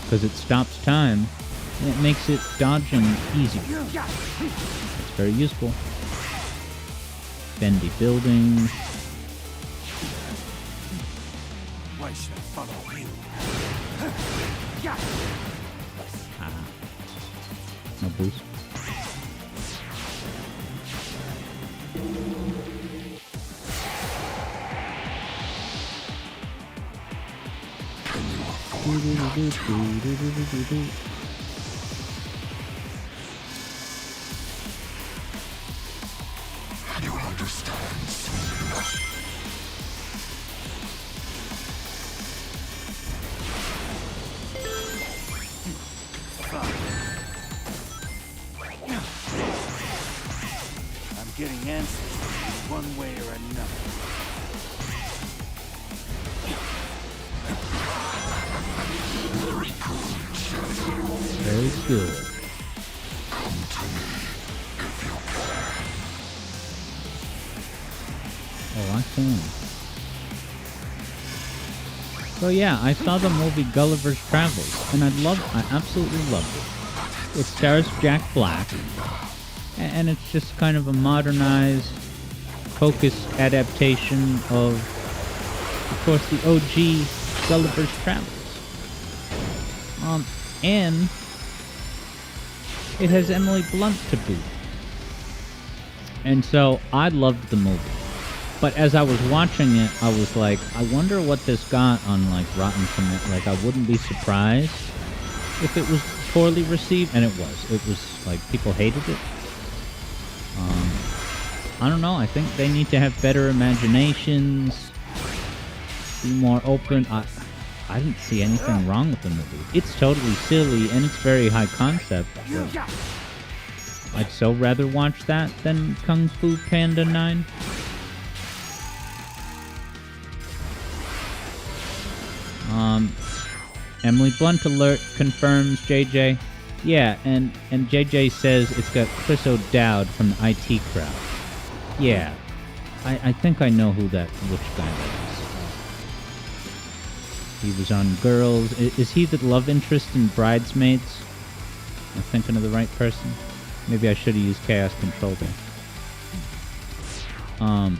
because it stops time and it makes it dodging easier. It's very useful. Bendy buildings. Why should I follow you? No boost. You understand, Selena? I'm getting answers one way or another. Very good, Shadow. Very good. Come to me if you can. Oh, I can. So yeah, I saw the movie Gulliver's Travels, and I absolutely loved it. It stars Jack Black, and it's just kind of a modernized, focused adaptation of course, the OG Gulliver's Travels. And it has Emily Blunt to boot. And so I loved the movie. But as I was watching it, I was like, I wonder what this got on, like, Rotten Tomatoes. Like, I wouldn't be surprised if it was poorly received, and it was. It was, like, people hated it. I don't know, I think they need to have better imaginations, be more open. I didn't see anything wrong with the movie. It's totally silly, and it's very high concept. I'd so rather watch that than Kung Fu Panda 9. Emily Blunt alert confirms JJ. Yeah, and JJ says it's got Chris O'Dowd from the IT crowd. Yeah, I think I know who which guy that is. He was on Girls. Is he the love interest in Bridesmaids? Am I thinking of the right person? Maybe I should have used Chaos Control there.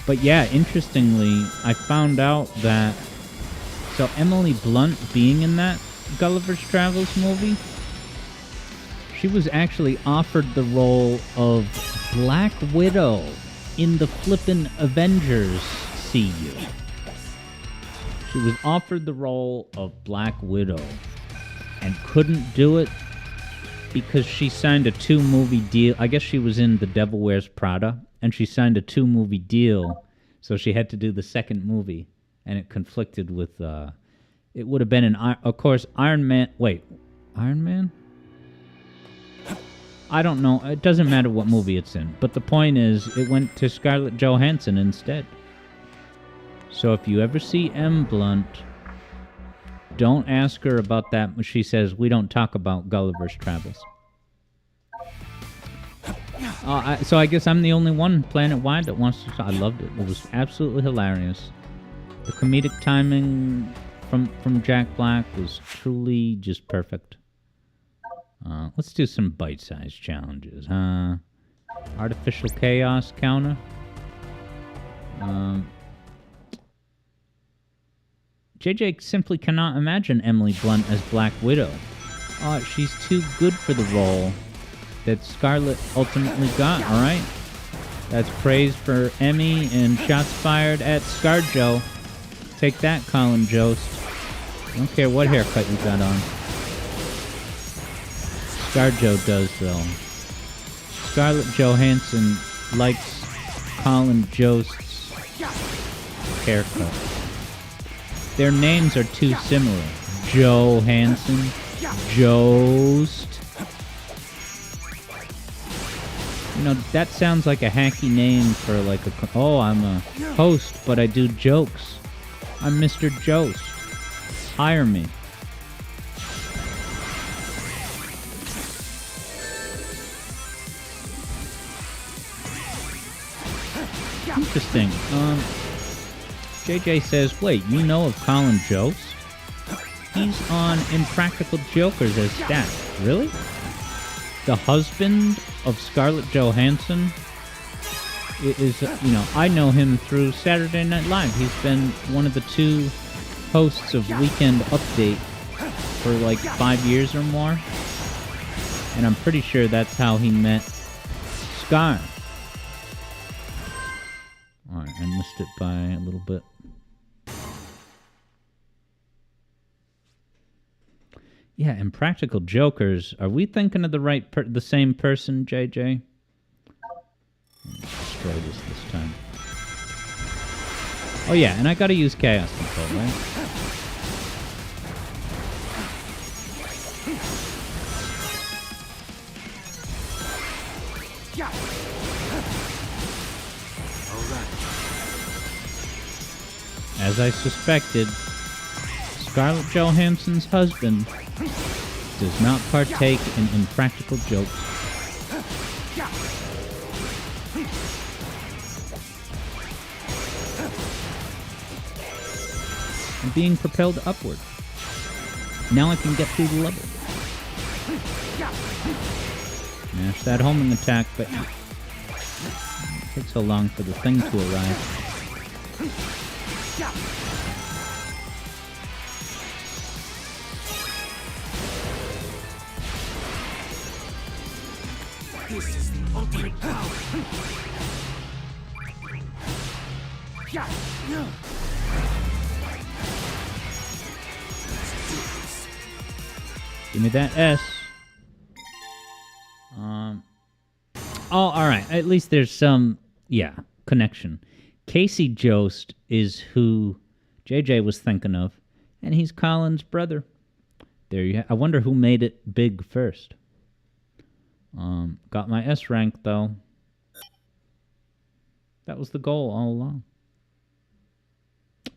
But yeah, interestingly, I found out that So Emily Blunt being in that Gulliver's Travels movie, she was actually offered the role of Black Widow in the flippin' Avengers CU. She was offered the role of Black Widow and couldn't do it because she signed a 2-movie deal. I guess she was in The Devil Wears Prada, and she signed a 2-movie deal, so she had to do the second movie, and it conflicted with, it would have been of course, Iron Man. Wait, Iron Man? I don't know. It doesn't matter what movie it's in, but the point is, it went to Scarlett Johansson instead. So if you ever see M. Blunt, don't ask her about that. She says, we don't talk about Gulliver's Travels. So I guess I'm the only one planet-wide that wants to... I loved it. It was absolutely hilarious. The comedic timing from Jack Black was truly just perfect. Let's do some bite-sized challenges, huh? Artificial Chaos counter. JJ simply cannot imagine Emily Blunt as Black Widow. She's too good for the role that Scarlett ultimately got, alright? That's praise for Emmy and shots fired at ScarJo. Take that, Colin Jost. I don't care what haircut you got on. ScarJo does, though. Scarlett Johansson likes Colin Jost's haircut. Their names are too similar. Johansson, Jost. You know, that sounds like a hacky name for like a... Oh, I'm a host, but I do jokes. I'm Mr. Jost. Hire me. Interesting. JJ says, wait, you know of Colin Jost? He's on Impractical Jokers as Stat. Really? The husband of Scarlett Johansson is, you know, I know him through Saturday Night Live. He's been one of the 2 hosts of Weekend Update for like 5 years or more. And I'm pretty sure that's how he met Scar. Alright, I missed it by a little bit. Yeah, Impractical Jokers. Are we thinking of the same person, JJ? Let's try this time. Oh yeah, and I gotta use Chaos Control, right? As I suspected, Scarlett Johansson's husband does not partake in impractical jokes. I'm being propelled upward. Now I can get through the level. Mash that homing attack, but it takes so long for the thing to arrive. This is the ultimate power. Give me that S. Oh, alright. At least there's some, connection. Casey Jost is who JJ was thinking of, and he's Colin's brother. There you I wonder who made it big first. Got my S rank, though. That was the goal all along.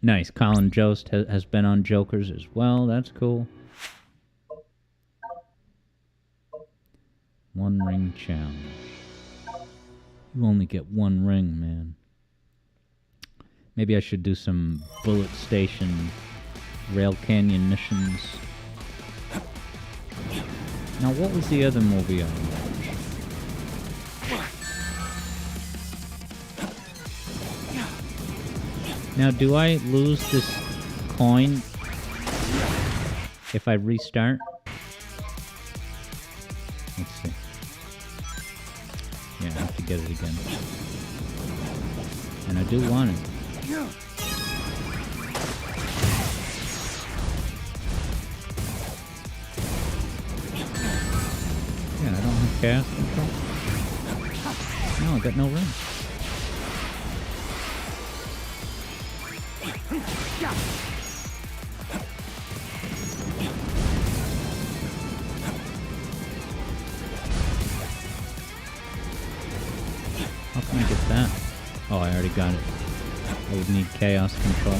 Nice. Colin Jost has been on Jokers as well. That's cool. 1 ring challenge. You only get 1 ring, man. Maybe I should do some Bullet Station Rail Canyon missions. Now, what was the other movie I watched? Now, do I lose this coin If I restart. Let's see. Yeah, I have to get it again. And I do want it. Yeah, I don't have chaos control. No, I got no ring. How can I get that? Oh, I already got it. I would need chaos control.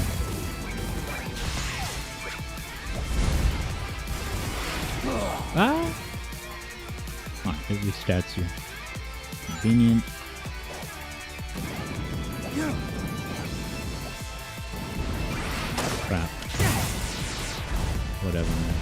Ah! Oh, it restarts you. Convenient. Crap. Whatever, man.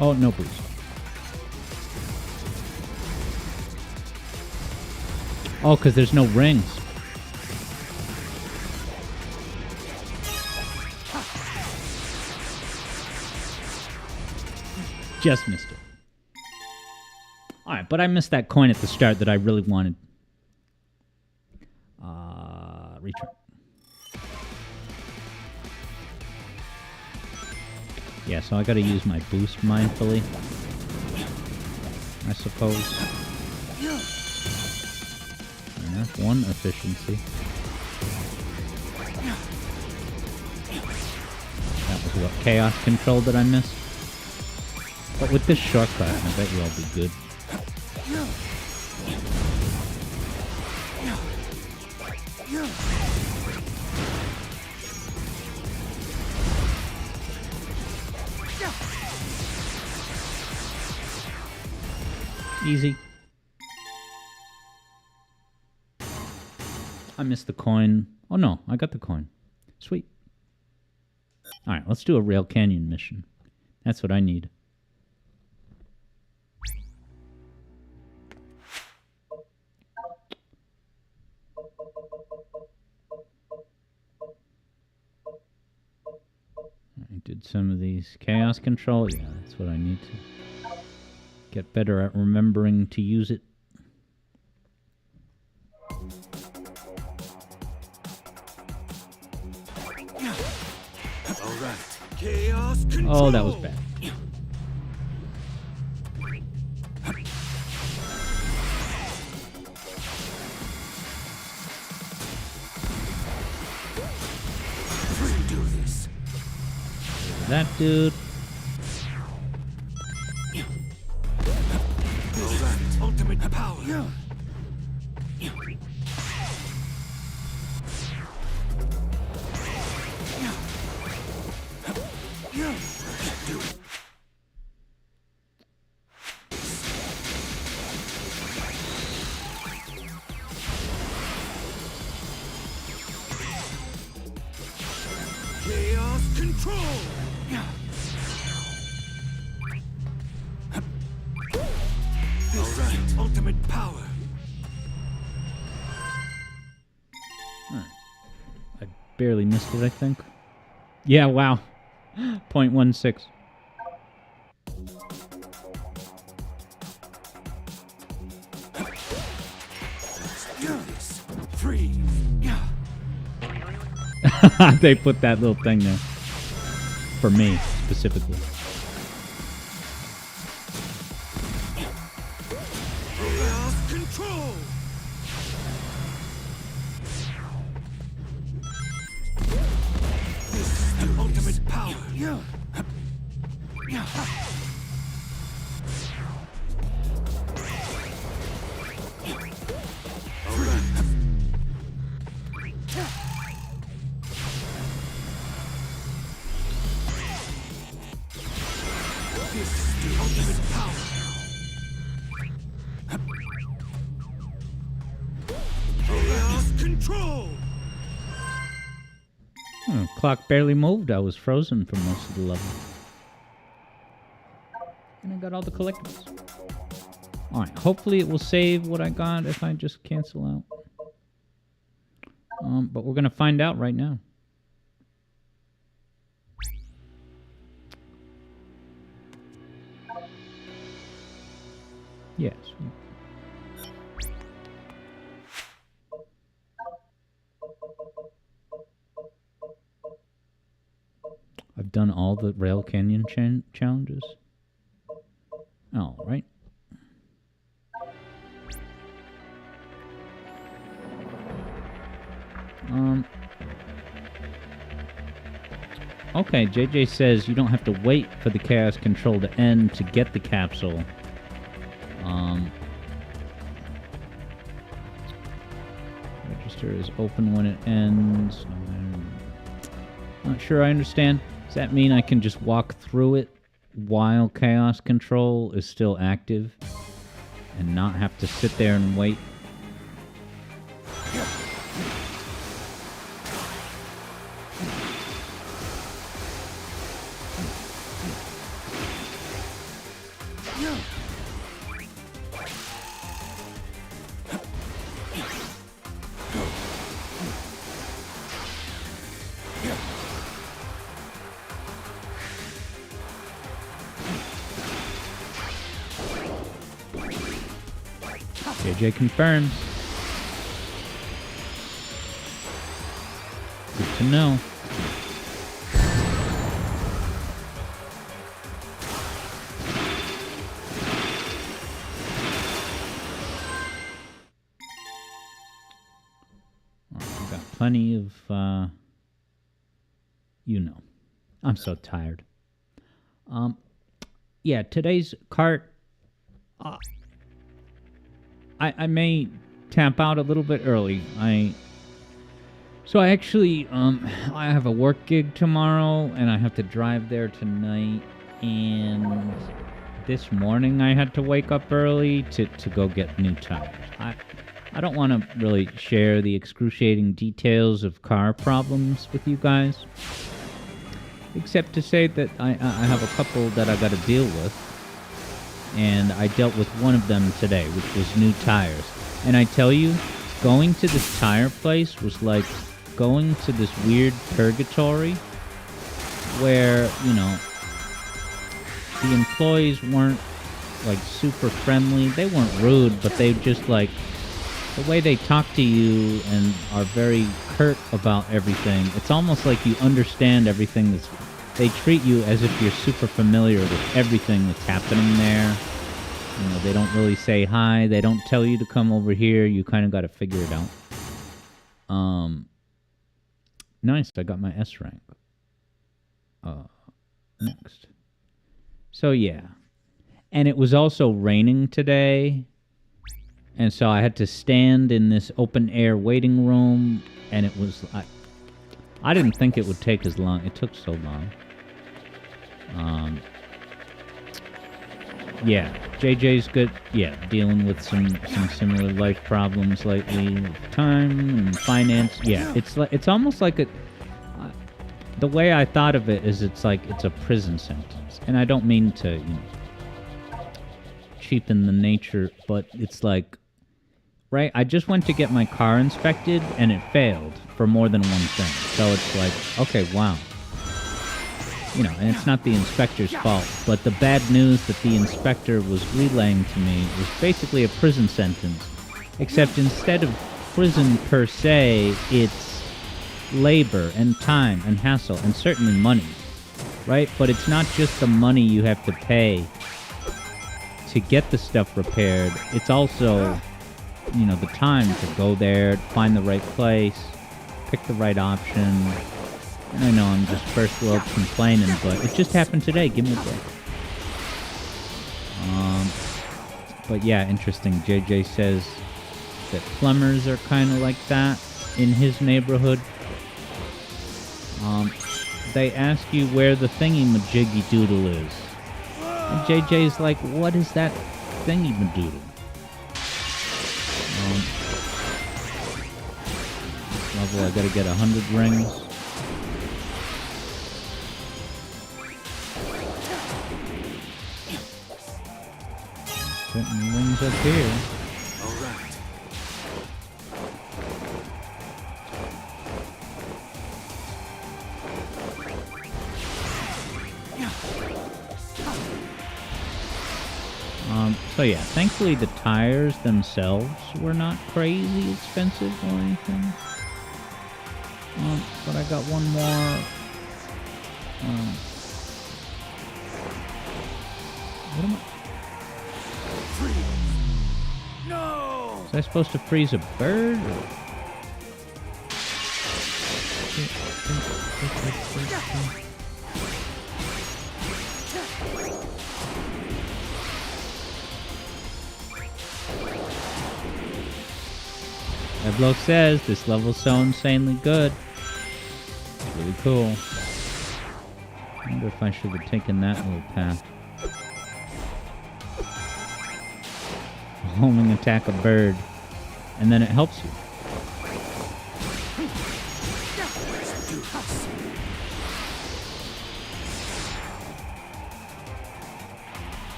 Oh, no boost. Oh, because there's no rings. Just missed it. Alright, but I missed that coin at the start that I really wanted. Return. Yeah, so I gotta use my boost mindfully, I suppose. And that's one efficiency. That was what, chaos control that I missed? But with this shortcut, I bet you I'll be good. Easy. I missed the coin. Oh no, I got the coin. Sweet. Alright, let's do a Rail Canyon mission. That's what I need. I did some of these chaos control. Yeah, that's what I need to get better at remembering to use it. All right. Chaos control. Oh, that was bad. Do this. That dude. All right. Ultimate power. Do it. Chaos control. All right. Ultimate power. I barely missed it, I think. Yeah, wow. 0.16. Do this. Freeze. They put that little thing there. For me, specifically. Chaos control. This is the ultimate power. All right. control! Clock barely moved. I was frozen for most of the level. And I got all the collectibles. Alright, hopefully it will save what I got if I just cancel out. But we're going to find out right now. Yes. I've done all the Rail Canyon challenges. All right. Okay, JJ says you don't have to wait for the Chaos Control to end to get the capsule. Register is open when it ends. Not sure I understand. Does that mean I can just walk through it while Chaos Control is still active and not have to sit there and wait? JJ confirms. Good to know. I've got plenty of, you know. I'm so tired. Yeah, today's cart, I may tap out a little bit early. I actually I have a work gig tomorrow and I have to drive there tonight, and this morning I had to wake up early to go get new tires. I don't want to really share the excruciating details of car problems with you guys, except to say that I have a couple that I got to deal with. And I dealt with one of them today, which was new tires. And I tell you, going to this tire place was like going to this weird purgatory where, you know, the employees weren't like super friendly. They weren't rude, but they just like, the way they talk to you and are very curt about everything. It's almost like you understand everything that's... They treat you as if you're super familiar with everything that's happening there. You know, they don't really say hi. They don't tell you to come over here. You kind of got to figure it out. Nice. I got my S rank. Next. So, yeah. And it was also raining today. And so I had to stand in this open air waiting room. And it was... I didn't think it would take as long. It took so long. Yeah, JJ's good. Yeah, dealing with some similar life problems lately, with time and finance. Yeah, it's almost like a... the way I thought of it is it's like it's a prison sentence. And I don't mean to, you know, cheapen the nature, but it's like... Right? I just went to get my car inspected, and it failed for more than one thing. So it's like, okay, wow. You know, and it's not the inspector's fault, but the bad news that the inspector was relaying to me was basically a prison sentence. Except instead of prison per se, it's labor and time and hassle and certainly money. Right? But it's not just the money you have to pay to get the stuff repaired. It's also... you know, the time to go there, find the right place, pick the right option. And I know I'm just first world complaining, but it just happened today. Give me a break. But yeah, interesting. JJ says that plumbers are kind of like that in his neighborhood. They ask you where the thingy-majiggy doodle is. And JJ's like, what is that thingy-madoodle? level, I gotta get 100 rings. Putting rings up here. Alright. So yeah, thankfully the tires themselves were not crazy expensive or anything. But I got one more. What am I? No! Was I supposed to freeze a bird? Eblo says this level's so insanely good. It's really cool. I wonder if I should have taken that little path. Homing attack a bird, and then it helps you.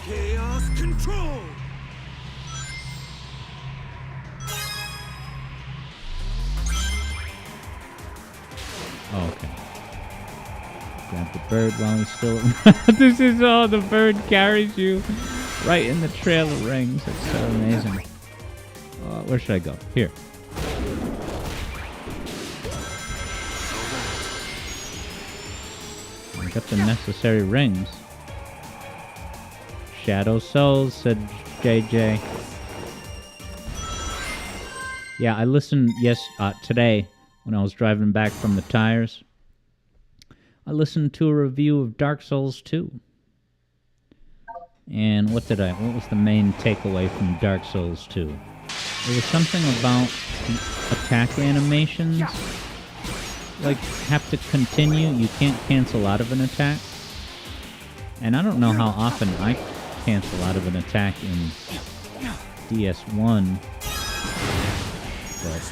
Chaos control! Oh, okay. Grab the bird while he's still... This is all the bird carries you right in the trail of rings. It's so amazing. Where should I go? Here. I got the necessary rings. Shadow Souls, said JJ. Yeah, I listened today when I was driving back from the tires. I listened to a review of Dark Souls 2. And what was the main takeaway from Dark Souls 2? There was something about the attack animations. Like, have to continue. You can't cancel out of an attack. And I don't know how often I cancel out of an attack in DS1. But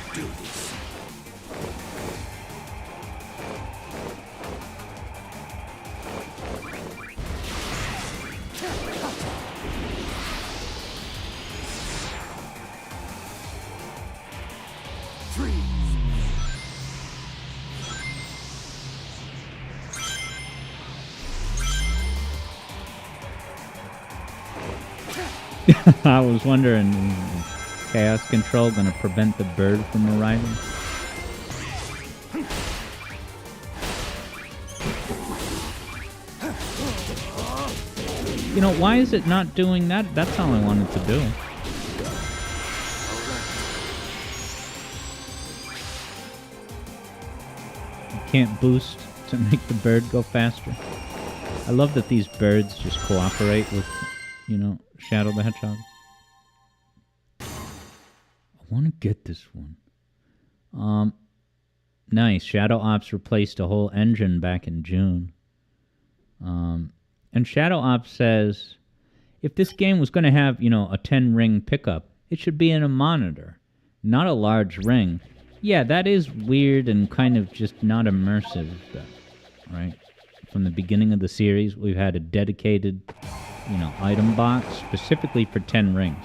I was wondering, is Chaos Control gonna prevent the bird from arriving? You know, why is it not doing that? That's all I wanted to do. You can't boost to make the bird go faster. I love that these birds just cooperate with, Shadow the Hedgehog. I want to get this one. Nice. Shadow Ops replaced a whole engine back in June. And Shadow Ops says, if this game was going to have, a 10-ring pickup, it should be in a monitor, not a large ring. Yeah, that is weird and kind of just not immersive, right? From the beginning of the series, we've had a dedicated, item box specifically for 10 rings.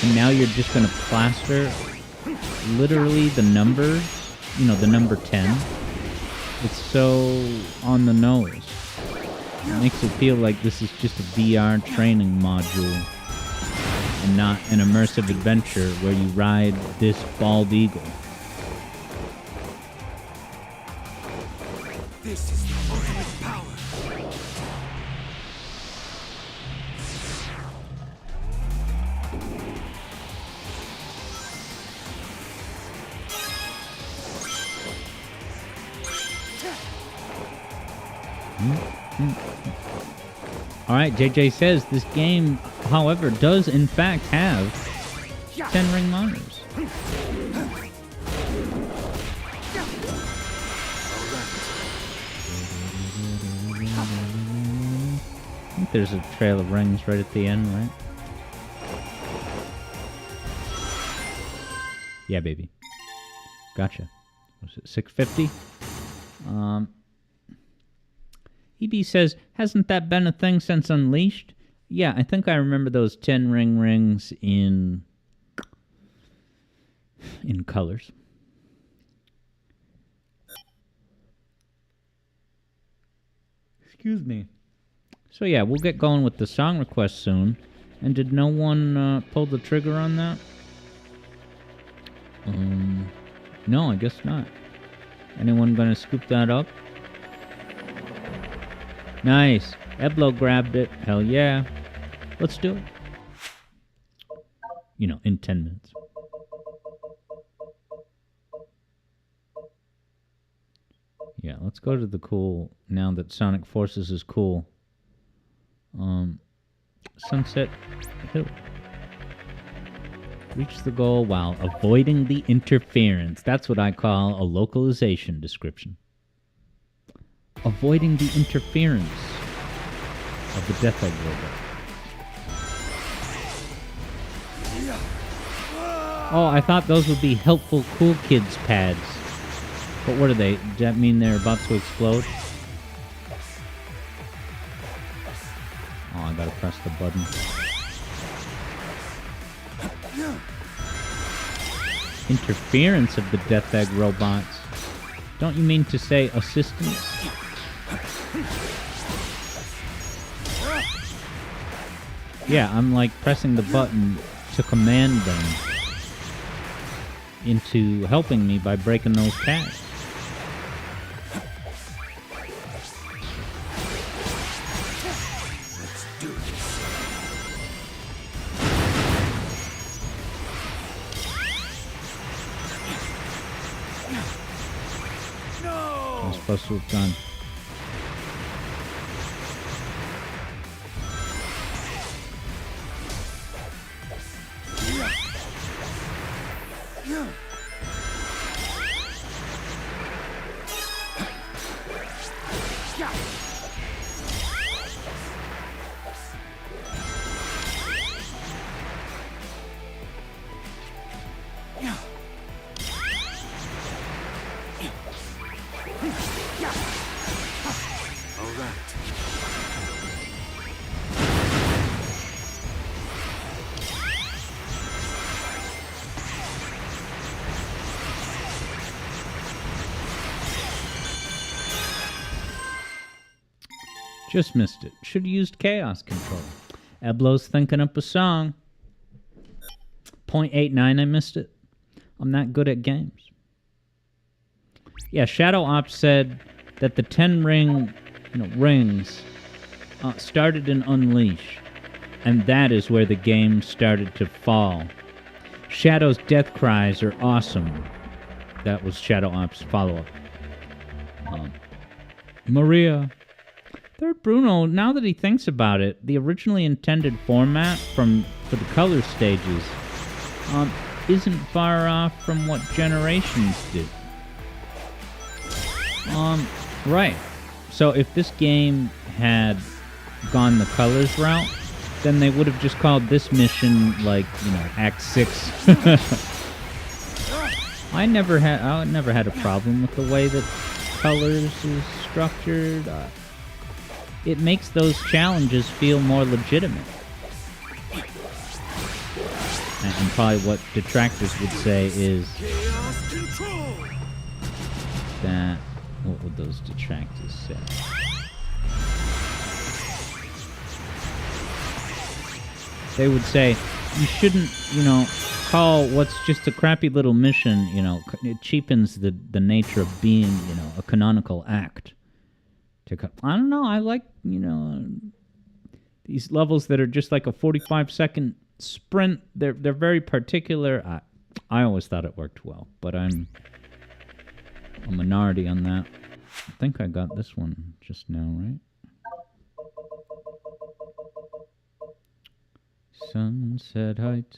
And now you're just going to plaster literally the numbers, the number 10. It's so on the nose. It makes it feel like this is just a VR training module and not an immersive adventure where you ride this bald eagle. This is the ultimate power. Alright, JJ says this game, however, does in fact have 10-ring monitors. I think there's a trail of rings right at the end, right? Yeah, baby. Gotcha. Was it 650? EB says, hasn't that been a thing since Unleashed? Yeah, I think I remember those 10 rings in colors. Excuse me. So yeah, we'll get going with the song request soon. And did no one pull the trigger on that? No, I guess not. Anyone gonna scoop that up? Nice. Eblo grabbed it. Hell yeah. Let's do it. You know, in 10 minutes. Yeah, let's go to the cool, now that Sonic Forces is cool. Sunset Hill. Reach the goal while avoiding the interference. That's what I call a localization description. Avoiding the interference of the Death Egg robot. Oh, I thought those would be helpful cool kids pads. But what are they? Does that mean they're about to explode? Oh, I gotta press the button. Interference of the Death Egg robots. Don't you mean to say assistance? Yeah, I'm like pressing the button to command them into helping me by breaking those pads. I'm supposed to have done. Just missed it. Should have used Chaos Control. Eblo's thinking up a song. 0.89, I missed it. I'm not good at games. Yeah, Shadow Ops said that the 10 rings started in Unleash, and that is where the game started to fall. Shadow's death cries are awesome. That was Shadow Ops' follow-up. Maria. Third Bruno, now that he thinks about it, the originally intended format for the color stages isn't far off from what Generations did. Right. So if this game had gone the colors route, then they would have just called this mission, like, you know, Act 6. I never had a problem with the way that colors is structured. It makes those challenges feel more legitimate. And probably what detractors would say is that... What would those detractors say? They would say, you shouldn't, you know, call what's just a crappy little mission, you know, it cheapens the nature of being, you know, a canonical act. I don't know, I like, you know, these levels that are just like a 45-second sprint. They're very particular. I always thought it worked well, but I'm a minority on that. I think I got this one just now, right? Sunset Heights.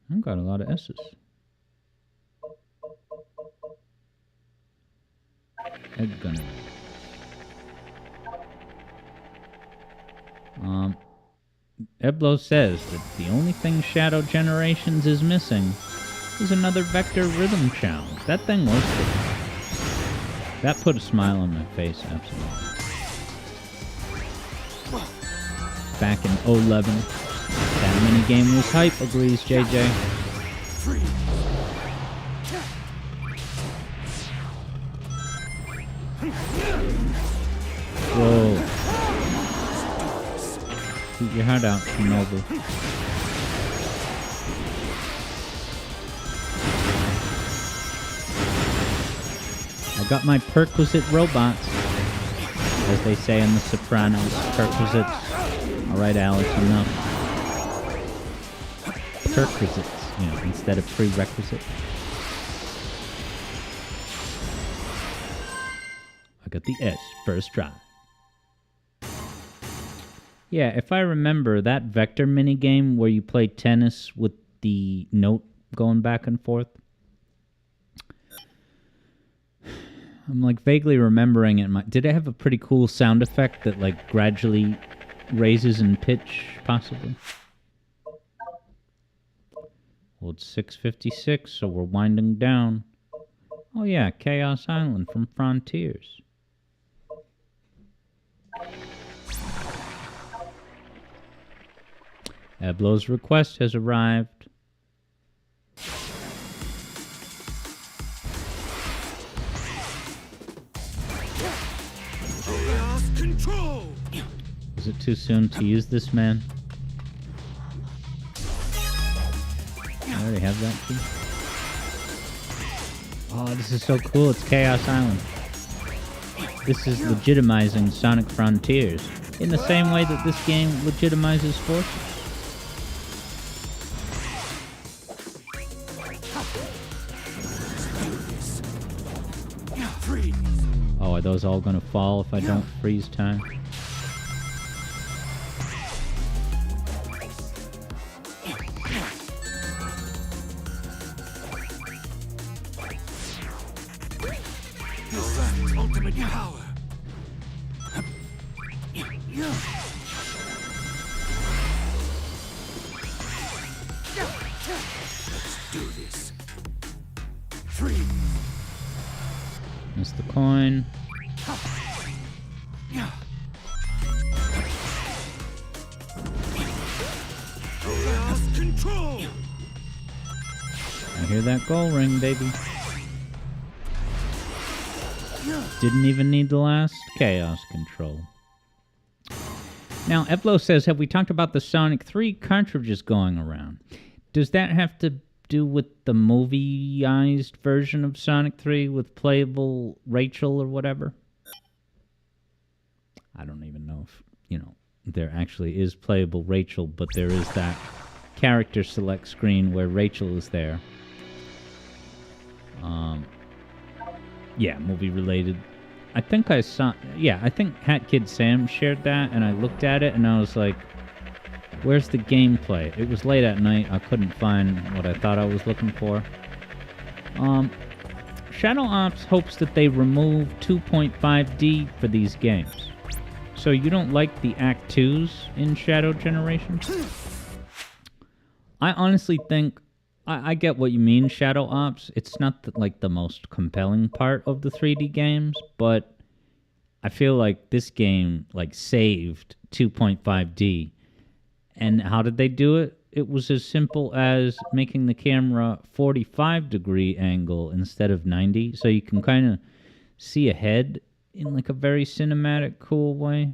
I've got a lot of S's. Egg gunner. Eblo says that the only thing Shadow Generations is missing There's another Vector rhythm challenge. That thing was cool. That put a smile on my face, absolutely. Back in 2011, that minigame was hype, agrees JJ. Whoa. Keep your heart out, Shinobu. I got my perquisite robots, as they say in The Sopranos. Perquisites. Alright, Alex, enough. Perquisites, you know, instead of prerequisite. I got the S, first try. Yeah, if I remember, that Vector minigame where you play tennis with the note going back and forth, I'm like vaguely remembering it. Did it have a pretty cool sound effect that like gradually raises in pitch, possibly? Well, it's 6:56, so we're winding down. Oh yeah, Chaos Island from Frontiers. Eblo's request has arrived. Control. Is it too soon to use this, man? I already have that key. Oh, this is so cool. It's Chaos Island. This is legitimizing Sonic Frontiers in the same way that this game legitimizes Forces. Oh, are those all gonna fall if I don't freeze time? Ultimate power. Let's do this. Freeze. Missed the coin. Control. I hear that goal ring, baby. Didn't even need the last Chaos Control. Now, Eplo says, have we talked about the Sonic 3 cartridges going around? Does that have to do with the movieized version of Sonic 3 with playable Rachel or whatever? I don't even know if, you know, there actually is playable Rachel, but there is that character select screen where Rachel is there. Yeah, movie related. I think I saw, yeah, I think Hat Kid Sam shared that, and I looked at it and I was like, where's the gameplay? It was late at night, I couldn't find what I thought I was looking for. Shadow Ops hopes that they remove 2.5D for these games. So you don't like the Act 2s in Shadow Generation? I honestly think, I get what you mean, Shadow Ops. It's not the most compelling part of the 3D games, but I feel like this game saved 2.5D. And how did they do it? It was as simple as making the camera 45-degree angle instead of 90, so you can kind of see ahead in a very cinematic, cool way.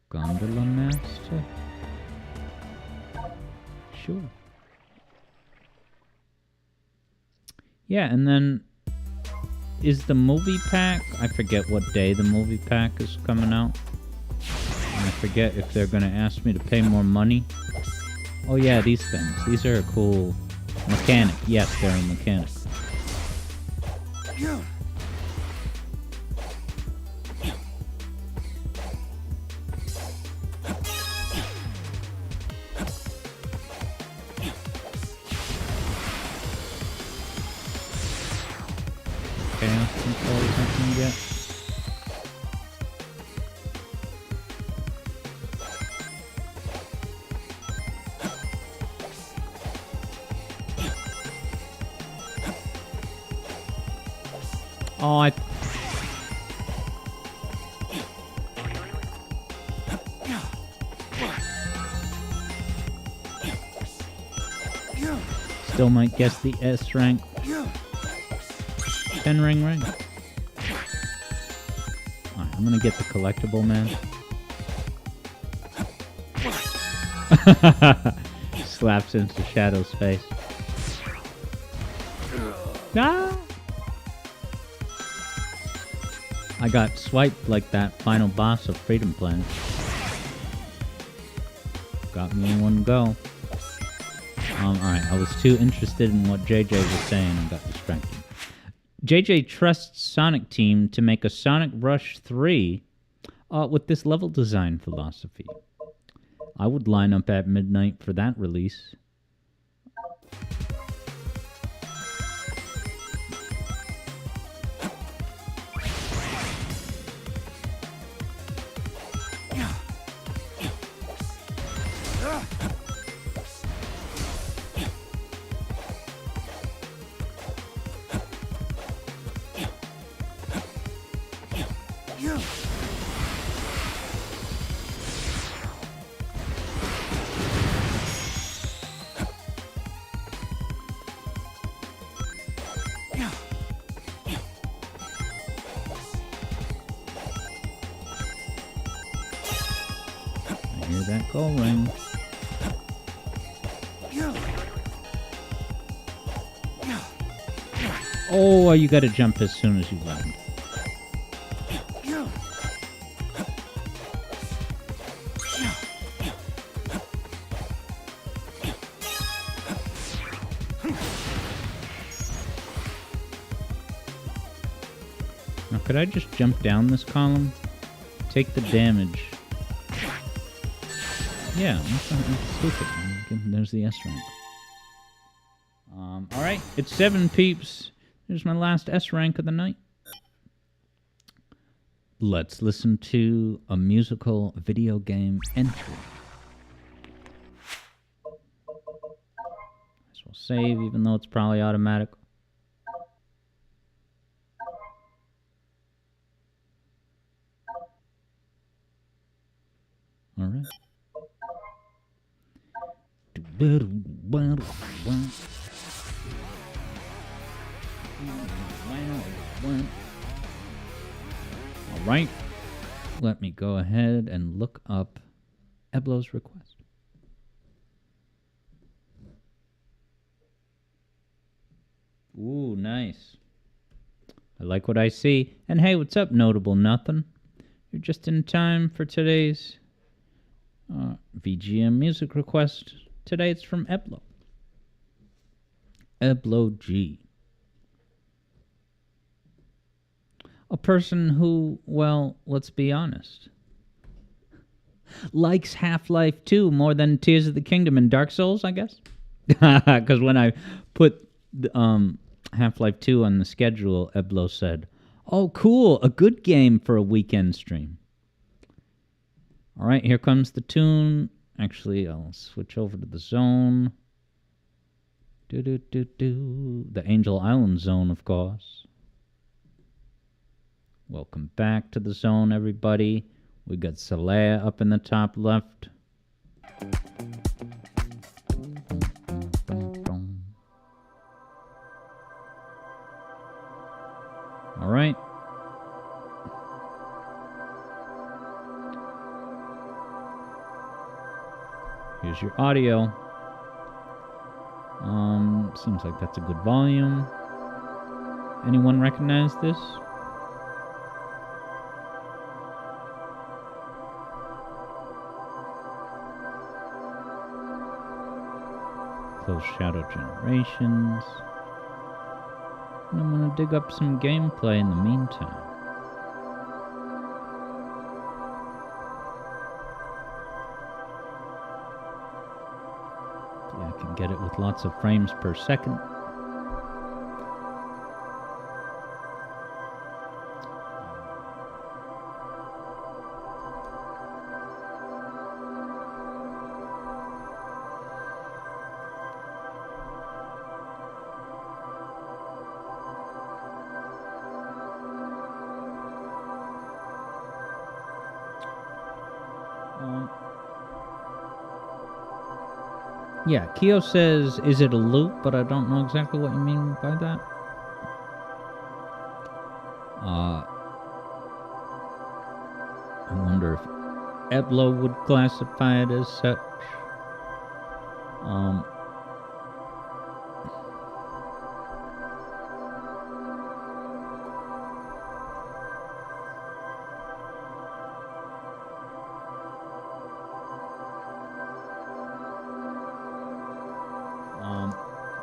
Gondola Master? Sure. Yeah, and then is the movie pack, I forget what day the movie pack is coming out. And I forget if they're going to ask me to pay more money. Oh yeah, these things. These are a cool mechanic. Yes, they're a mechanic. Chaos controls I can get. Oh, I... Still might guess the S rank. 10 ring. Alright, I'm gonna get the collectible, man. Slaps into Shadow's face. Ah! I got swiped like that final boss of Freedom Planet. Got me in one go. Alright, I was too interested in what JJ was saying and got distracted. JJ trusts Sonic Team to make a Sonic Rush 3 with this level design philosophy. I would line up at midnight for that release. That goal ring. Oh, you gotta jump as soon as you land. Now, could I just jump down this column? Take the damage. Yeah, that's stupid. There's the S rank. Alright, it's 7 peeps. Here's my last S rank of the night. Let's listen to a musical video game entry. This will save, even though it's probably automatic. Alright. Alright, let me go ahead and look up Eblo's request. Ooh, nice. I like what I see. And hey, what's up, Notable Nothing? You're just in time for today's VGM music request. Today it's from Eblo. Eblo G. A person who, well, let's be honest, likes Half-Life 2 more than Tears of the Kingdom and Dark Souls, I guess. Because when I put Half-Life 2 on the schedule, Eblo said, "Oh, cool, a good game for a weekend stream." All right, here comes the tune. Actually, I'll switch over to the zone. The Angel Island zone, of course. Welcome back to the zone, everybody. We got Celea up in the top left. All right. Here's your audio. Seems like that's a good volume. Anyone recognize this? Close Shadow Generations. And I'm gonna dig up some gameplay in the meantime. Yeah, I can get it with lots of frames per second. Yeah, Kyo says, is it a loop? But I don't know exactly what you mean by that. I wonder if Eblo would classify it as such.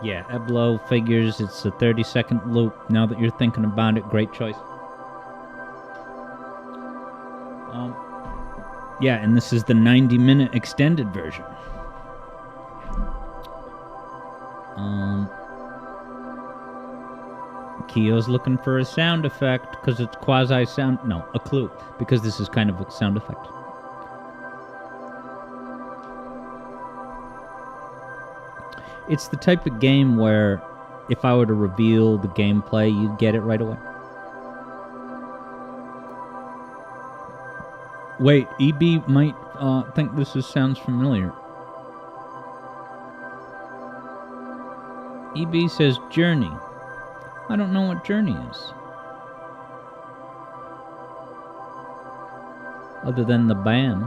Yeah, Eblo figures it's a 30-second loop. Now that you're thinking about it, great choice. Yeah, and this is the 90-minute extended version. Kyo's looking for a sound effect because it's quasi-sound. No, a clue, because this is kind of a sound effect. It's the type of game where if I were to reveal the gameplay, you'd get it right away. Wait, EB might think this sounds familiar. EB says Journey. I don't know what Journey is. Other than the band.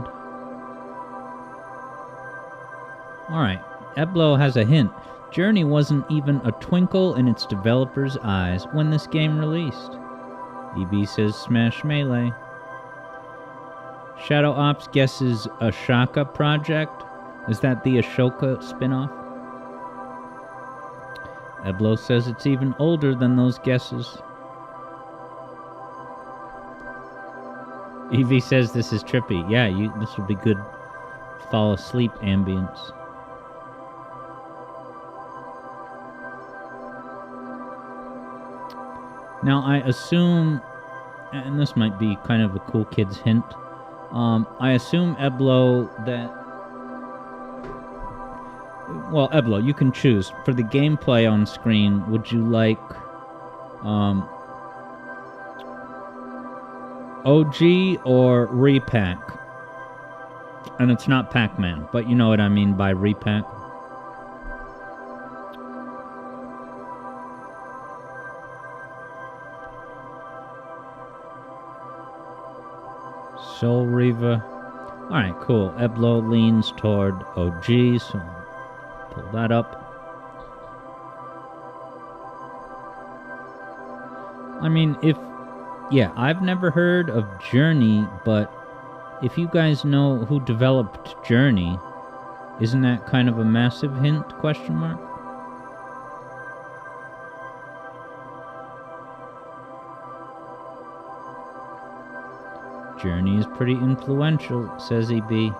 Alright, Eblo has a hint. Journey wasn't even a twinkle in its developer's eyes when this game released. EB says Smash Melee. Shadow Ops guesses Ashoka Project. Is that the Ashoka spin-off? Eblo says it's even older than those guesses. Evie says this is trippy. Yeah, this would be good fall asleep ambience. Now I assume, and this might be kind of a cool kid's hint, I assume Eblo that... Well, Eblo, you can choose. For the gameplay on screen, would you like OG or Repack? And it's not Pac-Man, but you know what I mean by Repack. Soul Reaver. Alright, cool. Eblo leans toward OG, so pull that up. I mean, yeah, I've never heard of Journey, but if you guys know who developed Journey, isn't that kind of a massive hint, question mark? Journey is pretty influential, says EB.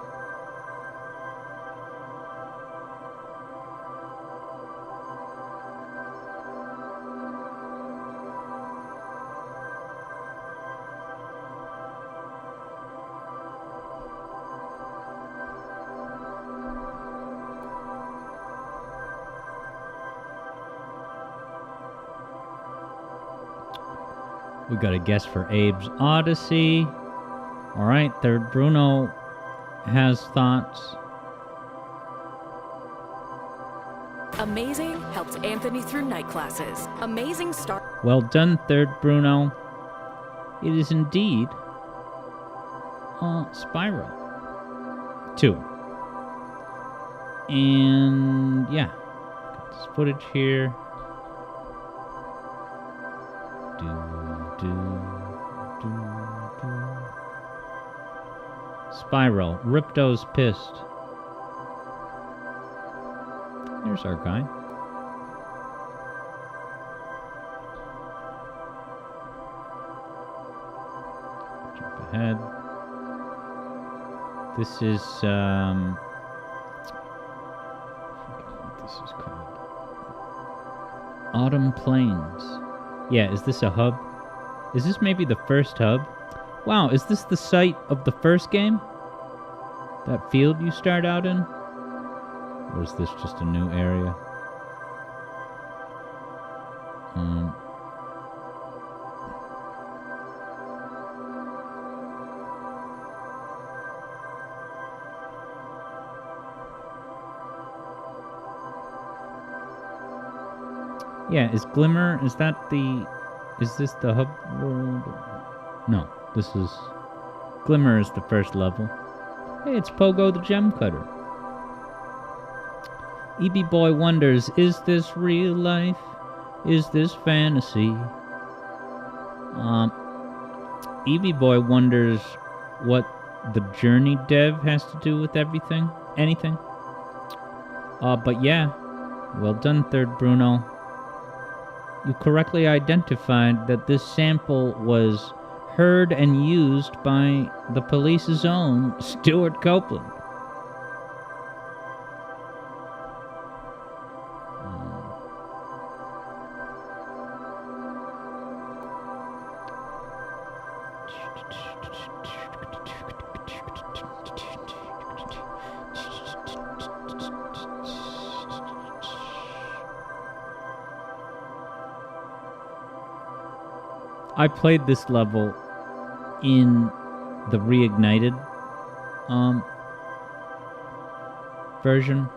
We got a guess for Abe's Odyssey. Alright, Third Bruno has thoughts. Amazing helped Anthony through night classes. Amazing start. Well done, Third Bruno. It is indeed Spyro 2. And yeah, got this footage here. Spyro. Ripto's pissed. There's our guy. Jump ahead. This is, I forget what this is called. Autumn Plains. Yeah, is this a hub? Is this maybe the first hub? Wow, is this the site of the first game? That field you start out in? Or is this just a new area? Yeah, is Glimmer, is this the hub world? No, this is... Glimmer is the first level. Hey, it's Pogo the Gem Cutter. EB Boy wonders, is this real life? Is this fantasy? EB Boy wonders what the Journey dev has to do with everything. Anything. But yeah. Well done, Third Bruno. You correctly identified that this sample was heard and used by the police's own Stuart Copeland. I played this level in the Reignited version.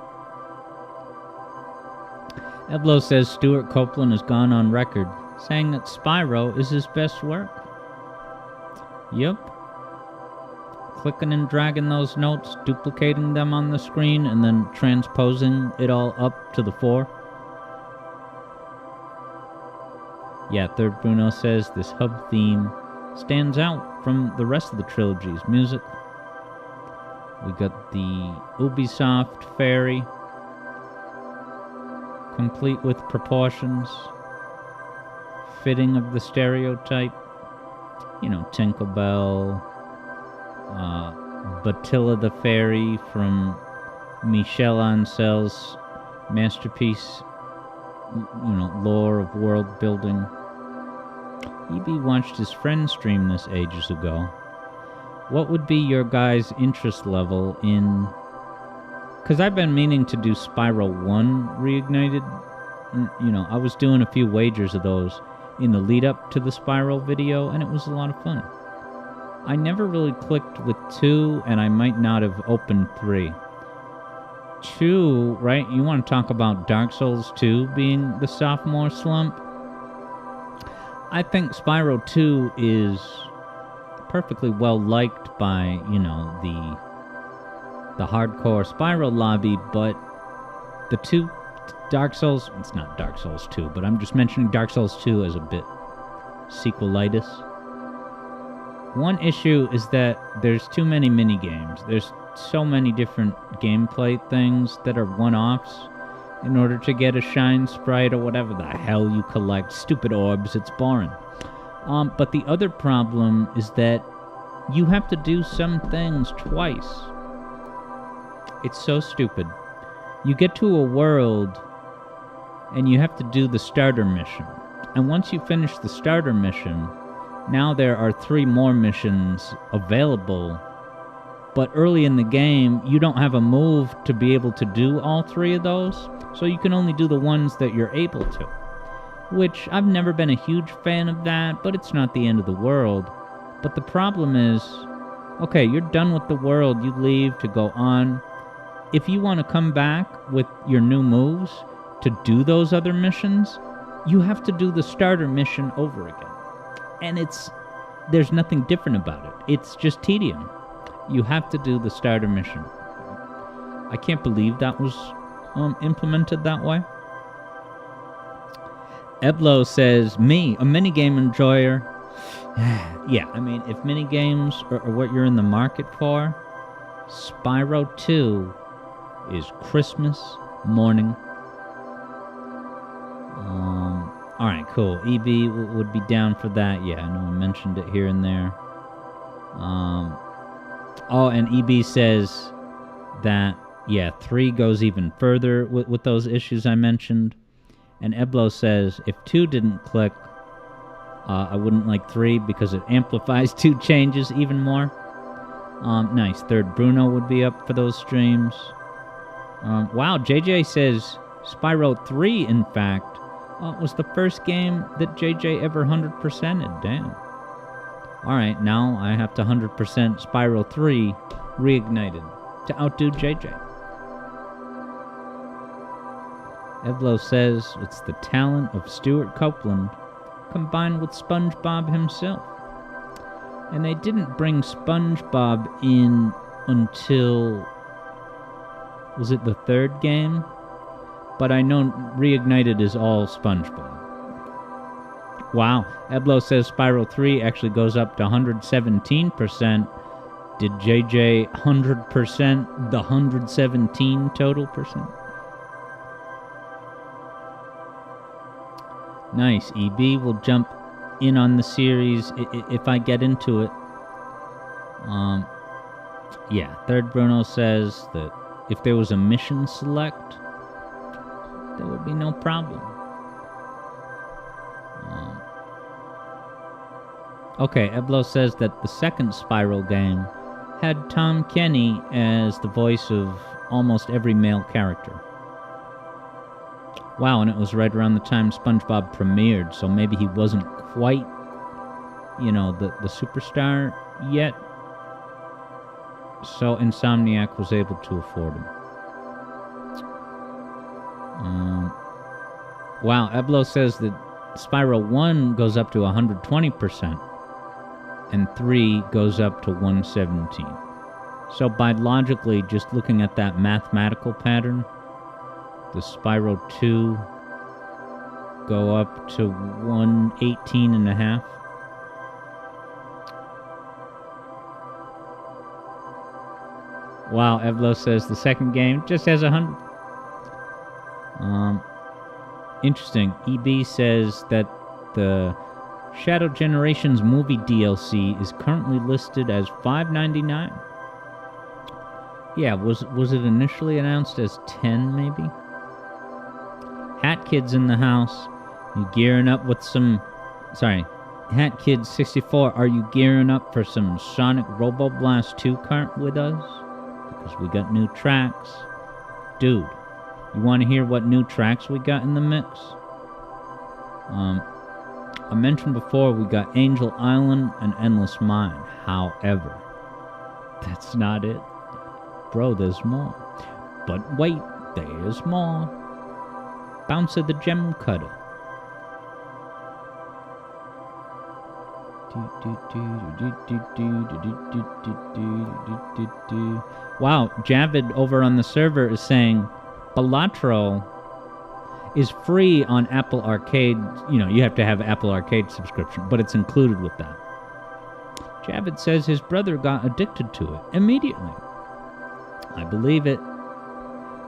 Eblo says Stuart Copeland has gone on record saying that Spyro is his best work. Yep. Clicking and dragging those notes, duplicating them on the screen, and then transposing it all up to the fore. Yeah, Third Bruno says this hub theme stands out from the rest of the trilogy's music. We got the Ubisoft fairy, complete with proportions, fitting of the stereotype. You know, Tinkerbell, Batilla the fairy from Michel Ancel's masterpiece, you know, lore of world building. EB watched his friend stream this ages ago. What would be your guys' interest level in... Because I've been meaning to do Spyro 1 Reignited. You know, I was doing a few wagers of those in the lead up to the Spyro video, and it was a lot of fun. I never really clicked with 2, and I might not have opened 3. 2, right? You want to talk about Dark Souls 2 being the sophomore slump? I think Spyro 2 is perfectly well liked by, you know, the hardcore Spyro lobby, but the 2 Dark Souls, it's not Dark Souls 2, but I'm just mentioning Dark Souls 2 as a bit sequelitis. One issue is that there's too many minigames. There's so many different gameplay things that are one-offs in order to get a shine sprite or whatever the hell you collect. Stupid orbs, it's boring. But the other problem is that you have to do some things twice. It's so stupid. You get to a world and you have to do the starter mission. And once you finish the starter mission, now there are 3 more missions available. But early in the game, you don't have a move to be able to do all 3 of those. So you can only do the ones that you're able to. Which, I've never been a huge fan of that, but it's not the end of the world. But the problem is, okay, you're done with the world, you leave to go on. If you want to come back with your new moves to do those other missions, you have to do the starter mission over again. And there's nothing different about it. It's just tedium. You have to do the starter mission. I can't believe that was implemented that way. Eblo says, me, a minigame enjoyer. Yeah, I mean, if minigames are what you're in the market for, Spyro 2 is Christmas morning. Alright, cool. EB would be down for that. Yeah, I know I mentioned it here and there. Oh, and EB says that, yeah, 3 goes even further with those issues I mentioned. And Eblo says, if 2 didn't click, I wouldn't like 3 because it amplifies 2 changes even more. Nice. Third Bruno would be up for those streams. Wow, JJ says Spyro 3, in fact, was the first game that JJ ever 100%ed. Damn. Alright, now I have to 100% Spyro 3 Reignited to outdo JJ. Evlo says it's the talent of Stuart Copeland combined with SpongeBob himself. And they didn't bring SpongeBob in until... was it the third game? But I know Reignited is all SpongeBob. Wow. Eblo says Spyro 3 actually goes up to 117%. Did JJ 100% the 117 total percent? Nice. EB will jump in on the series if I get into it. Yeah. Third Bruno says that if there was a mission select, there would be no problem. Okay, Eblo says that the second Spyro game had Tom Kenny as the voice of almost every male character. Wow, and it was right around the time SpongeBob premiered, so maybe he wasn't quite, you know, the superstar yet. So Insomniac was able to afford him. Wow, Eblo says that Spyro 1 goes up to 120%, and 3 goes up to 117. So by logically, just looking at that mathematical pattern, the Spyro 2 go up to 118.5. Wow, Evlo says the second game just has 100. Interesting. EB says that the Shadow Generations movie DLC is currently listed as $5.99. Yeah, was it initially announced as 10 maybe? Hat Kid's in the house. You gearing up with some... Sorry. Hat Kid 64, are you gearing up for some Sonic Robo Blast 2 kart with us? Because we got new tracks. Dude, you want to hear what new tracks we got in the mix? I mentioned before we got Angel Island and Endless Mine. However, that's not it. Bro, there's more. But wait, there's more. Bouncer the Gem Cutter. Wow, Javid over on the server is saying Balatro is free on Apple Arcade. You know, you have to have Apple Arcade subscription, but it's included with that. Javid says his brother got addicted to it immediately. I believe it.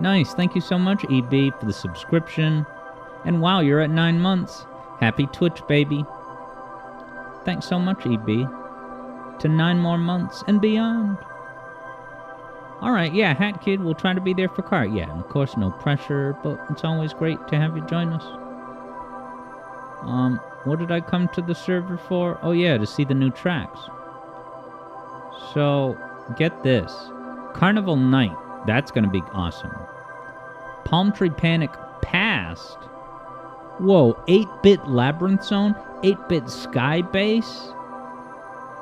Nice, thank you so much, EB, for the subscription. And wow, you're at 9 months. Happy Twitch, baby. Thanks so much, EB. To 9 more months and beyond. Alright, yeah, Hat Kid will try to be there for Kart. Yeah, and of course, no pressure, but it's always great to have you join us. What did I come to the server for? Oh yeah, to see the new tracks. So, get this. Carnival Night. That's gonna be awesome. Palm Tree Panic Past. Whoa, 8-bit Labyrinth Zone? 8-bit Sky Base?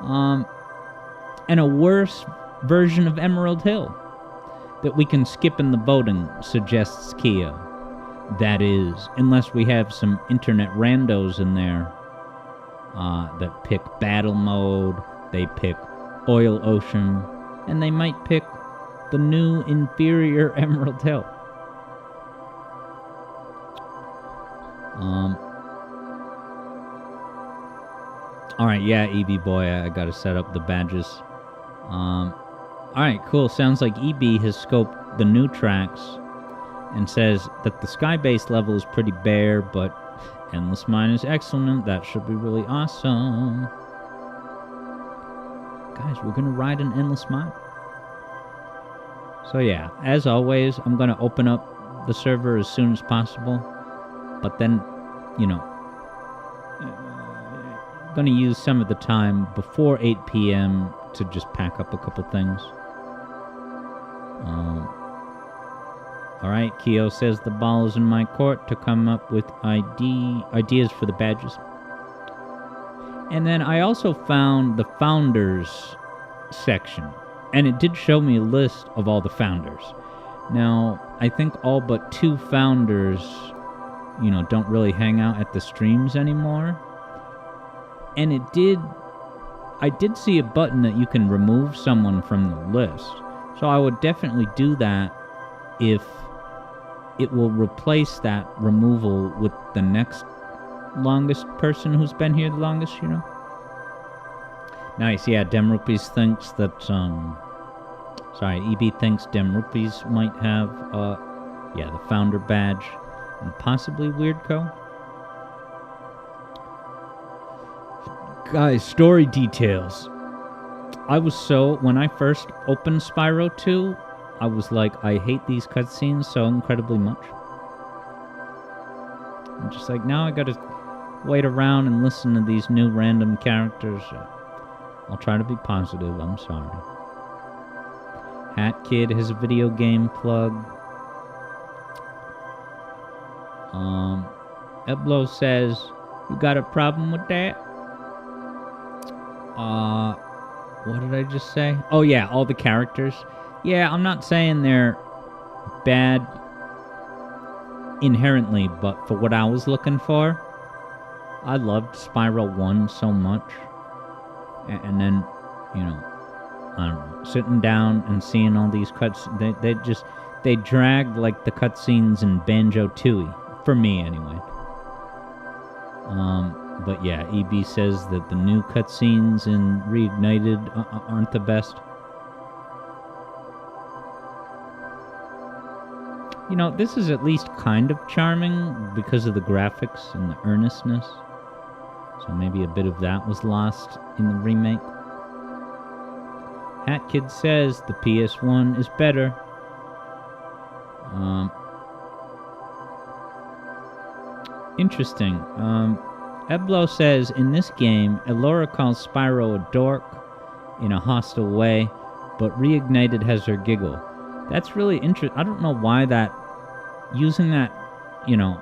And a worse version of Emerald Hill that we can skip in the voting, suggests Kia. That is, unless we have some internet randos in there that pick battle mode, they pick Oil Ocean, and they might pick the new inferior Emerald Hill. Alright, yeah, EB boy, I gotta set up the badges. Alright, cool. Sounds like EB has scoped the new tracks and says that the Skybase level is pretty bare, but Endless Mine is excellent. That should be really awesome. Guys, we're gonna ride an Endless Mine. So yeah, as always, I'm gonna open up the server as soon as possible, but then, you know, gonna use some of the time before 8 p.m. to just pack up a couple things. Alright, Keo says the ball is in my court to come up with ideas for the badges. And then I also found the founders section, and it did show me a list of all the founders. Now, I think all but 2 founders, you know, don't really hang out at the streams anymore. And I did see a button that you can remove someone from the list. So I would definitely do that if it will replace that removal with the next longest person who's been here the longest, you know? Nice, yeah, Dem Rupees thinks that, sorry, EB thinks Dem Rupees might have, yeah, the founder badge, and possibly Weirdco. Guys, story details. When I first opened Spyro 2, I was like, I hate these cutscenes so incredibly much. I'm just like, now I gotta wait around and listen to these new random characters. I'll try to be positive, I'm sorry. Hat Kid has a video game plug. Eblo says, you got a problem with that? What did I just say? Oh yeah, all the characters. Yeah, I'm not saying they're bad inherently, but for what I was looking for, I loved Spyro 1 so much. And then, you know, I don't know, sitting down and seeing all these cuts, they dragged like the cutscenes in Banjo-Tooie, for me anyway. But yeah, EB says that the new cutscenes in Reignited aren't the best. You know, this is at least kind of charming because of the graphics and the earnestness. So maybe a bit of that was lost in the remake. Hat Kid says the PS1 is better. Interesting. Eblo says, in this game, Elora calls Spyro a dork in a hostile way, but Reignited has her giggle. That's really interesting. I don't know why that, using that, you know,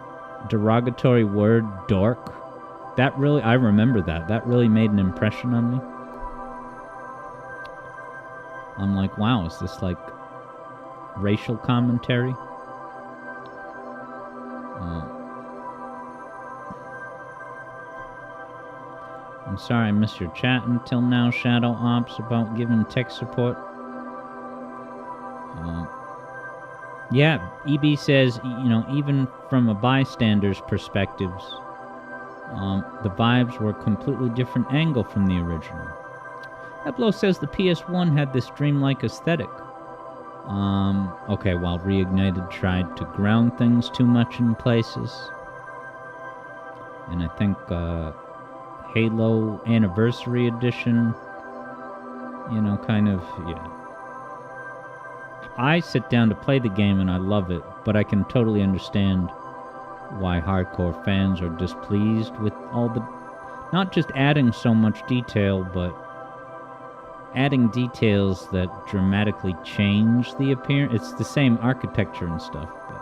derogatory word, dork, that really, I remember that. That really made an impression on me. I'm like, wow, is this like racial commentary? I'm sorry I missed your chat until now, Shadow Ops, about giving tech support. Yeah, EB says, you know, even from a bystander's perspectives, the vibes were a completely different angle from the original. Eblo says the PS1 had this dreamlike aesthetic. Okay, while Reignited tried to ground things too much in places. And I think, Halo Anniversary Edition, you know, kind of, yeah. I sit down to play the game and I love it, but I can totally understand why hardcore fans are displeased with all the, not just adding so much detail, but adding details that dramatically change the appearance. It's the same architecture and stuff, but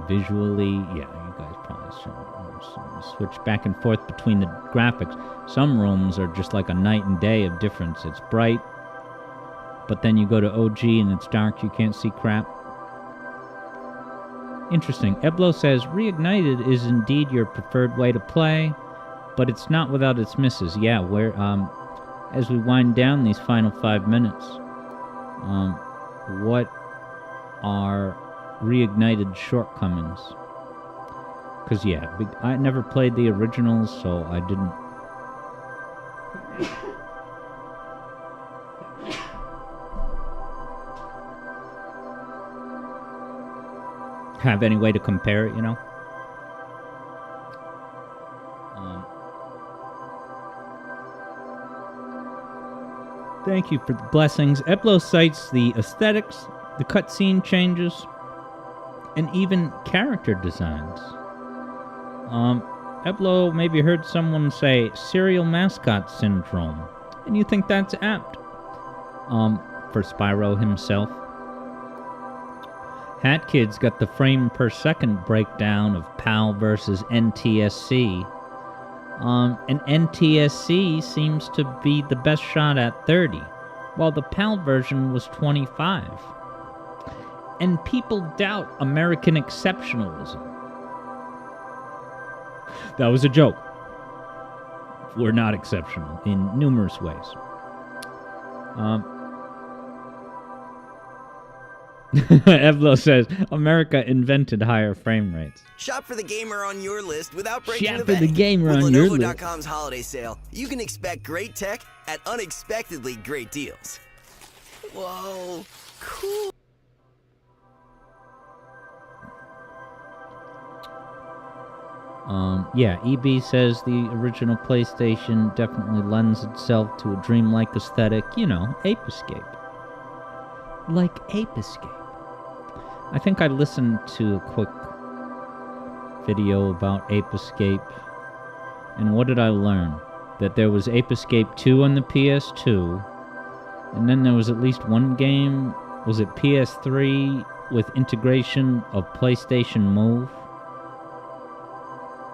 visually, yeah, you guys probably switch back and forth between the graphics. Some rooms are just like a night and day of difference. It's bright, but then you go to OG and it's dark, you can't see crap. Interesting. Eblo says, Reignited is indeed your preferred way to play, but it's not without its misses. Yeah, where, as we wind down these final 5 minutes, what are Reignited shortcomings? Because, yeah, I never played the originals, so I didn't have any way to compare it, you know? Thank you for the blessings. Eblo cites the aesthetics, the cutscene changes, and even character designs. Eblo maybe heard someone say serial mascot syndrome, and you think that's apt. For Spyro himself. Hat Kid's got the frame per second breakdown of PAL versus NTSC. And NTSC seems to be the best shot at 30, while the PAL version was 25. And people doubt American exceptionalism. That was a joke. We're not exceptional in numerous ways. Evlo says, America invented higher frame rates. Shop for the gamer on your list without breaking Shop the for the bank. gamer With on your list. Lenovo.com's holiday sale, you can expect great tech at unexpectedly great deals. Whoa, cool. Yeah, EB says the original PlayStation definitely lends itself to a dreamlike aesthetic. You know, Ape Escape. Like Ape Escape. I think I listened to a quick video about Ape Escape. And what did I learn? That there was Ape Escape 2 on the PS2. And then there was at least one game, was it PS3, with integration of PlayStation Move?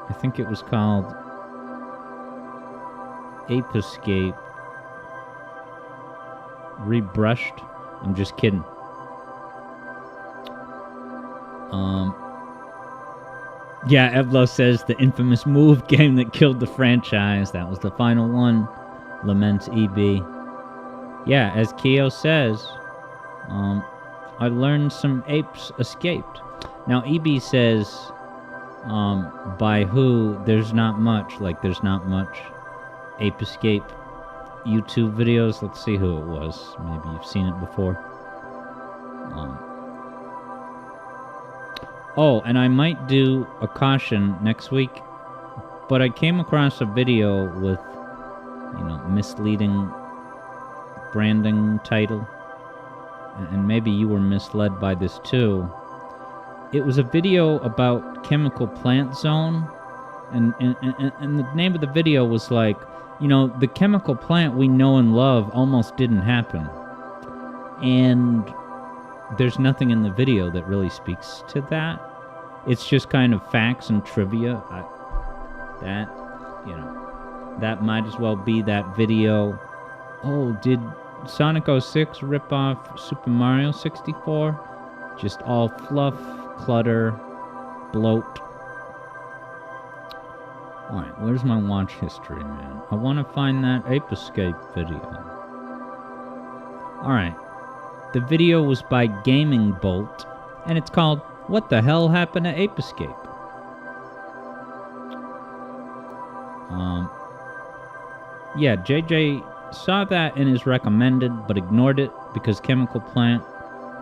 I think it was called Ape Escape Rebrushed. I'm just kidding. Yeah, Evlo says the infamous Move game that killed the franchise. That was the final one. Laments EB. Yeah, as Keo says, I learned some apes escaped. Now, EB says, by who, there's not much. Like, there's not much Ape Escape YouTube videos. Let's see who it was. Maybe you've seen it before. Oh, and I might do a caution next week, but I came across a video with, you know, misleading branding title, and maybe you were misled by this too. It was a video about Chemical Plant Zone, and the name of the video was like, you know, the chemical plant we know and love almost didn't happen. And there's nothing in the video that really speaks to that. It's just kind of facts and trivia. That might as well be that video. Oh, did Sonic 06 rip off Super Mario 64? Just all fluff, clutter, bloat. Alright, where's my watch history, man? I want to find that Ape Escape video. Alright. The video was by Gaming Bolt, and it's called What the Hell Happened to Ape Escape? Yeah, JJ saw that in his recommended, but ignored it because Chemical Plant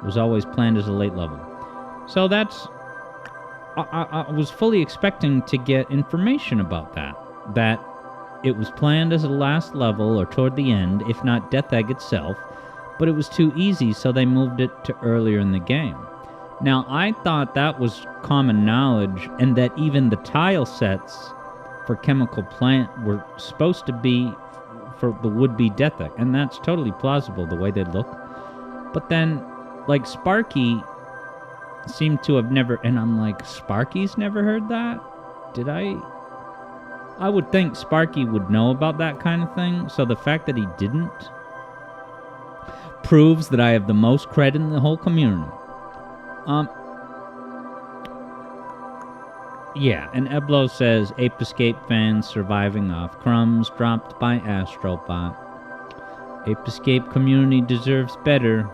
was always planned as a late level. So that's... I was fully expecting to get information about that. That it was planned as a last level or toward the end, if not Death Egg itself, but it was too easy, so they moved it to earlier in the game. Now, I thought that was common knowledge, and that even the tile sets for Chemical Plant were supposed to be for the would-be Death Egg, and that's totally plausible, the way they look. But then, like, Sparky seemed to have never, and I'm like, Sparky's never heard that? Did I would think Sparky would know about that kind of thing, so the fact that he didn't proves that I have the most cred in the whole community. Yeah, and Eblo says, Ape Escape fans surviving off crumbs dropped by Astrobot. Ape Escape community deserves better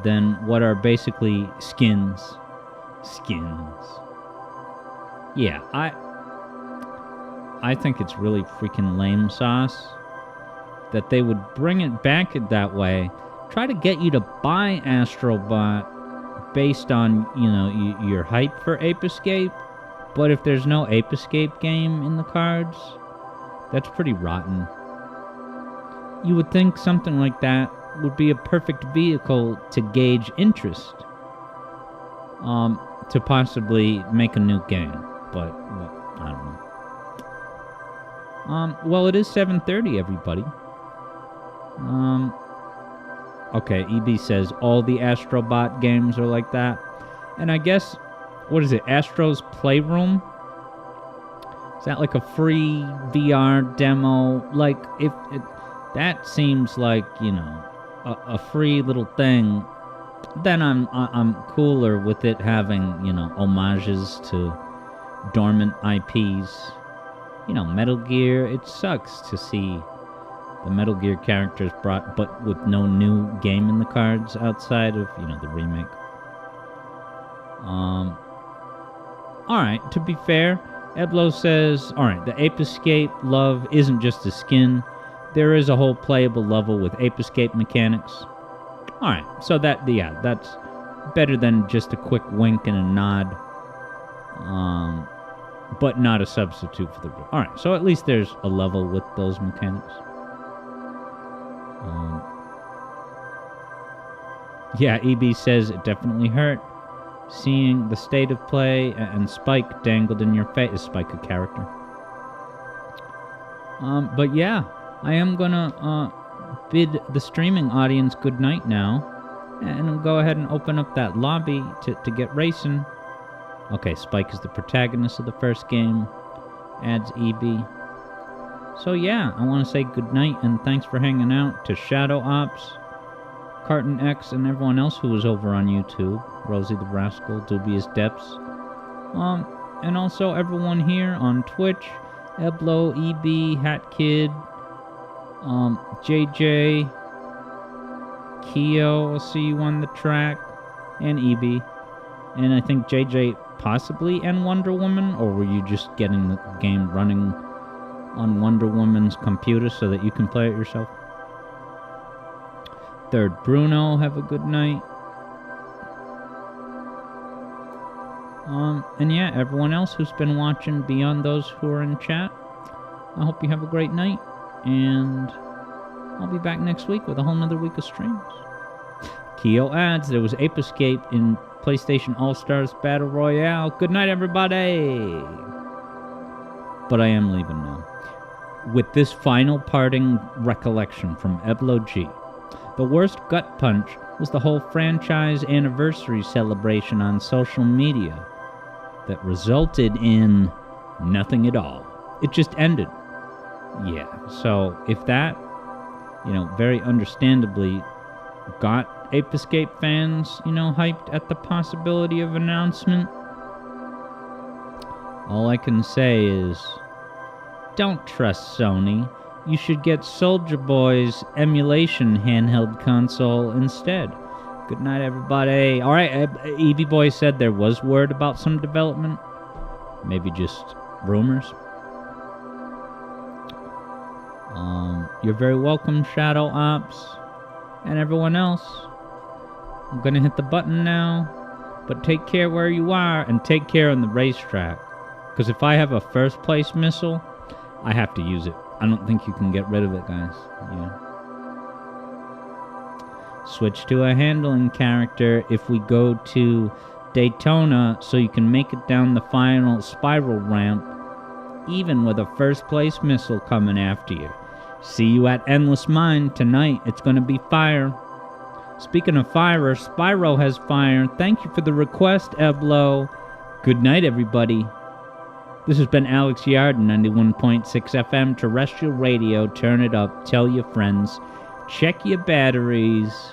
than what are basically skins. Yeah, I think it's really freaking lame sauce that they would bring it back that way, try to get you to buy Astrobot based on, you know, your hype for Ape Escape, but if there's no Ape Escape game in the cards, that's pretty rotten. You would think something like that would be a perfect vehicle to gauge interest, to possibly make a new game, but, well, I don't know. Well, it is 7:30, everybody. Okay, EB says all the Astrobot games are like that. And I guess, what is it, Astro's Playroom? Is that like a free VR demo? Like, that seems like, you know, a free little thing then I'm cooler with it having, homages to dormant IPs. Metal Gear, it sucks to see the Metal Gear characters brought, but with no new game in the cards outside of, the remake. Alright, to be fair, Eblo says, alright, the Ape Escape love isn't just a skin. There is a whole playable level with Ape Escape mechanics. Alright, so that's better than just a quick wink and a nod. But not a substitute for the... Alright, so at least there's a level with those mechanics. Yeah, EB says it definitely hurt. Seeing the state of play and Spike dangled in your face. Is Spike a character? But yeah, I am gonna bid the streaming audience good night now. And go ahead and open up that lobby to get racing. Okay, Spike is the protagonist of the first game. Adds EB. So yeah, I want to say good night and thanks for hanging out to Shadow Ops, Carton X, and everyone else who was over on YouTube. Rosie the Rascal, Dubious Depths. And also everyone here on Twitch. Eblo, EB, Hat Kid, JJ, Keo, I'll see you on the track, and EB. And I think JJ possibly and Wonder Woman, or were you just getting the game running on Wonder Woman's computer so that you can play it yourself? Third Bruno, have a good night. And yeah, everyone else who's been watching beyond those who are in chat, I hope you have a great night, and I'll be back next week with a whole nother week of streams. Keo adds, there was Ape Escape in PlayStation All-Stars Battle Royale. Good night, everybody! But I am leaving now. With this final parting recollection from Eblo G. The worst gut punch was the whole franchise anniversary celebration on social media that resulted in nothing at all. It just ended. Yeah, so if that, very understandably got Ape Escape fans, hyped at the possibility of announcement, all I can say is, don't trust Sony. You should get Soulja Boy's emulation handheld console instead. Good night, everybody. Alright, EB Boy said there was word about some development. Maybe just rumors. You're very welcome, Shadow Ops. And everyone else. I'm gonna hit the button now. But take care where you are, and take care on the racetrack. Because if I have a first place missile, I have to use it. I don't think you can get rid of it, guys. Yeah. Switch to a handling character if we go to Daytona so you can make it down the final spiral ramp even with a first place missile coming after you. See you at Endless Mine tonight. It's going to be fire. Speaking of fire, Spyro has fire. Thank you for the request, Eblo. Good night, everybody. This has been Alex Yarden, 91.6 FM terrestrial radio. Turn it up. Tell your friends. Check your batteries.